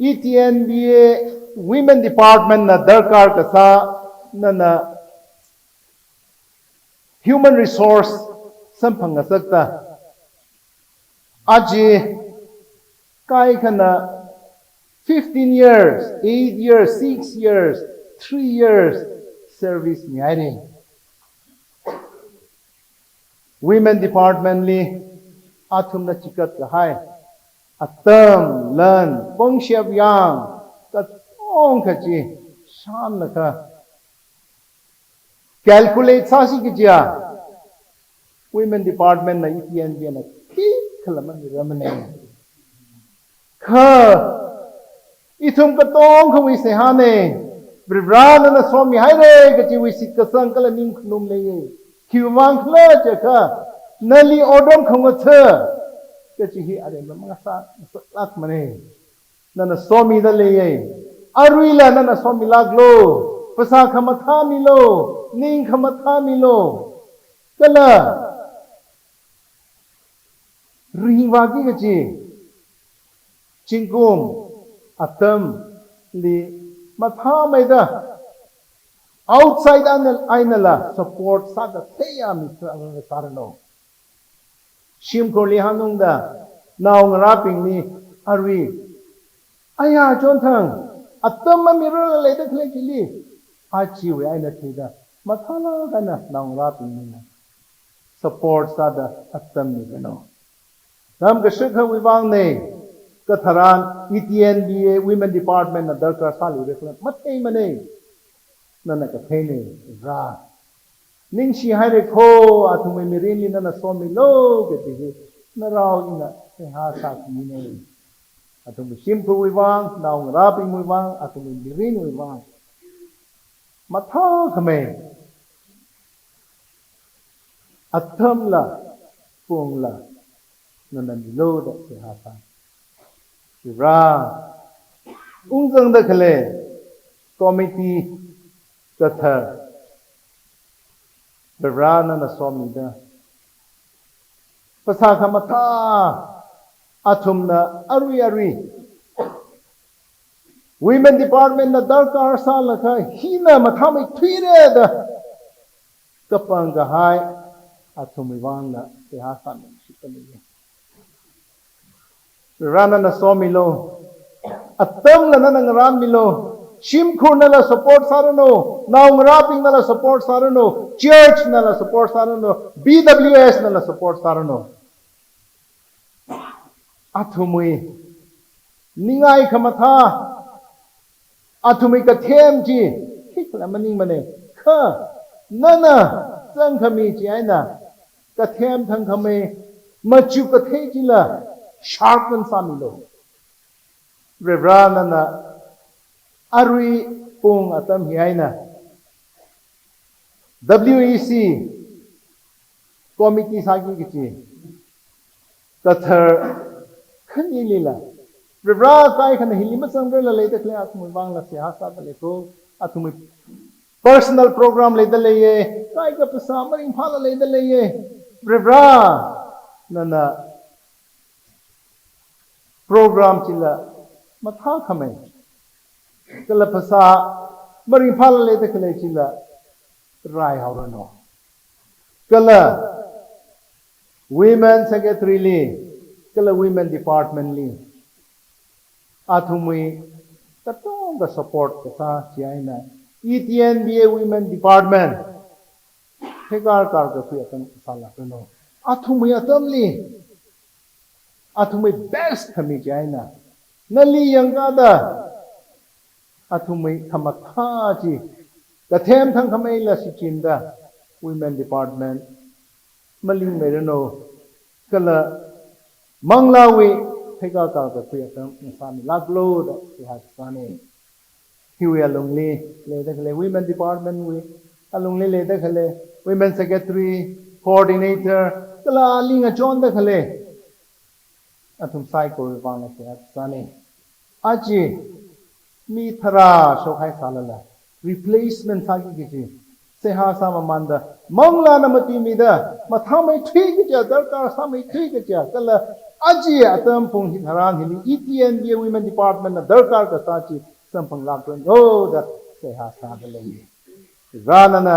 ETNBA Women Department na darkar kasa na human resource sampangasakta aji kai kana 15 years 8 years 6 years 3 years service nyare Women Department li athumna chikat hai atam learn bongshab yang katong khachi shan laka calculate sasi kijia Women Department na ETNBA na ki khalaman ramane kha ithum katong khawi se hane bribran na somi haire kachi wi sit kasang kala ning khnum leye kiwang khla chakha nali odom khangotha kachi hi are mamasa lak mane nana somi da leye arwila nana somi laglo pasa khamatha milo ning khamatha milo kala riwa ki kachi chingkum atam li matha maida outside ainala support sada teya mitra sarano shim ko li hanungda naung raping ni arwi aya jonthang atam miro le de khle kili achi we aina thida mathala kana naung raping ni support sada atam ni no nam ka shikha wibang ne katharan ETNBA Women Department na darkar sali reflect matei mane nana ka thene ra ningshi haire kho athume mirinli nana somi lo ke ti na raw ina se ha sa ki ne athume simpu wibang naung raping wibang athume mirin wibang matha khame atham la pung la nana lo da se ha sa ra ungzang da khale committee kathar berana na somida pasakha matha athumna arwi Women Department na darkar salakha hina matha mai thire da kapang ga hai athumiwan na ihasan shikali rana na somilo atam la na ngran milo shim khurna la support sarano naung raping na la support sarano church na la support sarano BWS na la support sarano athumui ningai khamatha athumui ka them ji hikla maning mane kha nana sang khami chi aina ka them thang khame machu ka the ji la sharpen samilo revrana na arwi pung atam hiaina WEC committee sagi kichi kathar khani lila revra kai khana hilima sangre la leita khle atmu bang la se hasa bale ko atmu personal program leita leye kai ka pasa maring phala leita leye revra nana program chila matha khame kala phasa maring phala le de kale chila rai haurano kala women secretary li kala women department li athumui katong ka support ka sa chiaina ETNBA Women Department Hegar kar ka fi atang sala no athumui atamli athumui best khami chiaina nali yanga da athumui khamatha chi kathem thang khamai la sichinda Women Department maling merano kala manglawi Hegar kar ka fi atang sami laglo da ha sani hiwi alungli le da kale Women Department wi alungli le da kale Women Secretary Coordinator kala linga chon da kale atum sai ko wang la kya sani aji mi thara so khai salala replacement sagi gi se ha sama manda mangla na mati mi da mathamai thwi gi ja darkar samai thwi gi ja kala aji atam pung hi tharan hi ETNBA Women Department na darkar ka sa chi sampang lak ton oh da se ha sa da le rana na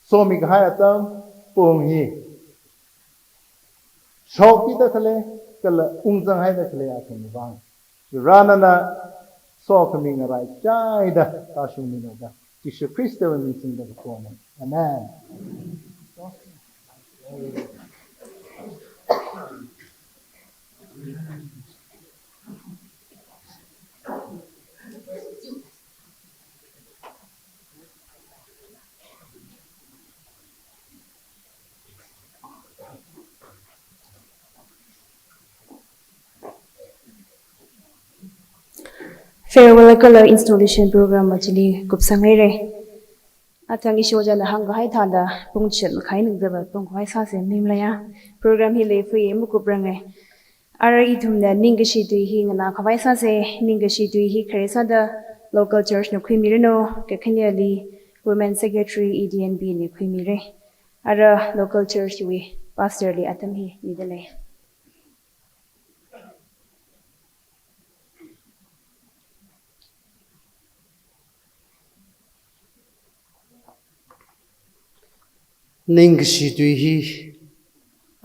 so mi ga atam pung hi shoki da kale kala ungjang hai da kale atum bang rana na so kami ngarai chai da ta shu mi no da Jesus Christ wa mi sing da ko na amen Farewell color installation program actually kupsangai re atang ishoja na hang hai thanda pungchel khai ning daba pung khai sa se mimlaya program hi le fu mu kuprangai ari thumna ningashi tu hi ngana khawai sa se ningashi tu hi khresa da local church no khimirino ke khanyali women secretary EDNB ne khimire ara local church wi pastor li atam hi nidale Ning si tui hi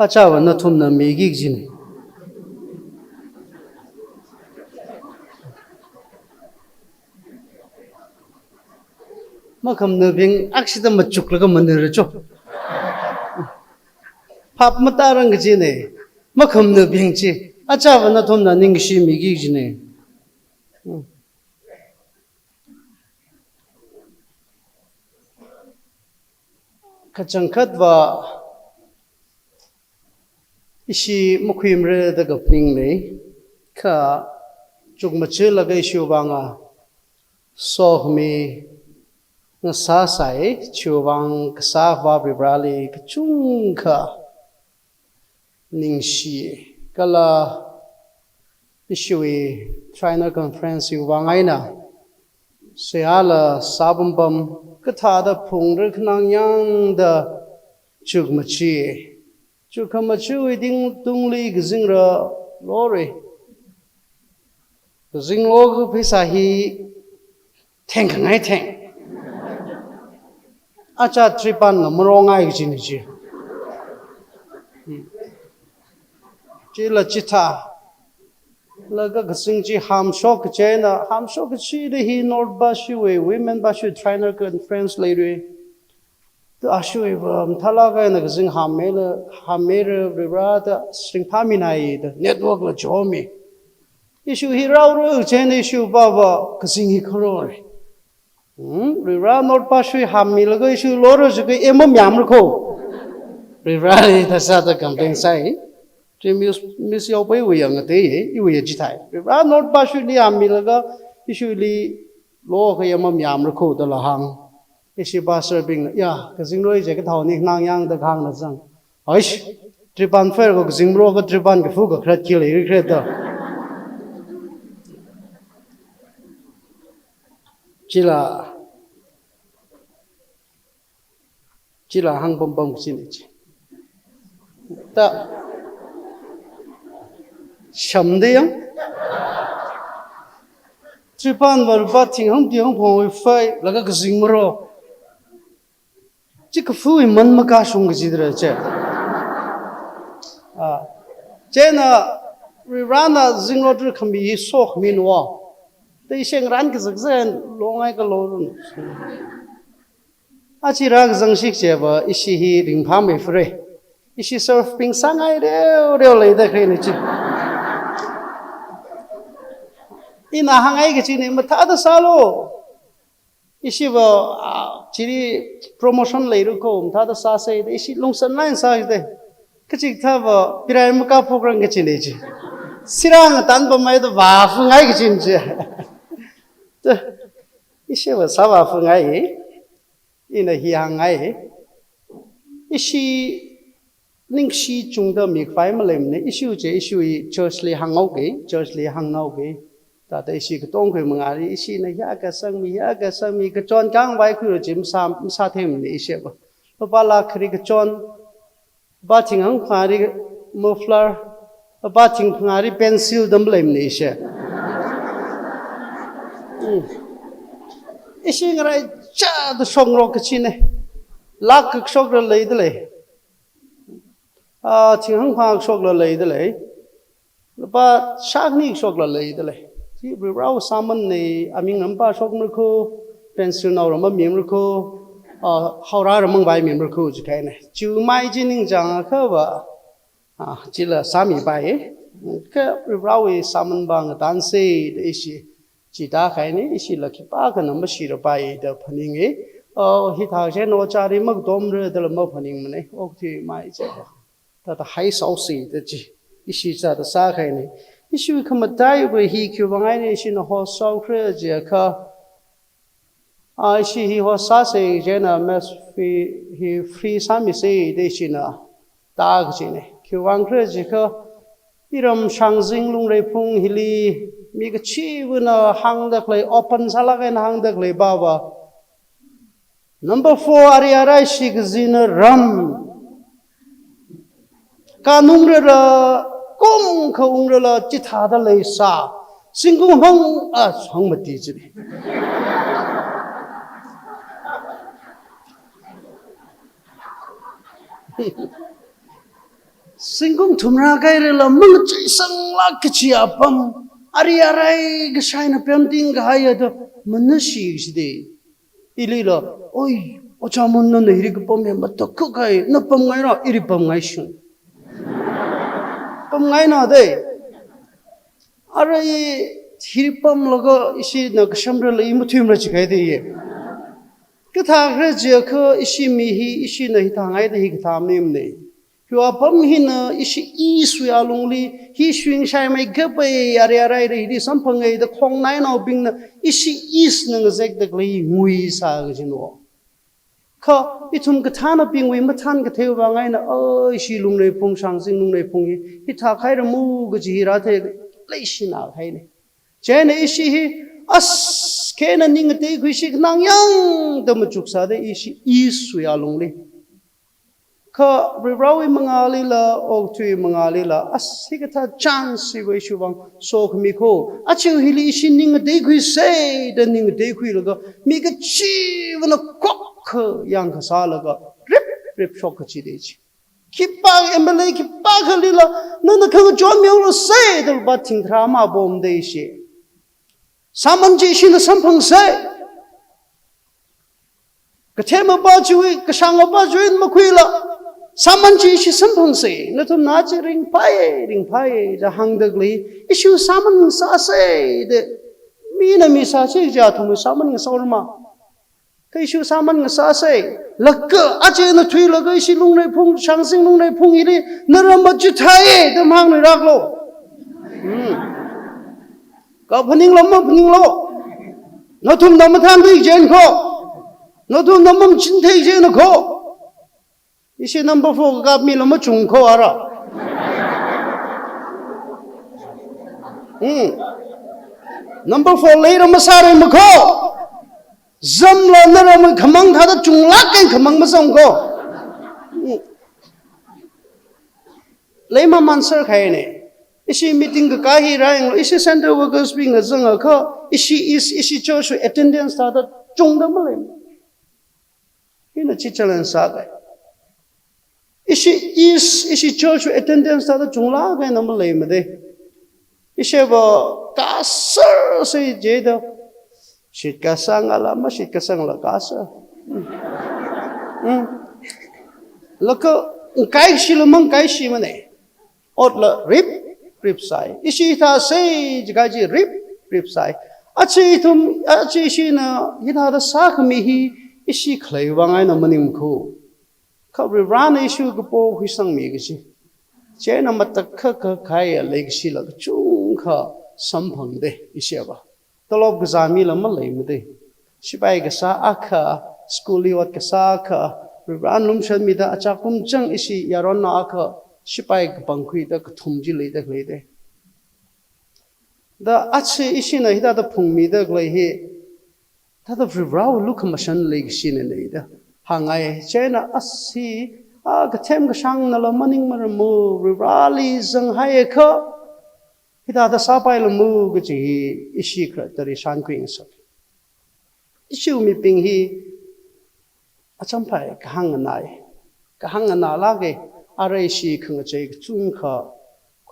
achawa na thum na megi jin makam na bing aksida machuk laga mandir cho pap matarang jine makam na bing chi achawa na thum na ning si megi jine kachangkhat wa ishi mukhimre da gapning le kha chukmache lagai shubanga sohmi na sa sai chuwang sa wa bibrali kachung kha ningshi kala ishui Triennial conference wangai na seala sabumbam katha da phungre khnang yang da chukmachi chukamachu iding tungli gzingra lore gzinglo gu phisa hi theng ngai theng acha tripan namrongai gjini ji chila chitha laga gzingji hamshok chena hamshok chi de hi north bashi we women bashi Triennial conference later to ashui thalaga na gzing hamel ribra string paminai the network la jomi issue hi rauru chen issue baba gzing hi khoror ribra north bashi hamil ga issue loro ju ke emom yam ko ribra ta sa ta complaint sai Miss Yao Pai we yang ate you ye jitai. Ra not bashu li amilaga usually lo ka yamam yam ra ko da la hang. Isi ba serving ya ka jing roi je ka thau ni nang yang da khang na sang. Aish tripan fer ko jing ro ka tripan ka fu ka khrat ki le khret da. Chila hang bom bom sin chi. Ta Shamdeyang Tripan Varba Tingham Diang Pong Fai Laga Zingro Chikafu Man Makashung Zidra Che Jena Rana Zingroder can be so meanwhile. They sing ran Kazakh long like a loan. Achirag Zangshik Jeva, is she hearing Pame free? Is she surfing sang I really the crinity? In a hangagachin in Matada Salo. Is she will chili promotion later come, Tada Sase, is she longs and nine size there? Kachik Tava, Piramaka program gachinage. Sirang Tanba made the Waf Nagachin. Is she was Sava Fungai in a Hiangai? Is she Ning she chung the milk family issue churchly hang okay, that is she could don't mangari, is she in a yaga sang me, John Gang Waiku Jim Sam Satim, the issue. Bala Creek John Batting Unquari muffler, a batting Pungari pencil, the blame nation. Is she right? Cha the song rockachine. Lack shock the lady. Ting Hang shock the lady. But Shagni shock the lady. We rouse summon the Amingamba shock miracle, pencil or a miracle, how rare among by miracle. Chu my jinning jang cover. Chilla Sami by we rouse summon bang dance the issue. Chita Kaini, is she lucky park and a machine by the Paningi? Oh, he talks no charity McDomre the Mopaning money, okay, my chapter. That the high saucy, the G. Is she at the Sakani? Is she become a diary he Cubanine in a horse so crazy a car? He was sassy, Jenna mess he free Sami say, they she na dark gene. Cuban crazy car. Iram Shangzing Lungreiphung Hilly. Make a chief when a hang the clay open salag and hang the clay baba. Number 4 Ariara Shik Zina Ram Kanungra Kong Kaungra Chitata Lay Sa Singum Hong as Hong Matijri. Singum Tumragairilla Munchi Sang Lakachiapam. Ariarai Gashina painting Ngaya the Manashi day. Ilila, oi, Ochamun no Hiripom, but the cookai, no Pomgaina, Iripomation. Pomgaina day. Arai Hiripom logo is she no Shambra Imutum Rachikadi. Kata Rajaka is she me, he is she no Hitanga, the Hitam name. You are Pomhina, is she east we are lonely, he swing shy my gabay, Ariara, he is some pongay, the Kong nine or being the is she east exactly Muisagino. Ka itum Katana being we Matan Katevangina, oh, she Lungreiphung Shangsing Lungreiphung, he talk higher move, Girate, Lashina, Haine. Jane is she us canning a day we shake nang young, the Machuksa, is she east we are lonely. Ka Rawi Mangalila, O Tui Mangalila, as he got a chance, we should want so Miko. Actually, he is in a day we say, the Ning day we go, make a chief and a cock, young Kasalaga, rip shockachidage. Keep back and Malay, keep back a little, none of the John Muller say the butting drama bomb day she. Someone Jishin the Sampang say. Katema Baju, Kashanga Baju in Maquila. Someone Jishi Sampang say, not a Nazi ring pie, the hang the glee. Issue summon Sase, the Mina Misachi Jatu, summoning Solma. Issue summon Sase, Laka, Ache and the tree, Lagashi Lungreiphung, Shangsing Lungreiphung, Naramajutai, the Mang Raglo. Governing law, not to Namatan Jenko, not to Namam Chinte Jenko. Is she number 4 got me Lamachung Koara? Number 4 later Masari Mako. Zamla Naram Kamang had a Chunglak and Kamang Masango. Lema Mansur Kaine. Is she meeting the Kahi Rang? Is she center workers being a Zangaka? Is she church attendance started Chungdamalim? In a Chichalan Saga. Is she church attendance started Chunglaga and Malay? 一些不嘎事儿谁觉得是嘎上了嘛是嘎上了嘎事那个该是了吗该是吗呢哦了 rip 晒一些他谁就该是 rip 晒啊这种啊这些呢他的啥个米嘿一些可以往爱那么宁苦可不然呢一些个不会生米个是这那么的可开呀那个是了个中可生朋的一些吧到了个啥米了么来么的是把一个啥啊可 school 里个啥可然龙山米的阿扎公正一些亚罗那可是把一个崩溃的个统计来的来的的阿次一些呢他的碰米的来嘿他的 review look 么生来个些呢来的行哎这呢阿是啊个 tem 个上那了么宁么么 review 上还可他的啥摆了么个这一些个的山规上一些米并嘿啊，真派个行那拉个阿瑞西看个这个中考，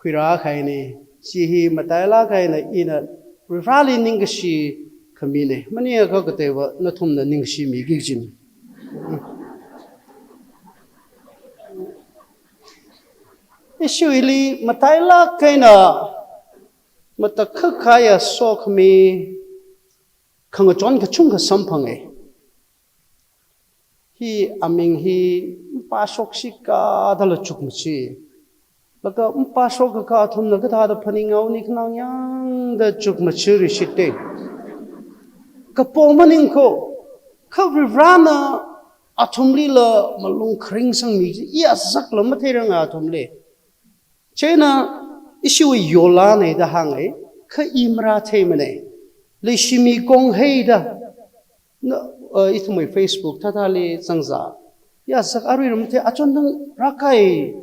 开拉开呢，是he马带拉开呢，伊呢 ，revali 那个是可米呢，么你个个对我那同的那个是米个金，一修一里马带拉开呢，马带可开呀，说可米，看个转个中个身旁诶。hi aming hi pasok sika dal chukmuchi laka pasok ka thum na ka da phaning au ni knang yang da chukmuchi ri sitte ka pomaning ko ka rana athumli la malung khring sang mi ya zak la mathirang athumle chena ishu yola ne da hangai ka imra themane le shimi kong hei da itu my Facebook tatali sangza ya sak arui rumte achon nang rakai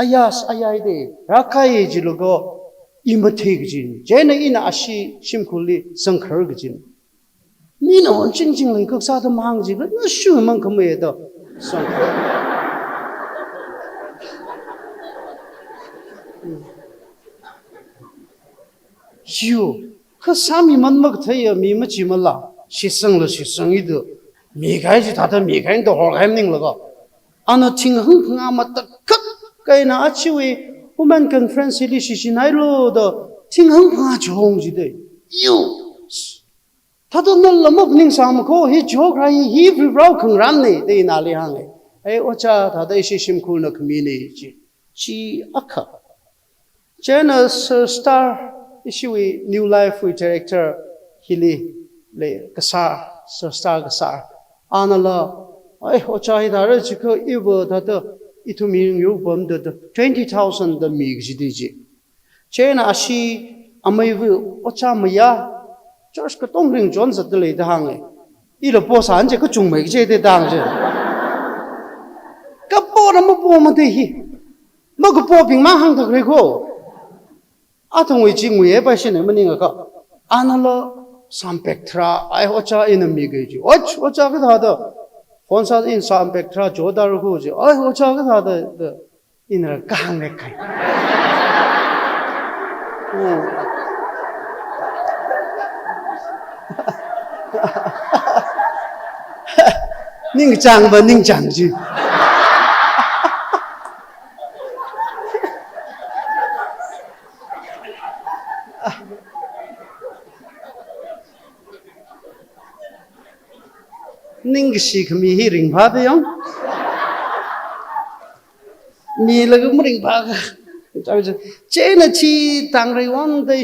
ayas ayai de rakai jilogo imate gjin jena ina ashi shimkhuli sangkhar gjin mina on jingjing lai kak sa da mang ji ga na shu mang khame da sangkhar yu ka sami man mag thaya mi ma chi mala shi sang yi de mi gai ji ta da mi gai do hor gaim ning la ga ana ting hung phang ma ta kak kai na achi we women conference li shi nai lo da ting hung phang jong ji de yu ta do na la mok ning sam ko hi jog rai hi vi rao khang ram ne de na li hang ai o cha ta da shi shim khul na khmi ne ji chi akha channel star issue new life with director hili le kasar star kasar anala ai ochai dar chi ko ibo da da itu mi yu bom da 20,000 da mi ji di ji chena ashi amai vu ocha maya church ka tong ring jon za de le da hang ai i lo po san je ko chung mai je de dang je ka po na mo po ma de hi mo ko po ping ma hang da re ko a thong wi jing wi e ba shin ne ma ning ka anala Sampectra, I watcha in a migage. Watch the other. Once in Sampectra, Jodar Huji, I watcha the other in a gang. Ning Chang, but Ning Chang ji. Ning si kami hiring pada yang ni lagu mering pada cina ci tangrai wan de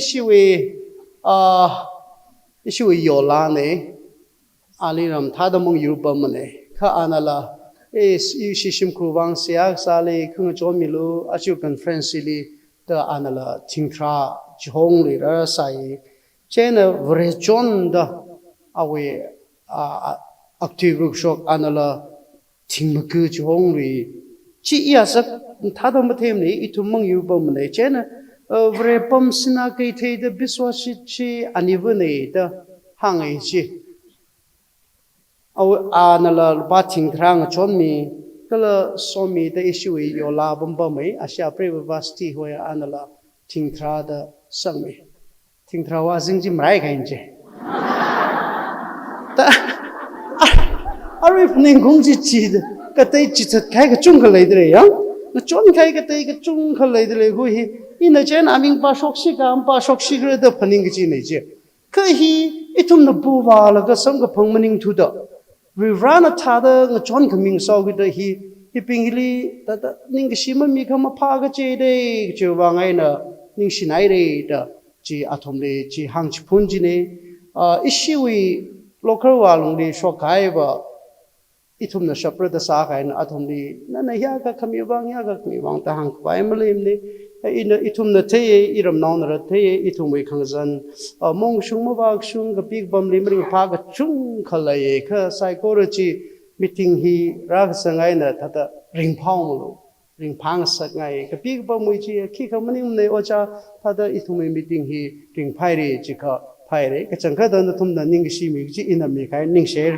siwe yola ne aliram thada mong yupa mane ka anala shishim kurwang siak sale kung jomilu achu conference li da anala tingtra jhong li ra sai cina vrechon da awe active workshop anala tingmaku chongri chi ya sak thada mathem ne itu mang yu bom ne chena vrepam sina kai the de biswashi chi anivane da hangai chi aw anala ba tingtrang chonmi kala somi de issue yo la bom bom mai asya prevasti hoya anala tingtra da sang mi thing thrawa jing ji mrai khain je ta arif ning khung ji chi ka tai chi chat khai ka chung ka lai de ya na chon khai ka tai ka chung ka lai de hu hi ina chen aming pa shok shi ka am pa shok shi gre da phaning ji nei je ka hi itum na bu wa la ga sam ka phang maning thu da we run a thada nga chon coming so gi da hi pingli ta ning shi ma mi khama pha ga che de che wa ngai na ning shi nai re da chi athom le chi hang chi phun ji ne ishi wi local wa lung de shok kai ba itum na shapra da sa kai na athom li na ya ka khami bang ya ka khami bang ta hang pai ma lem ne ina itum na the iram naw na the itum wi khang zan mong shung ma ba shung ga pik bam lim ring pha ga chung khalai kha psychology meeting hi rag sangai na thata ring phang lo ring phang sak ngai ka pik bam wi chi khi kham ning ne ocha thata itum meeting hi ring phai re chi kha phai re ka chang kha da na thum na ning shi mi chi ina mi kai ning share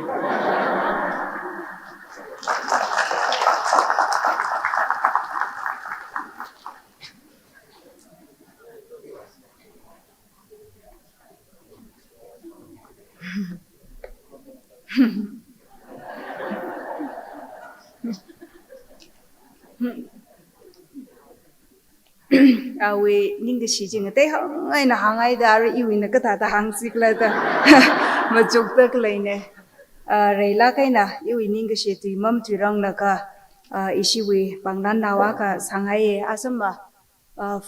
awe ning si jing te hangai na hangai da ri iwi na ka ta hang sik la da ma juk ta klai ne re la kai na iwi ning si tu mam tu rang na ka isi wi bangnan na wa ka sangai asama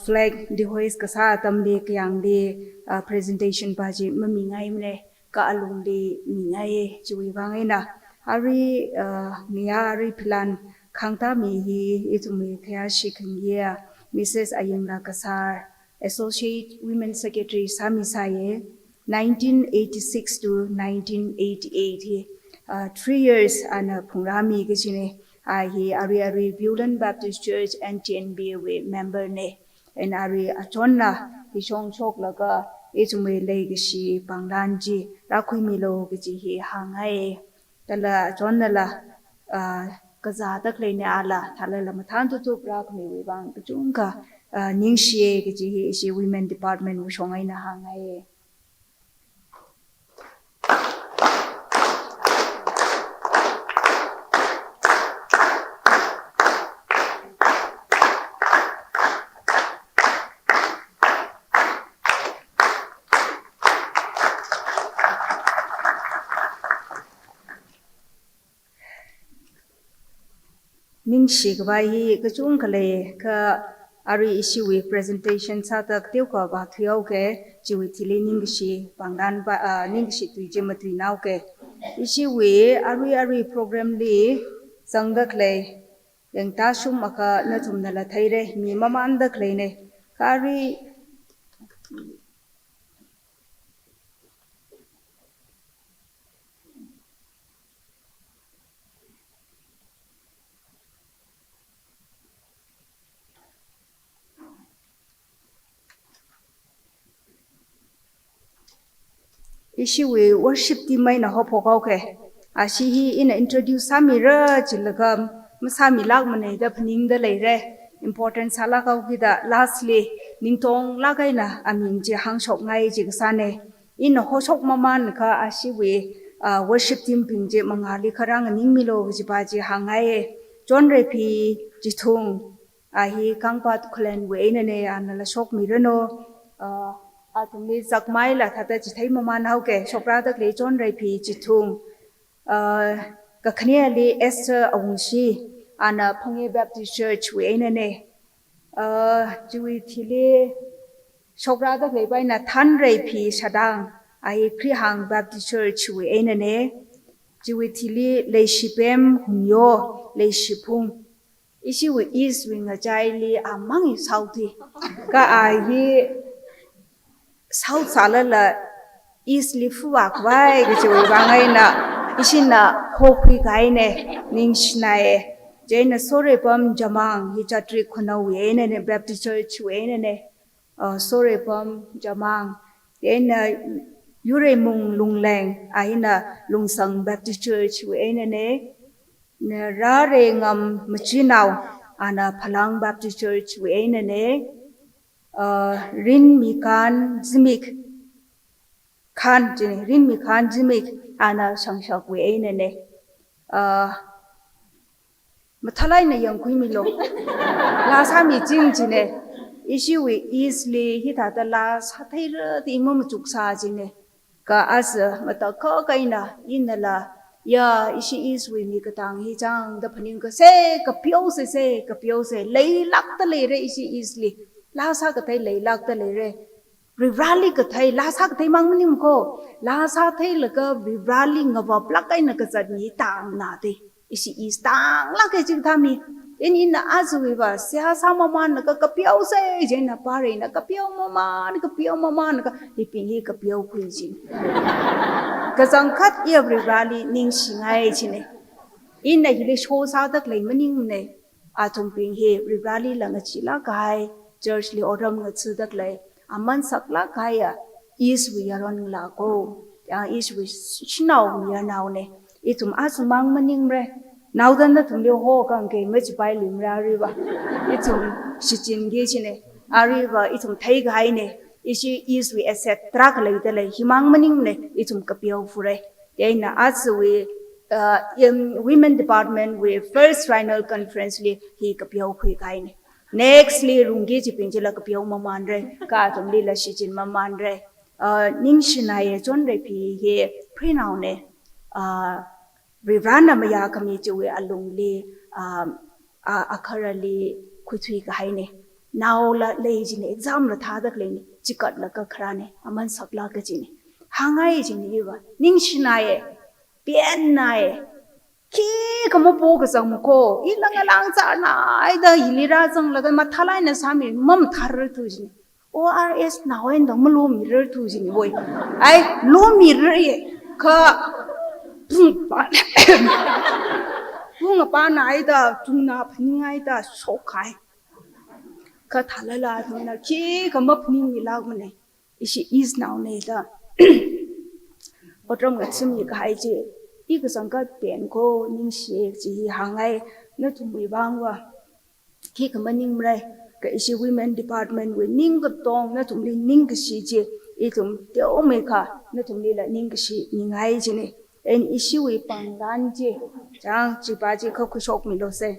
flag di hois ka sa tam de kyang de presentation pa ji mami ngai mne ka alung de mi ngai chi wi bangai na ari niya ari plan khangta mi hi itumi thya shikhin ya Mrs. Ayimla Kasar, Associate Women Secretary Sami Saye, 1986 to 1988. 3 years ana Pungrami Gishine, he Ari Bulan Baptist Church and ETNBA member ne, and Ari Achonna, Hishong Chok Laga, Itumwe Legacy, Panglanji, Laakui Milo Gichi he Hangai, Tala Achonna Kaza ta kleine ala thala la mathan tu prak me we bang chungka ningshe ge ji shi women department wo shongai na hangai ning shi ga hi ka chung kale ka ari issue with presentation sa ta tiu ka ba thiau ke chi wi thili ning shi pangdan ba ning shi tu je ma tri nau ke issue we ari program li sang da kle yang ta sum aka na thum na la thaire mi maman da kle ne ka ari issue we worship team mai na ho phokau ke ashi hi in introduce sami ra chilagam masami lag mane da phning da leire important sala kau ki da lastly ningtong lagai na amin je hang shop ngai ji sa ne in ho shop maman ka ashi we worship team ping je mangali kharang ning milo ji ba ji hangai jon re phi ji thung a hi kangpat khlen we ne ne an la shop mi reno atumni zakmai la thata chi thai mama nau ke sopra da kle chon rai phi chi thung ka khnia li Esther awungshi ana Phangye Baptist Church we ene ne chui thile sopra da kle bai na than rai phi sadang ai Khri Hang Baptist Church we ene ne chui thile le shipem humyo le shipung isi we is wing a chai li amang sauthi ka ai South Salala East Lifuwa Kwai Gichu Bangaina Ishina Hopi Gaine Ningshnae Jane Sorepam Jamang Hichatri Kuno Wayne Baptist Church Wayne Sorepam Jamang then Yuremung Lungleng Aina Lungsang Baptist Church Wayne Rare Ngam Machinau Ana Palang Baptist Church Wayne rin mi khan zimik khan jine rin mi khan zimik ana shangshak we ai ne mathalai na yang khui mi lo la sa mi jing jine issue we easily hi ta da la sa thai ra ti mo mu chuk sa jine ka as mata kho kai na in la ya issue is we mi ka tang hi chang da phaning ka se ka pyo se lei lak ta le re issue easily la sa ka thai lei lak ta le re Rivrali ka thai la sa ka thai mang manim ko la sa thai la ka rivrali ngawa plak kai na ka zat ni tang na de isi is tang la ka jing thami in na azui ba sia sa mama na ka piao se je na pare na ka piao mama na ka ipin hi ka piao khu ji ka zang khat rivrali ning singai chine in na hile sho sa tak lai maning ne a thum pin hi rivrali la nga chi la kai church li oram nga chu dak lai aman sakla kaya is we yaron la ko ya is we chinau mi naw ne itum asumang maning re naw dan da tum le ho kang ke mech bai lim ra ri ba itum shichin ge chine ari ba itum thai gai ne isi is we asset trak le de le himang maning ne itum kapio fure ye na as we women department we first triennial conference li hi kapio khui gai ne Nextly, rungi jipin jila kapio mamandre, ka tumli la shijin mamandre. Ning shinaye John Repi he prinaune. Rivrana maya kami juwe alungli akarali kutui kahaine. Now la lejine exam la thadak leni chikat la ka khrane aman sakla ka jine. Hangai jine iwa ning shinaye pian nae. Ki kamu boga sang ko ilang alang cha na ai da hilira sang laga mathalai na sami mam thar tu jini ORS na wen dang lo mirror tu jini boy ai lo mirror ye ka bunga pa na ai da tungna phni ai da sokai ka thalala na ki kamu phni milag mane isi is now ne da otram ga chimi ka ai je 이그 상가 벤고 닝시 지 항아이 너tumui bangwa ki kamaning mrai ka isi women department we ning ka tong na tumli ning ka si je itum te ome ka na tumli la ning ka si ningai je ne en isi we pangdan je jang ji ba ji kho khushok mi lo se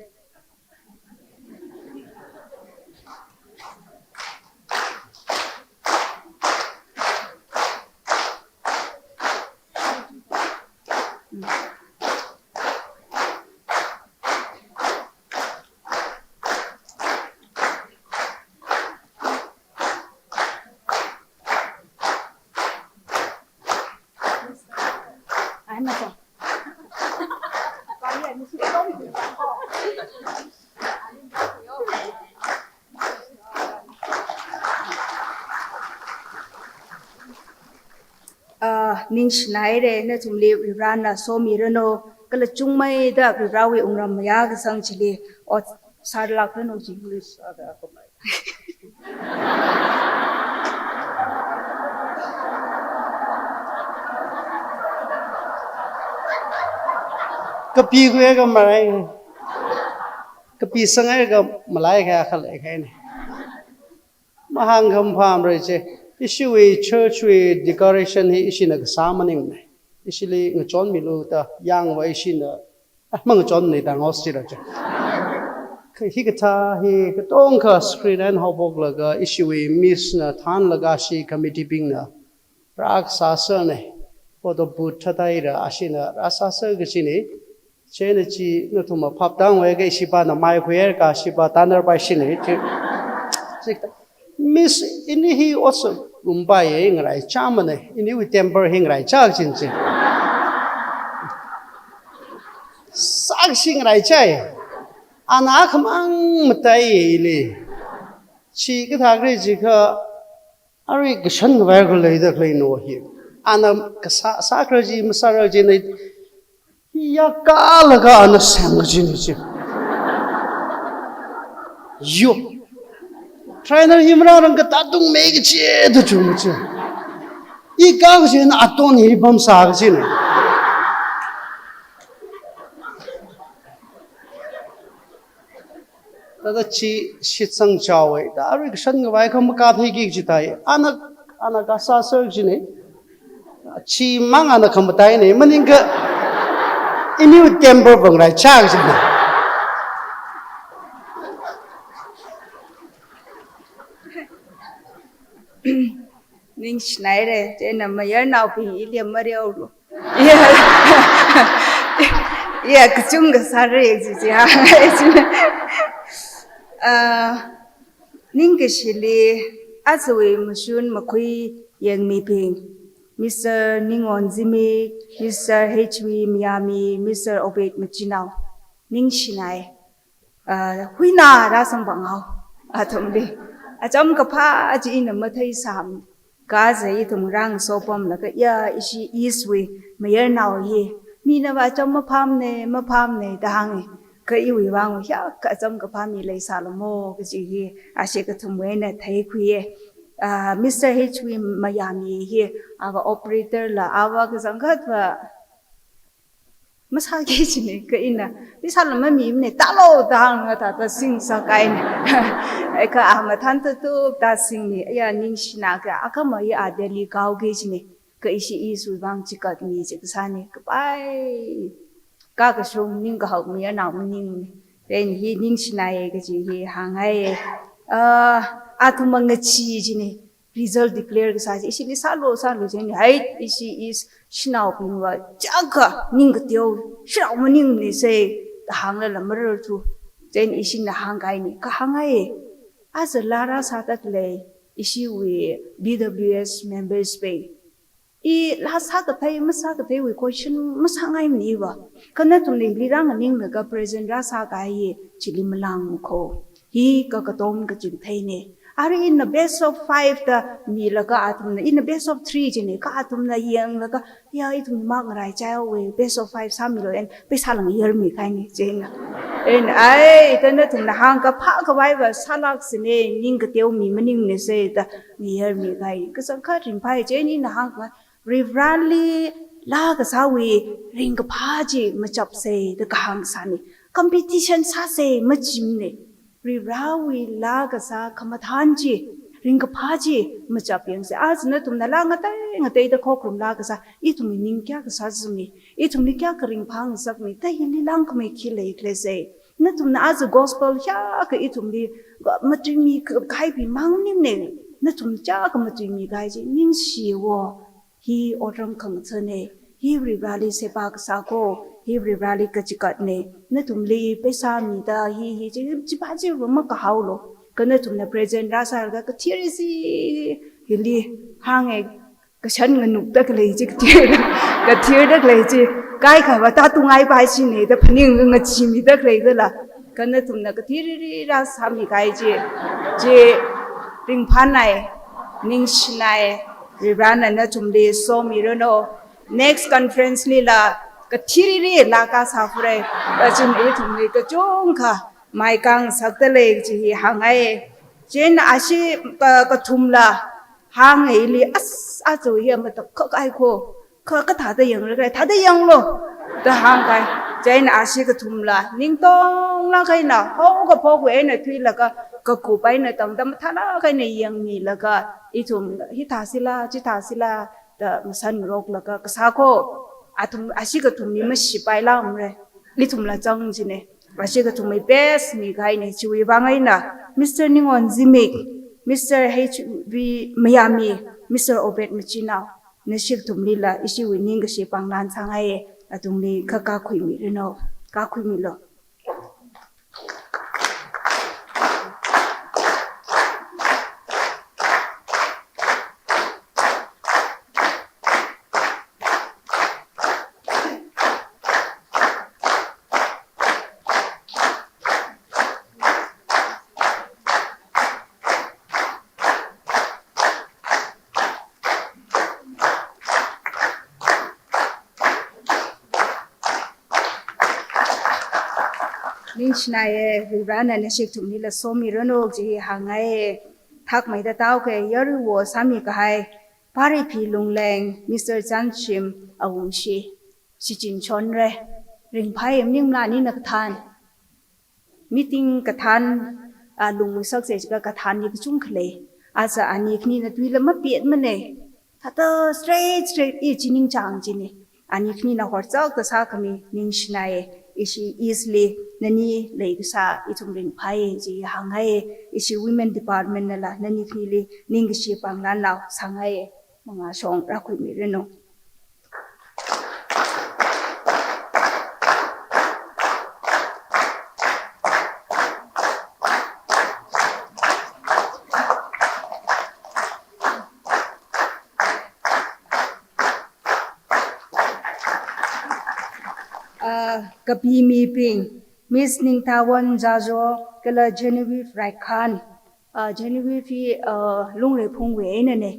ning shnai re na tumli rana so mi rano kala chungmai da rawi ungram ya ga sang chili o sar la no ji kapi gue ga marai kapi sangai ga malai ga khal khai ne mahang kham pham re che issue we church we decoration hi isina ga samaning ne isili ngchon milu ta yang wa isina mang chon ne ta ngos chi ra che hi ga tha hi ka tong kha screen and hobok la ga issue we miss na than la ga shi committee ping na rak sa sa ne podo but tha dai ra asina ra sa sa ga chi ne chen chi no thuma phap dang we ga shi ba na mai khwer ka shi ba tanar ba shi ne miss ini hi also umbai ngrai chamane ini we temper hingrai chak chin chin sak sing rai chai ana khamang mutai le chi ka thak ri ji kha ari gshan wa ko le da klei no hi ana ka sa kra ji masara ji ne ya ka la ga ana sang ji ni ji yo trainer himra rang ka tatung me ge che du chung che I ka ge na aton hi bam sa ge ne tada chi shit sang chawe da ri shan ga wai kham ka thai gi chi tai ana ka sa sir ji ne chi mang ana kham tai ne maning ga inu temper bang rai chang ji ne Ning Schneider, den ma yer nau pi iliam mariau. Ya, kecung ga sare ji ha. Ning ke shili azwe mushun makui yang mi ping. Mr. Ningon Zimi, Mr. HV Miami, Mr. Obed Machinau. Ning Shinai. Huina rasang bangau. Atomde. Ajam kapa aji ina mathai sam. Gaza itum rang sopam laka ya ishi iswe mayer nao ye. Mina ba ajam mapam ne dahangi. Ka iwi wangu ya ka ajam kapa mi lay salamo kaji ye. Ashe ka tumwena thai kuye. Mr. HV Miami here, our operator la awa ka sangkat ba masagi chini ka ina bisal mami ne talo dang ta sing sa kai ne ka amathan tu ta sing ni ya ning shina ka akama ya adeli kau ge chini ka ishi isu bang chikat ni che sani ka pai ka shum ning ka hau mi na ning then hi ning shina ye ka ji hi hangai atumang chi chini result declare sa isi ni salo jeni hai isi is shinau pinwa jaga ning tio shau maning ni se hangla lamar tu jen isi na hangai ni ka hangai as a lara satak le isi we BWS members pay I la sa ka pay we question masangai ni wa kana tum ning lirang ning na ka present ra sa ka ye chili malang ko hi ka tom ka jing thai ne Ari in the best of 5 the ni laga atum in the best of 3 jene ka atum na yang laga ya itum mag rai chao we best of 5 samilo en pesalang yer mi kai ni jena en ai tana tum na hang ka pha ka wai ba salak sine ning ka teu mi maning ne se ta mi yer mi kai ka sang kha rim pai jeni na hang ka rivrali la ka sa we ring ka pha ji ma chap se ta ka hang sa ni competition sa se ma jim ne Rirawi laga sa kamathanji ringa phaji machapyang se az na tumna la ngatai da Khokharum laga sa itumi ning kya ka sa zumi itumi kya ka ring phang sak mi ta hili lang ka mai khile kle se na tumna az gospel ya ka itumi matrimi kai bi mang nim ne na tum cha ka matrimi gai ji ning shi wo hi odram khang chane hi rivali se pa ka sa ko hi rivali ka chikat ne na tum li pesa mi da hi ji ba ji ro ma ka haulo ka na tum na present ra sa ka thiri si hi li hange ka shan nga nuk da ka le ji ka thir da le ji kai ka ba ta tu ngai ba si ne da phning nga chi mi da le da la ka na tum na ka thiri ra sa mi kai ji ring phan nai ning shnai rivana na tum le so mi ro no next conference li la ka thiri la ka sa fure ka chin e thum ni ka chong kha mai kang sak ta le ji hangai jen ashi ka thum la hang e li as a zo ye ma ta ka kai ko ka ta da yang le ta da yang lo da hang kai jen ashi ka thum la ning tong la kai na ho ka pho we na thui la ka ku pai na tam tam tha la kai ne yang mi la ka I thum hi ta sila chi ta sila da san rok la ka sa ko atum asiga tumni ma sipai la umre litum la chang jine asiga tumai best ni gai ne chui bangai na Mr. Ningon Zimi Mr. HV Miami Mr. Obed Machina ne shil tumli la isi winning ga si panglan changai atumni ka khui mi reno ka khui mi lo Ninchnaye Rana Nashik to Mila Somi Rano Ji Hangae Tak Mai the Tauke Yaru was Sami Kahai Pari Pi Lung Lang Mr. Zanshim Awunshi Sijin Chonre Ring Pai Nimla Ninakatan meeting kathan lungsak se ka kathan ni chung khle asa ani khni na tuila ma piet mane thata straight e chining chang chini ani khni na hor chak ta sa khami ning shnae ishi easily nani leisa itum ring phai ji hangai ishi women department na la nani khni le ning shi panglan law sangai manga song rakhui mi reno kapi mi ping Miss Ningtawan Jajo kala Genevieve Raikhan Genevieve fi Lungreiphung we ne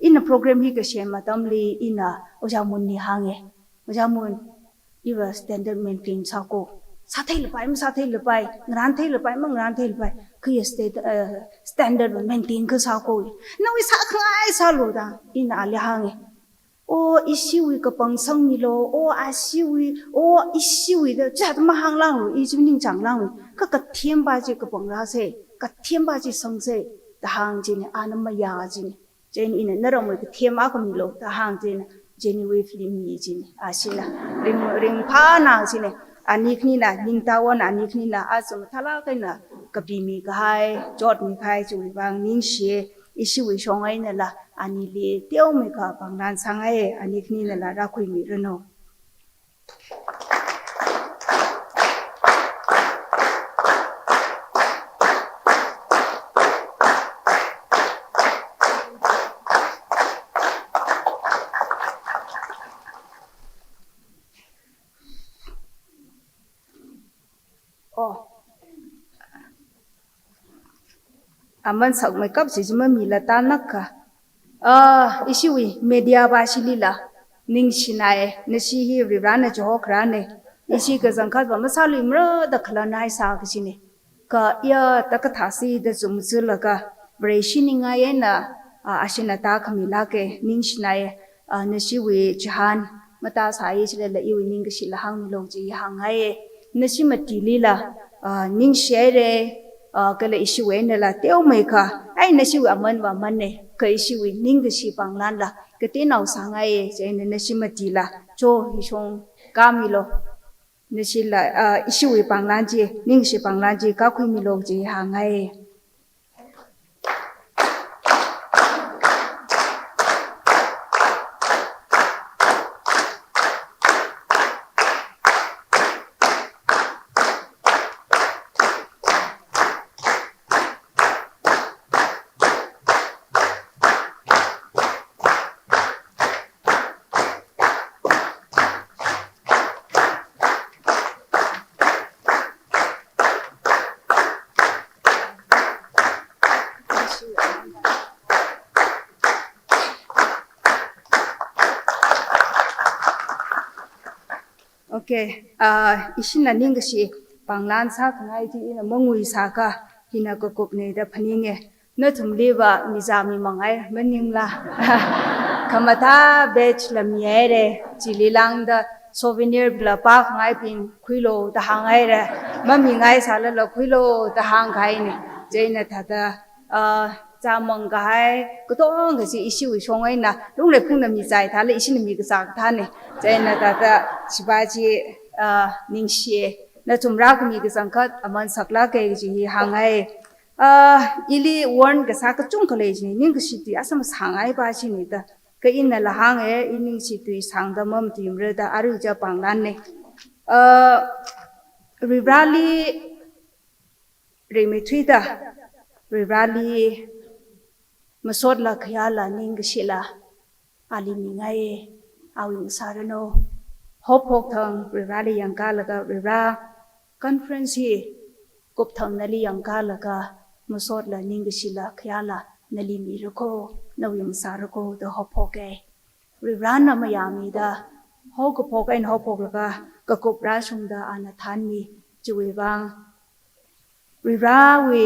in a program hi ka shem matam li ina ojamun ni hange ojamun iwa standard maintain sako sathai le pai ngran thai le pai ma ngran thai le pai khi state standard maintain ka sako no wi sa khai sa lo da ina ali hange o isiwi ka pangsang mi lo o isiwi da chat ma hang lang lo i jing chang lang ka thiem ba ji ka pang ra se ka thiem ba ji sang se da hang ji ne an ma ya ji ne jen in na ro mo ka thiem a ko mi lo da hang ji ne jeni we film mi ji ne a sila ring pha na ji ne ani khni na ning ta won ani khni na a sum thala kai na ka bi mi ka hai jot mi khai chu bang ning she isiwi shong ai na la ani le teo me ka panglan sangai ani khni na la ra khui mi reno aman sak makeup si jima mila tanak ka isiwi media ba silila ning shinae nasi hi ribrana johok rane isi ka zangkhat ba masali mra da khala nai sa ka sine ka ya takathasi da zumzula ka breshin ngaya na ashina ta khamila ke ning shinae nasi wi jahan mata sai chile la iwi ning shi la hang lo ji hangai nasi matilila ning shere kala isiwe na la teo mai ka ai nasi wi aman wa manne ka isiwi ning shi panglan la ka te nau sangai je na si matila cho hi shong kamilo nasi la isiwi panglan ji ning shi panglan ji ka khui mi lo ji hangai Okay, isina ningasi panglan sa kangai ji ina mongui sa ka hina ko kopne da phaninge na thumleba mizami mangai maningla kamata batch lamyere chililang da souvenir bla pa ngai pin khuilo da hangai re mami ngai sala lo khuilo da hang khai ni jeina thada chamang gai kutong ga si isi wi songai na Lungreiphung na mi chai tha le isi ni mi ga sa tha ne jeina thada sibaji ningshe na tumra ka mi ga sangkhat aman sakla ke ji hangai ili won ga sa ka chung ka le ji ning ga si ti asam sangai ba si ni da ka in na la hang e ining si tu sang da mam tim re da aru ja panglan ne ribrali remitwida ribrali masod la khayala ning shila ali mingai awing sarano hop hok thang ribrali yangka laga ribra conference hi kop thang nali yangka laga masod la ning shila khayala nali mi rako nawing sarako the hop hok e ribra na mayami da hok hok en hop hok laga ka kop ra sung da anathan mi juwe bang ribra we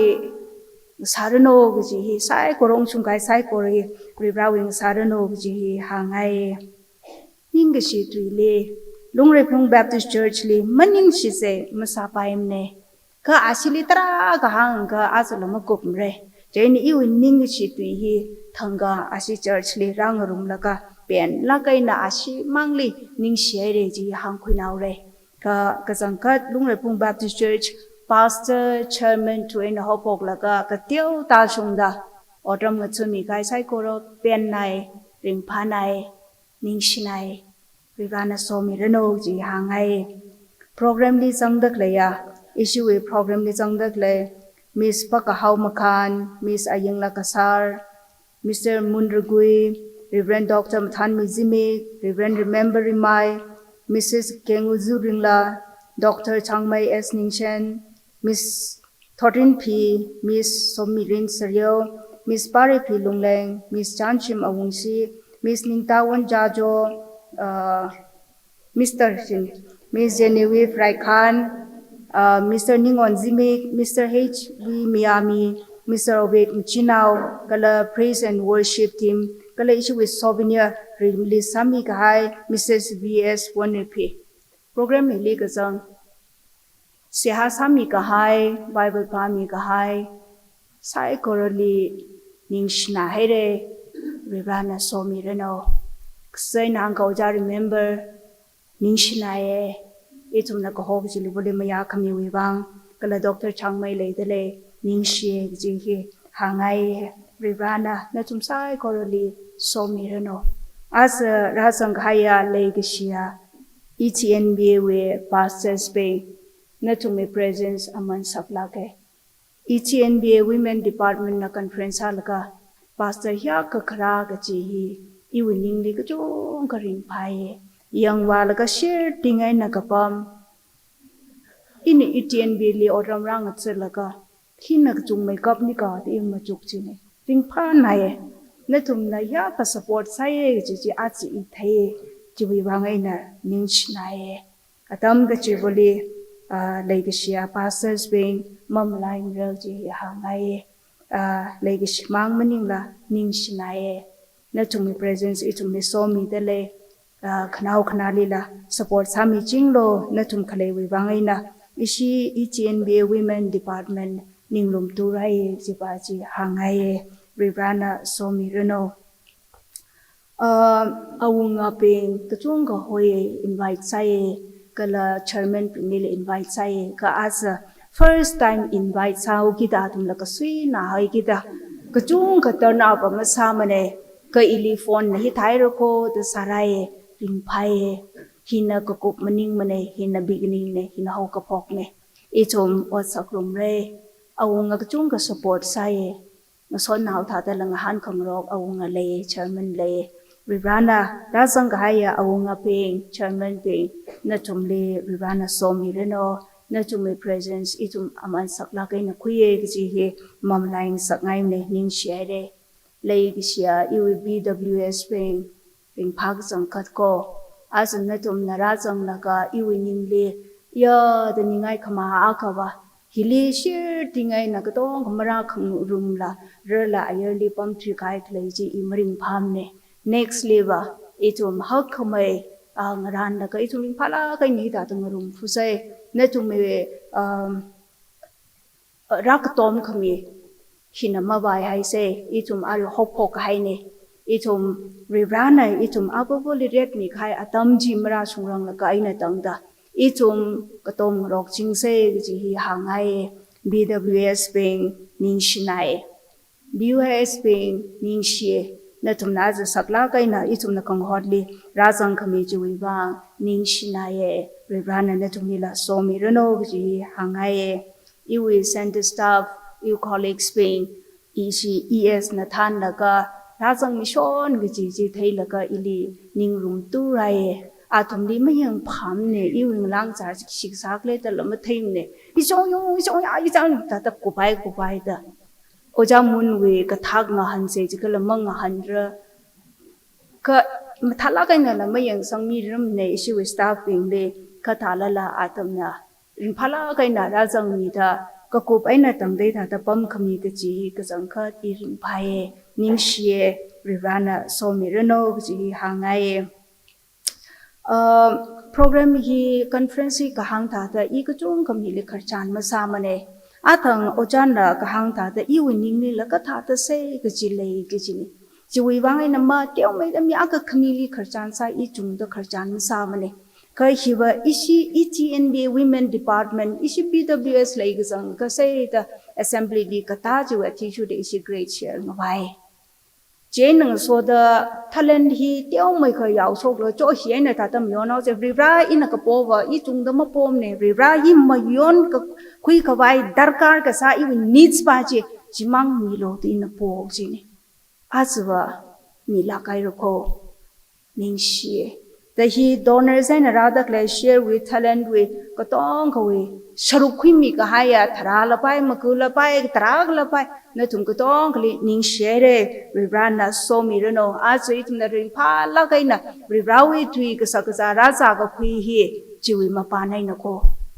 sarano gji sai korong chungkai sai kori ribra wing sarano gji hangai ning shi tuile Lungreiphung Baptist Church li maning shi se masapaim ne ka asili tara ka hang ka asalama kupmre jain iu ning chi tui hi thanga asi church li rang rum laka pen la kai na asi mangli ning share re ji hang khuinaw re ka kazangkat Lungreiphung Baptist Church pastor chairman to in hopok laka ka tiu ta sungda odram ngachumi kai sai koro pen nai ring phanai ning shinai Rivana somi reno ji hangai program li changdak leya issue we program li changdak le Miss Pakahau Makan Miss Ayingla Kasar Mr. Munrugui Reverend Dr. Mathan Mizimi Reverend Remember Rimai Mrs. Kengu Zuringla Dr. Changmai S. Ningshen Miss 13P Miss Somirin Saryo Miss Pari P. Lungleng Miss Chanchim Awungsi Miss Ningtawan Jajo Mr. Miss Genevieve Raikhan Mr. Ningon Zimik Mr. H. V. Miami Mr. Obed Mchinau kala praise and worship team kala issue with souvenir release Sami Kahai Mrs. V.S. Wanepi program hili kazang Siha Sami Kahai Bible Pami Kahai Sai Koroli Ningshna Here Rivana Somi Reno Sai Nang Kauja remember Ningshna Ye Itumna Kahog Jilibuli Maya Kami Wibang kala Dr. Changmai Leidele Ningshi Jihi Hangai Rivana Natum Sai Koroli Somi Reno as Razanghaya Legishia ETNBA we pastors pay Natumi presence among Saplake ETNBA Women Department na conference halaka Pastor Hya Kakra Gajihi Iwining Ligajong Karing Paye Yang Walaga share Tingai Nakapam in ETNBA li Odram Rang at Selaka Hinakjung makeup ni ka di majuk chine ring pha nae natum na ya ka support sai ji achi ithai jiwi wangai na ninch nae atam ga chiboli legacia pastors being mam line rel ji hangai legacy mang maning la ninch nae natum presence itum ni so mi dele khnau khnali la support sami chinglo natum khale wi wangai na ishi ETNBA Women Department Ninglum Turai Zibaji Hangai Rivana Somi Reno Awunga Ping Kachunga Hoye invite Sai Kala Chairman Pinil invite Sai Ka as first time invite Sao Gita Tum Lakasui Na Hai Gita Kachunga turn up a Masamane Ka ili phone Hi Tairoko the Sarai Ring Paye Hina Kakup Maning Mane Hina beginning ne Hina Hoka Pokne Itum Watsakrum Re Awunga Kachunga support Saye Nason How Tata Langahan Kamrok Awunga Lay Chairman Lay Rivana Razangahaya Awunga Ping Chairman Ping Natumli Rivana Somi Reno Natumi presence Itum Aman Saklaka na Kuye Gihi Mamlaing Sakngai Ne Ning Shere Lay Gisia BWS Ping Ping Pagsang Katko as Natum Narazang Laga Iwining Li Ya the Ningai Kama Akava Hili share tingai nakatong kamara khang rumla rela ayerli pam trikai kleji imring phamne next level itum hak khamai ngaran la kai itum phala kai ni ta tung rum phusai natum me rakatom khami hinama bai hai se itum ari hopok hai ne itum ribrana itum aboboli ret ni khai atam ji mara sungrang la kai na tangda Itum katom rok chingse ji hangai BWS Ping Ningshinai BWS Ping Ningshie natum na za sakla kaina itum na kang hotli razang khami jiwi ba Ningshinai Rivana natum nila somi reno ji hangai iwi center staff iwi colleagues Ping ES Nathan laga razang mission ji thailaka ili ningrum tu rai Atumli mayang pamne iwing lang sa siksak le talam thaimne isong ya isang tatap kupai da oja mun we kathak nga hanse jikala mang handra ka mathala kaina la mayang sangmi ram ne issue staff ping le kathala la atamna rinphala kaina rajang mi da ka kup aina tangde ta pam khami ka chi ka jangkha ti rin phaye ningshie Rivana somi reno ji hangai program hi conference hi kahang ta ta I ka chung kam hi le kharchan ma sa mane athang ochan ra kahang ta ta I winning ni la ka tha ta se ka chi le ki chi ni chi wi wang ai na ma teo mai da mi aka khami li kharchan sa I chung da kharchan ma sa mane ka hi ba ishi ETNBA women department ishi PWS lai ga sang ka se ta assembly di ka ta ju a thi shu de ishi great share ma bai chế nâng số的 talent hi tiêu mấy khởi giáo số lo chỗ hiến này ta tâm yon nó sẽ rivra in cái po và ít chung đó mà pom này rivra hi mà yon cái khui cái vai darkar cái sa even needs ba chỉ mang mi lo thì nó po gì này azwa mi la kai ro ko ning shi the hi donors and rather clay share with talent with ka tong ka we sharu khui mi ka haya thara la pai makula pai trag la pai na tum ka tong kli ning share rivra na so mi ro no azwi tum na ri pha la kai na rivra we tui ka sa ra sa ka khui hi chiwi ma pa nai na ko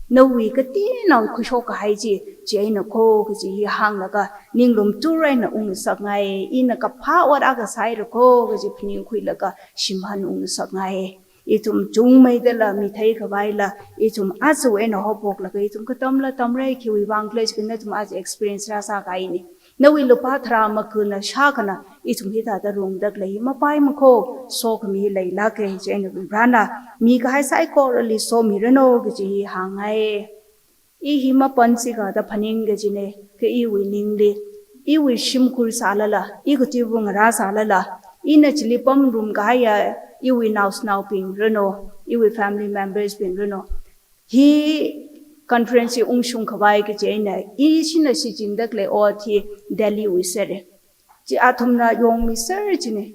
no we ka ti na khu sho ka hai ji je na ko ka ji hang na ka ning lum tu rai na ung sak ngai in ka pha wa da ka sai ro ko ka ji phini khui la ka shimhan ung sak ngai itum chung mai da la mi thai ka bai la itum azu e na ho pok la ka itum ka tam la tam rai ki wi wang place kin na tum az experience ra sa kai ni na wi lu pa thra ma ku na sha kana itum hi ta da rung dak lai ma pai ma ko so ka mi lai la ke je na wi brana mi ka hai sai ko li so mi re no ki ji ha ngai I hi ma pan si ka da phaning ge ji ne ke I wi ning de I wi shim kur sa la la I ku ti bung ra sa la la I na chili pam room ga ya I wi now ping reno I wi family members ping reno hi conference ung shung khawai ke je na I shina si jin dak le o thi Delhi wi sere ji athum na yong mi ser ji ne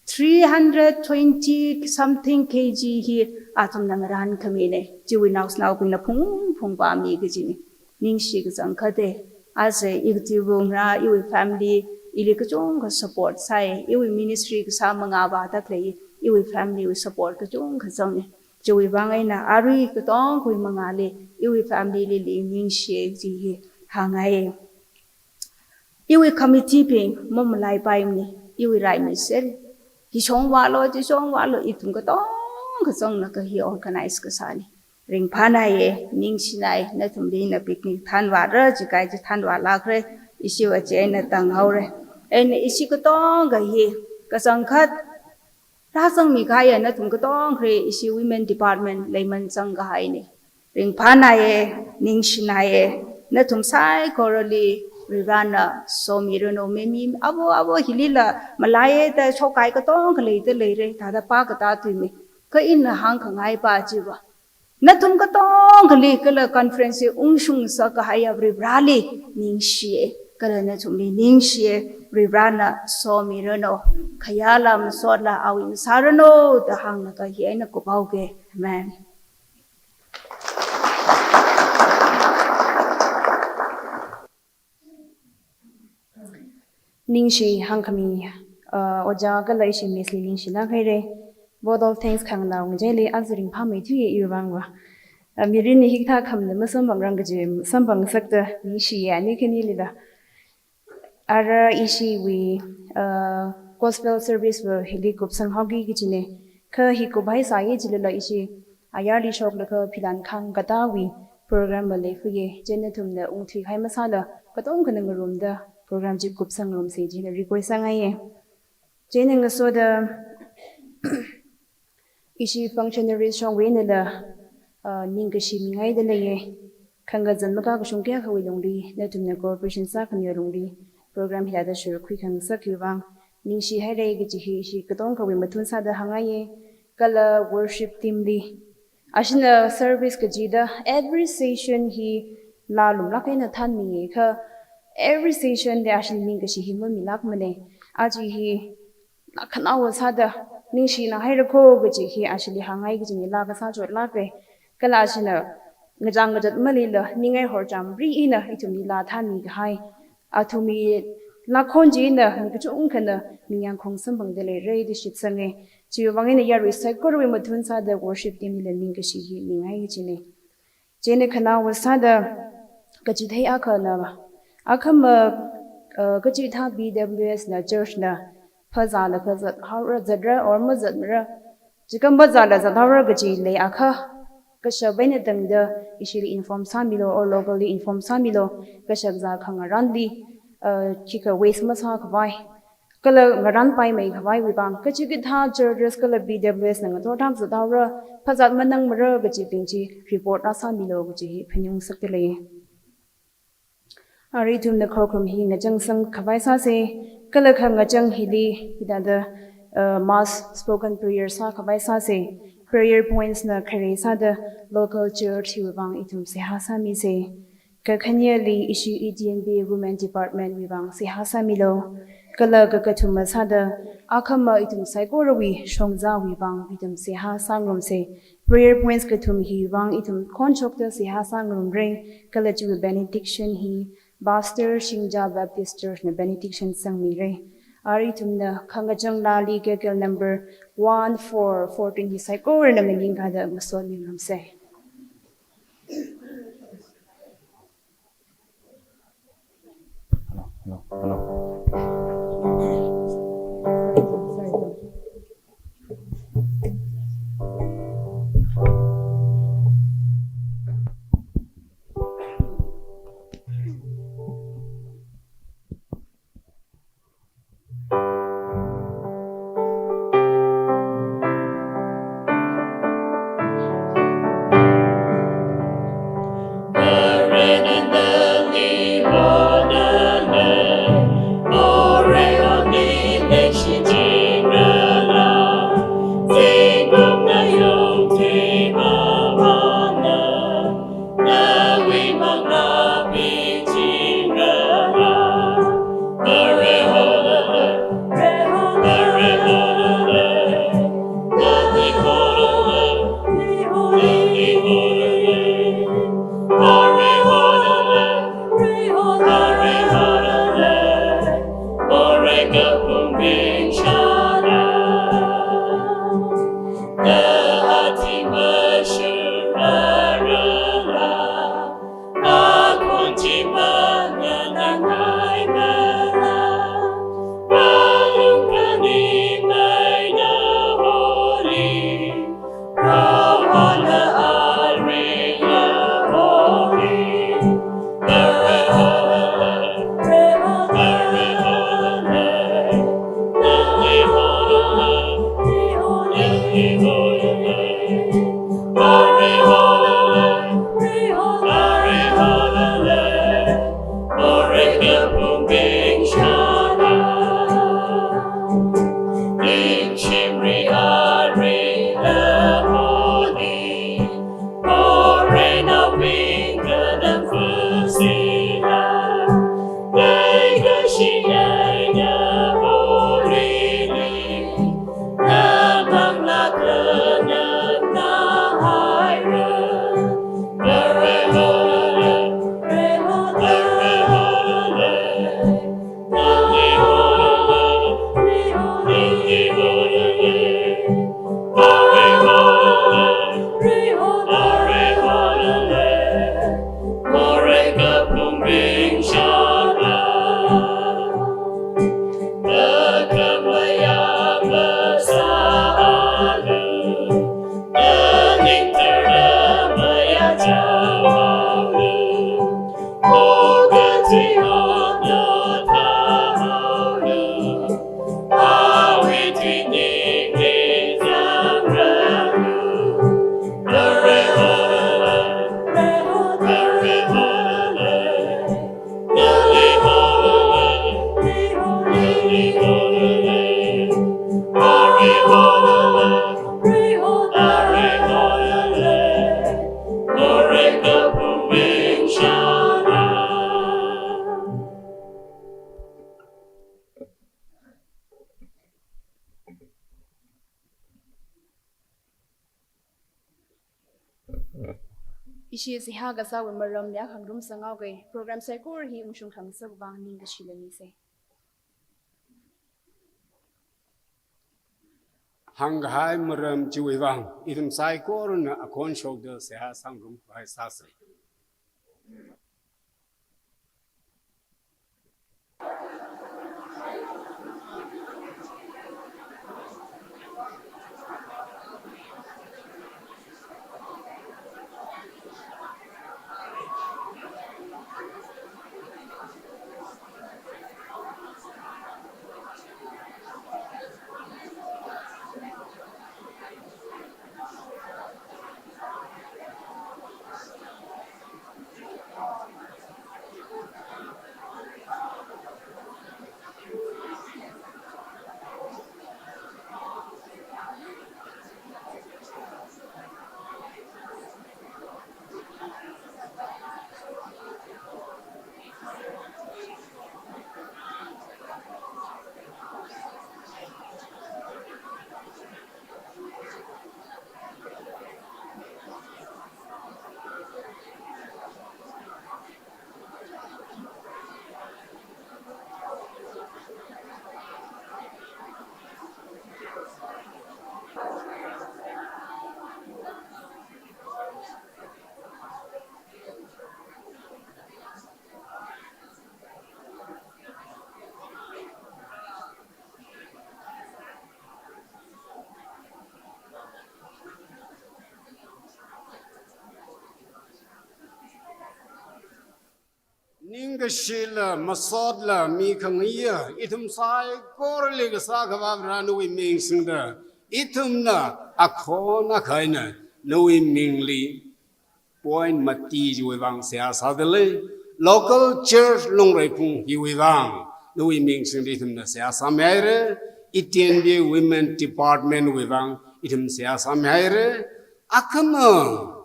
320 something kg hi athum na ran khami ne ji wi now ping na phung ba mi ke ji ni ning shi ke jang kha de as a I room ra I wi family ili ka chung ka support sai I wi ministry ka sa manga ba dak le I wi family wi support ka chung ka jang ne Joey bangai na ari ka tong koi mangale I wi family li ning she ji hi hangai I wi committee ping mom lai pai ni I wi rai mi sel ki chong wa lo I tum ka tong ka jang na ka hi organize ka sa ni ring phana ye ning sinai na tum bi na picnic than wa ra ji kai ji than wa la kre isi wa che na tang haure en isi ka tong ga hi ka sang khat ra sang mi ga ya na tum ka tong kre isi women department leiman sang ga hai ni ring phana ye ning sinai ye na tum sai korali rivana so mi ro no me mi abo hilila malaye ta chokai ka tong ka le te le re ta da pa ka ta tu mi ka in hang ka ngai pa ji wa na tum ka tong ka le ka la conference ung shung sa ka haya rali ning shi kala na tum li ning shi rivana so mi ro no khayala ma so la awin sarano da hang na ka hi na ko bau ke amen ningshi hangkami oja gala ishi mesli ningshi na khaire both of things khang na ngai le azring pha mai thu ye irwangwa mirin ni hikta khamna masam bangrang ge sambang sakta ningshi ya ni khini lida ara ishi we gospel service wa hili kup sang hogi gi chine kha hi ko bai sa ye jile la ishi ayali shok la kha philan khang gata wi program ma le fu ye jene thum na ung thi khai masala katong kanang room da program ji kup sang room se ji na request sang ai jene nga so da ishi functionaries shong we na la ning ga shi mi ngai da le ye khanga jan ma ka shong kya khawi longri na tum na corporation sa kham ya longri program hi da shur khui khang sa ki wang ning shi hai re gi ji hi shi katong khawi mathun sa da hanga ye kala worship team li ashina service ka ji da every session hi la lum la kai na than mi kha every session de ashin ning ka shi hi mo mi lak mane aji hi la khana wa sa da ning shi na hai ra ko ga ji hi ashili hangai gi ni la ka sa jot la ke kala ashina ngajang ngajat mali la ningai hor jam ri ina itum ni la than mi hai athumi la khon ji na ni chu ung khana mingyang khong sam bang de le re di shit sange chi wangai na ya recycle ko ri mathun sa da worship team le ning ka shi hi ningai gi ne jene khana wa sa da ka ji thai akha na akham ka ji tha BWS na church na phaza la phaza hawra zadra or ma zadra jikam baza la zadawra ga ji le akha kashabena dangda ishiri inform samilo or locally inform samilo kashagza khangarandi chika waste masa khwai kala ngaran pai mai khwai wibang kachigi tha jurdres kala bws nang thor tham sa dawra phajat manang mara gachi pingchi report na samilo gachi phinyung sakle ari thum na Khokharum hi ngajang sang khwai sa se kala khang ngajang hili hidada mass spoken prayer sa khwai sa se prayer points na khare sa the local church wibang itum se hasami se kakhanyali issue ETNBA women department wibang se hasami lo kala gakathuma sa the akhama itum saikorowi shongza wibang itum se ha sangrom se prayer points kathum hi wang itum khonchok ta se ha sangrom re kala chu benediction hi Pastor Shingja Baptist Church na benediction sang mi re ari tumna khangajang lali kekel number 1414 hi saikor na nging kada masol ni ramse ishi si ha ga sa wen maram ya khangrum sangau ge program saikor hi ungshung khang sak wang ning ga shilani se hanghai maram chiwang irum sai korun akon shok de se ha sangrum pai sa se Ping a shilla, masodla, me kangia, itum sai, correlig sakava ranui ming the itumna, a corner kaina, no mingli, point mati wivang sea sadale, local church Lungreiphung wivang, no ming sing itumna sea samere, ETNBA women department wivang, itum sea samere, akama.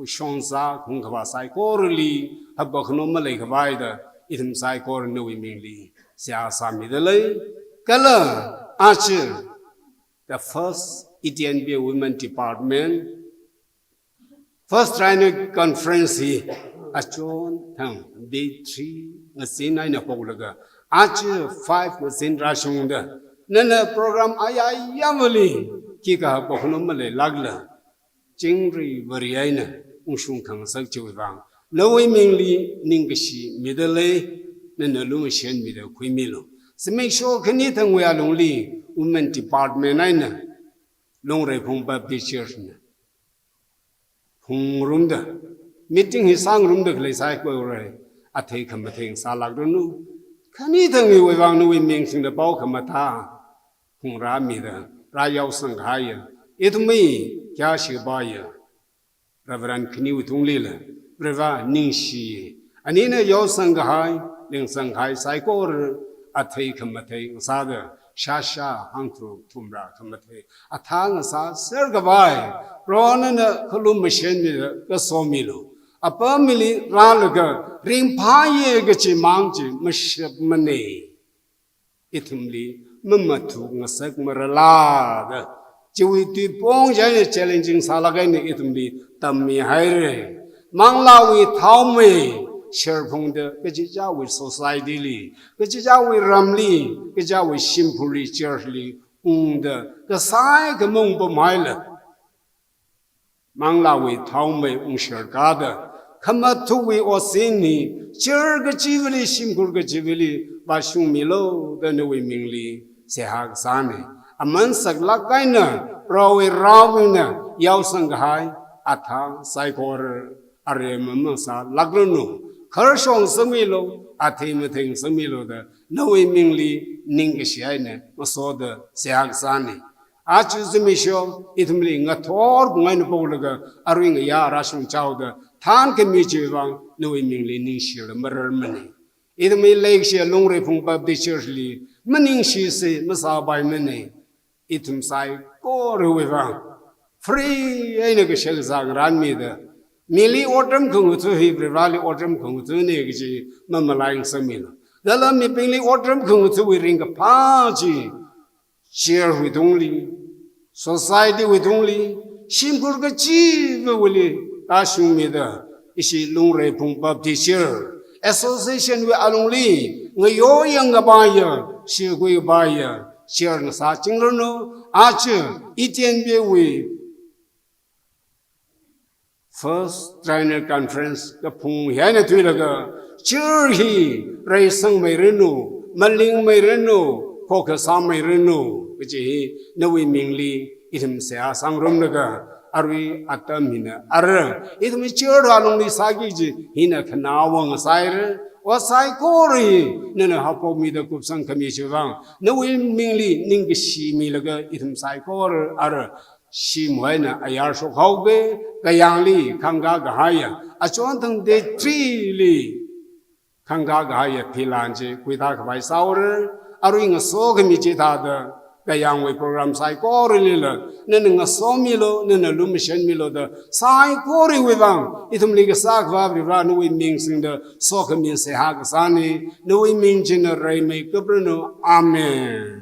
Shonsa Kunkava Saikori, Habakno Malay Kavida, Itum Saikor no Mingli, Siasa Midale, Kala, Archer, the first ETNBA women department, first Triennial conference, Achon Tang, B3, a scene in a Polaga, Archer 5% Rashunda, Nana program Aya Yamali, Kika Bakno Malay Lagla, Jingri Variana. Shung Kang Sak Chiwang. No mingly Ningashi, Middle, Nanalungashan Middle Quimilo. So make sure Kanitan we are lonely, women department nine, Lungreiphung Baptist Church. Hungrunda, meeting his song room the place I go, I take him a thing, Salagunu. Kanitan we were no wings in the Balkamata, Hungrami the Rayao Sanghaya. It me, Kashi Baya. Reverend Kniu Tunglila, Reva Ningshi, and in a Yosanghai, Ling Sanghai Saikor, a take a mate, Sada, Shasha, Hankru, Tumbra, Kamate, a tang sa, Sergavai, Ron and a Columbushan with the Somilo, a permili Ralaga, Ring Paye Gachimanji, Mashab Mane, Itumli, Mathuk, Ngasak Maralada. Chewi tu pong jai challenging salagai ne itumbi tammi haire manglawi thaume sherphong de kejawi society li kejawi ramli kejawi simpuri churchli ungda the sai kemong pamaila manglawi thaume ungsherkada khamatuwi osini cher gachivili simkur gachivili bashung milo the newi mingli sehag sane Aman Saglakaina, Rawi Rawina, Yausanghai, Ata, Saikor, Aremasa, Lagrunu, Kershon Samilo, Atimating Samilo, the Noe Mingli, Ningishaine, Masoda, Seagsani. Achuzimisho, Itmling, a tor, Gwenbolaga, Aring Ya Rashun Chowder, Tan Kamichivang, Noe Mingli, Nishil, Mermani. Itme Lake Shia Lungreiphung Baptist Churchly, Maning she say, Masa by Mene. Itum sai ko ruweva free ain't a shell zang ran me the Mili autumn kungutu he rivali autumn kungutu negji mamalang samino. The lami pingly autumn kungutu we ring a party share with only society with only Shimburga chief willy ashung me the ishi Lungreiphung Baptist association with alongli ngayo yang abaya shigui baya share na sa chingro ache ETNBA we first Triennial conference the phung yana tuilaga chur hi raisang mai renu maling mai renu Khokharum mai renu which nawi mingli itim sa sangrom naga arwi atam hina ar itum chur alongli sagi ji hina khnawang sair Wasai kori nana hapo mi da kupsang kami chivang na wi mingli ning shi mi laga itum sai kor ar shi moina ayar so khauge kayangli khanga gahaya achon thang de tri li khanga gahaya philanje kuita khbai saur aru ing so kami chita da kayang we program sai kor li la nana so mi lo nana lumishen mi lo da sai kori we bang itum li sak va bri ra no we ming sing da so kami se ha ga sa ni no we ming jin rai me kubro no amen